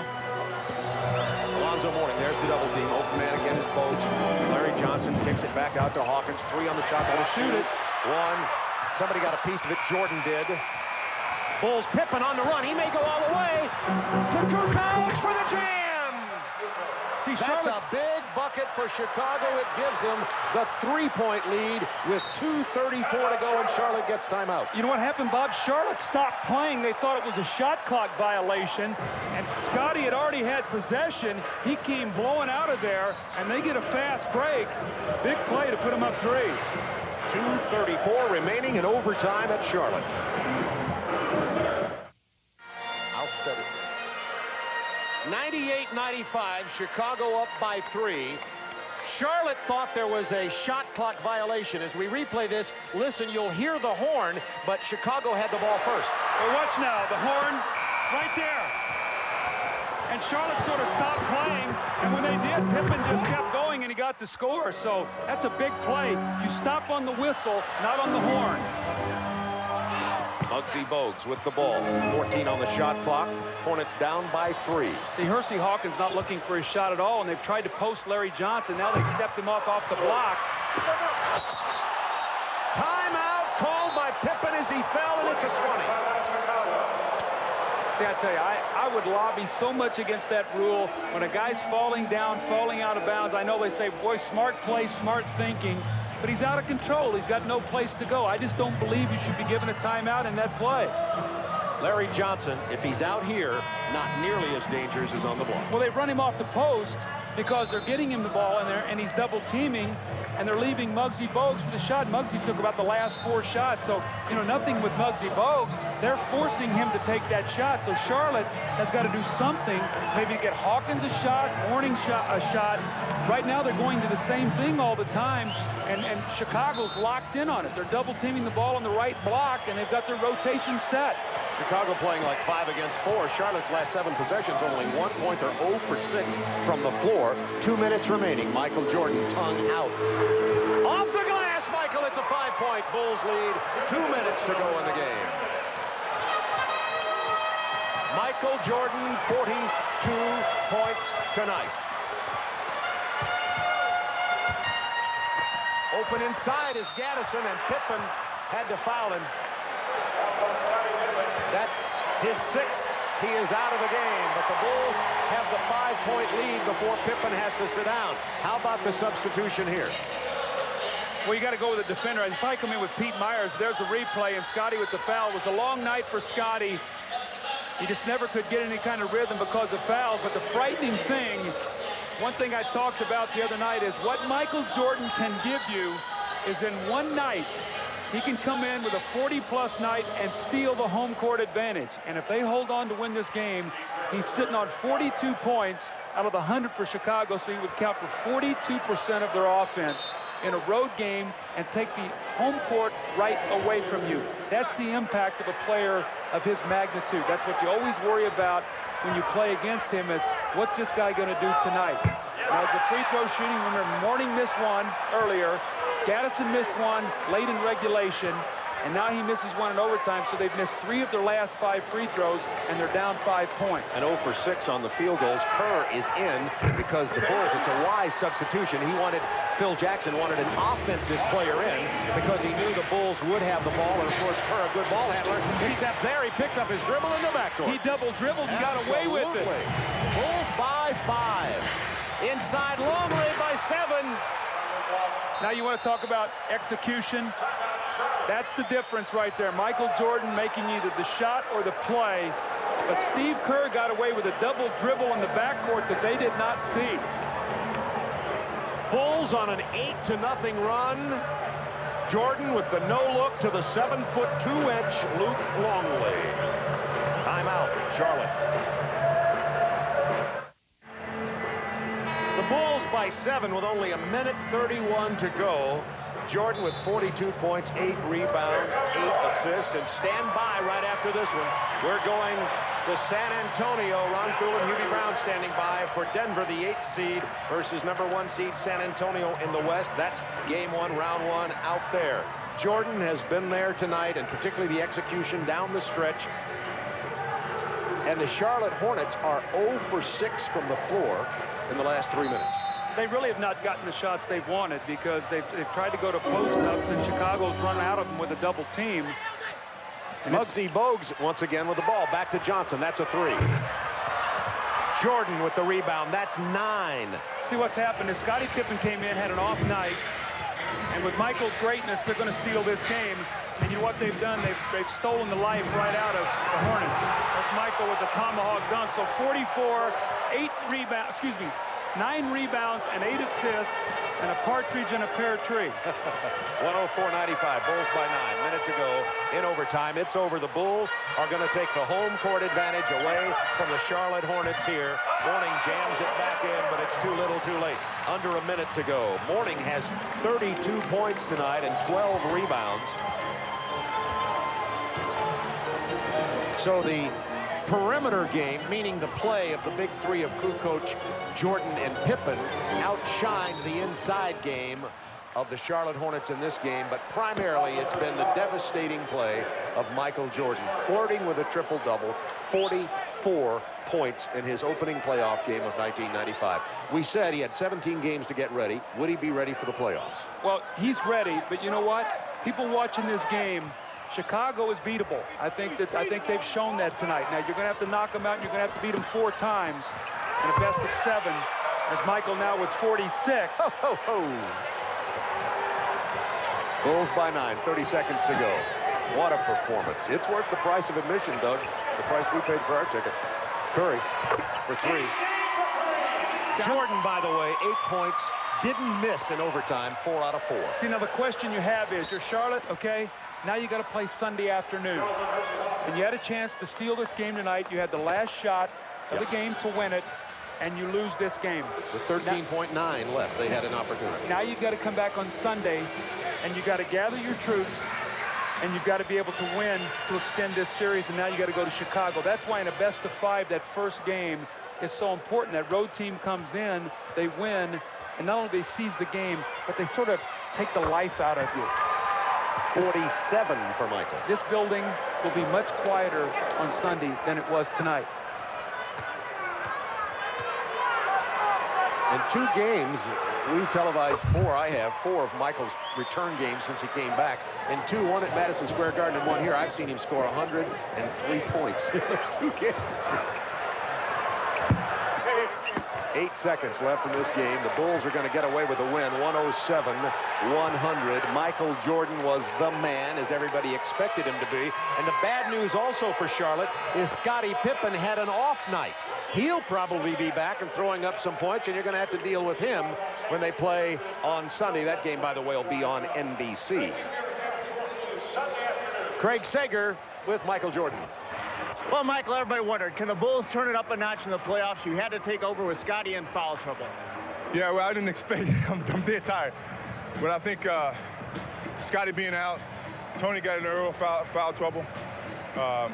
Alonzo Mourning, there's the double team. Open man again is Bogues. Larry Johnson kicks it back out to Hawkins. 3 on the shot. Gonna shoot it. 1. Somebody got a piece of it. Jordan did. Bulls. Pippen on the run. He may go all the way to Kukoč for the jam. See, that's a big bucket for Chicago. It gives them the 3-point lead with 2:34 to go, and Charlotte gets timeout. You know what happened, Bob? Charlotte stopped playing. They thought it was a shot clock violation, and Scottie had already had possession. He came blowing out of there, and they get a fast break. Big play to put them up 3. 2:34 remaining in overtime at Charlotte. I'll set it. 98-95, Chicago up by 3. Charlotte thought there was a shot clock violation. As we replay this, listen, you'll hear the horn, but Chicago had the ball first. Well, watch now, the horn right there. And Charlotte sort of stopped playing, and when they did, Pippen just kept going, and he got the score. So that's a big play. You stop on the whistle, not on the horn. Muggsy Bogues with the ball. 14 on the shot clock. Hornets down by 3. See, Hersey Hawkins not looking for his shot at all, and they've tried to post Larry Johnson. Now they've stepped him off the block. Timeout called by Pippen as he fell, and it's a 20. See, I tell you, I would lobby so much against that rule. When a guy's falling down, falling out of bounds, I know they say, boy, smart play, smart thinking. But he's out of control. He's got no place to go. I just don't believe you should be given a timeout in that play. Larry Johnson, if he's out here, not nearly as dangerous as on the block. Well, they run him off the post because they're getting him the ball in there, and he's double teaming, and they're leaving Muggsy Bogues for the shot. Muggsy took about the last 4 shots, so, you know, nothing with Muggsy Bogues. They're forcing him to take that shot, so Charlotte has got to do something, maybe get Hawkins a shot, Mourning a shot. Right now, they're going to the same thing all the time, and Chicago's locked in on it. They're double teaming the ball on the right block, and they've got their rotation set. Chicago playing like 5 against 4. Charlotte's last 7 possessions, only 1 point. They're 0 for 6 from the floor. 2 minutes remaining. Michael Jordan tongue out. Off the glass, Michael. It's a 5-point Bulls lead. 2 minutes to go in the game. Michael Jordan, 42 points tonight. Open inside is Gattison, and Pippen had to foul him. That's his 6th. He is out of the game, but the Bulls have the 5-point lead before Pippen has to sit down. How about the substitution here? Well, you got to go with the defender. I'd probably come in with Pete Myers. There's a replay, and Scottie with the foul. It was a long night for Scottie. He just never could get any kind of rhythm because of fouls. But the frightening thing, one thing I talked about the other night is what Michael Jordan can give you is in one night, he can come in with a 40-plus night and steal the home court advantage. And if they hold on to win this game, he's sitting on 42 points out of the 100 for Chicago, so he would count for 42% of their offense in a road game and take the home court right away from you. That's the impact of a player of his magnitude. That's what you always worry about when you play against him is, what's this guy going to do tonight? Now, the free throw shooting, remember, Mourning missed one earlier. Gattison missed one late in regulation, and now he misses one in overtime, so they've missed 3 of their last 5 free throws, and they're down 5 points. And 0 for 6 on the field goals. Kerr is in because the Bulls, it's a wise substitution. Phil Jackson wanted an offensive player in because he knew the Bulls would have the ball, and of course, Kerr, a good ball handler, except there he picked up his dribble in the backcourt. He double dribbled, he got away with it. Bulls by 5. Inside Longley by 7. Now you want to talk about execution? That's the difference right there. Michael Jordan making either the shot or the play, but Steve Kerr got away with a double dribble in the backcourt that they did not see. Bulls on an 8-0 run. Jordan with the no-look to the 7-foot 2-inch Luke Longley. Timeout, Charlotte. The Bulls by 7 with only 1:31 to go. Jordan with 42 points, 8 rebounds, 8 assists, and stand by right after this one. We're going to San Antonio. Ron Poole and Hubie Brown standing by for Denver, the 8th seed, versus number 1 seed San Antonio in the West. That's game 1, round 1 out there. Jordan has been there tonight, and particularly the execution down the stretch. And the Charlotte Hornets are 0 for 6 from the floor in the last 3 minutes. They really have not gotten the shots they've wanted because they've tried to go to post-ups, and Chicago's run out of them with a double team. And Muggsy Bogues once again with the ball. Back to Johnson. That's a 3. Jordan with the rebound. That's 9. See what's happened is Scottie Pippen came in, had an off night, and with Michael's greatness, they're going to steal this game. And you know what they've done? They've stolen the life right out of the Hornets. That's Michael with the tomahawk dunk. So 44, 8 rebounds, 9 rebounds and 8 assists, and a partridge in a pear tree. 104-95, Bulls by 9. Minute to go in overtime. It's over. The Bulls are going to take the home court advantage away from the Charlotte Hornets here. Mourning jams it back in, but it's too little too late. Under a minute to go. Mourning has 32 points tonight and 12 rebounds. So the perimeter game, meaning the play of the big three of Kukoč, Jordan, and Pippen, outshined the inside game of the Charlotte Hornets in this game, but primarily it's been the devastating play of Michael Jordan, flirting with a triple-double, 44 points in his opening playoff game of 1995. We said he had 17 games to get ready. Would he be ready for the playoffs? Well, he's ready, but you know what? People watching this game, Chicago is beatable. I think they've shown that tonight. Now, you're going to have to knock them out, and you're going to have to beat them 4 times in a best of 7, as Michael now with 46. Ho, ho, ho. Bulls by 9, 30 seconds to go. What a performance. It's worth the price of admission, Doug. The price we paid for our ticket. Curry for 3. Jordan, by the way, 8 points. Didn't miss in overtime, 4 out of 4. See, now the question you have is, you're Charlotte, okay? Now you got to play Sunday afternoon. And you had a chance to steal this game tonight. You had the last shot of the game to win it, and you lose this game. With 13.9 left, they had an opportunity. Now you've got to come back on Sunday, and you've got to gather your troops, and you've got to be able to win to extend this series, and now you got to go to Chicago. That's why in a best of 5, that first game is so important. That road team comes in, they win, and not only they seize the game, but they sort of take the life out of you. 47 for Michael. This building will be much quieter on Sunday than it was tonight. In 2 games, we televised 4. I have 4 of Michael's return games since he came back. In 2, 1 at Madison Square Garden and 1 here. I've seen him score 103 points in those 2 games. 8 seconds left in this game. The Bulls are going to get away with a win, 107-100. Michael Jordan was the man, as everybody expected him to be. And the bad news also for Charlotte is Scottie Pippen had an off night. He'll probably be back and throwing up some points, and you're going to have to deal with him when they play on Sunday. That game, by the way, will be on NBC. Craig Sager with Michael Jordan. Well, Michael, everybody wondered, can the Bulls turn it up a notch in the playoffs? You had to take over with Scottie in foul trouble. Yeah, well, I didn't expect it. I'm dead tired. But I think Scottie being out, Tony got in early foul trouble. I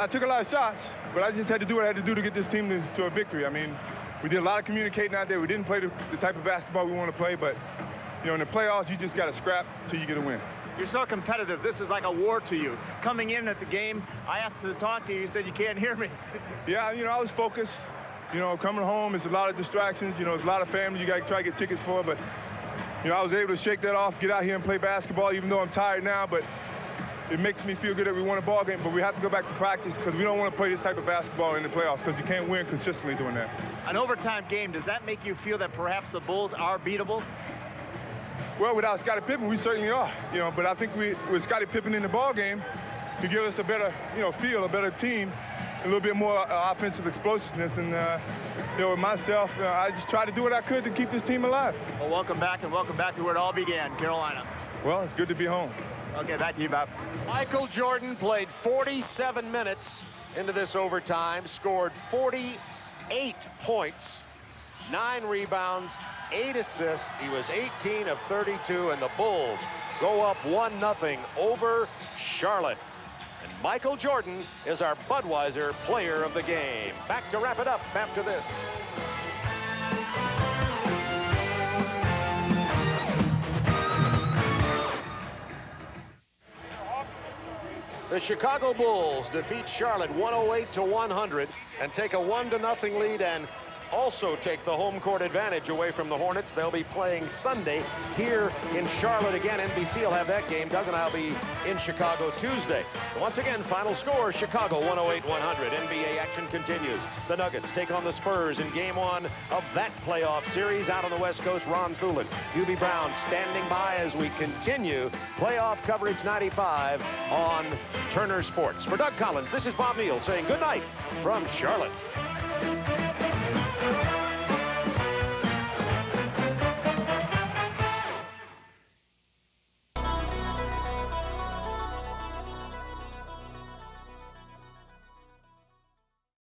took a lot of shots, but I just had to do what I had to do to get this team to a victory. I mean, we did a lot of communicating out there. We didn't play the type of basketball we want to play, but, you know, in the playoffs, you just got to scrap till you get a win. You're so competitive. This is like a war to you. Coming in at the game, I asked to talk to you. You said you can't hear me. Yeah, you know, I was focused. You know, coming home, it's a lot of distractions. You know, it's a lot of family you got to try to get tickets for. But, you know, I was able to shake that off, get out here and play basketball, even though I'm tired now. But it makes me feel good that we won a ball game. But we have to go back to practice because we don't want to play this type of basketball in the playoffs because you can't win consistently doing that. An overtime game, does that make you feel that perhaps the Bulls are beatable? Well, without Scottie Pippen, we certainly are. You know, but I think with Scottie Pippen in the ball game, to give us a better, you know, feel, a better team, a little bit more offensive explosiveness. And, you know, with myself, I just tried to do what I could to keep this team alive. Well, welcome back, and welcome back to where it all began, Carolina. Well, it's good to be home. Okay, back to you, Bob. Michael Jordan played 47 minutes into this overtime, scored 48 points, 9 rebounds, 8 assists. He was 18 of 32, and the Bulls go up 1-0 over Charlotte. And Michael Jordan is our Budweiser player of the game. Back to wrap it up after this. The Chicago Bulls defeat Charlotte 108-100 and take a 1-0 lead and also take the home court advantage away from the Hornets. They'll be playing Sunday here in Charlotte again. NBC will have that game. Doug and I will be in Chicago Tuesday. Once again, final score, Chicago 108-100. NBA action continues. The Nuggets take on the Spurs in game 1 of that playoff series. Out on the West Coast, Ron Thulin, Hubie Brown standing by as we continue playoff coverage 95 on Turner Sports. For Doug Collins, this is Bob Neal saying good night from Charlotte.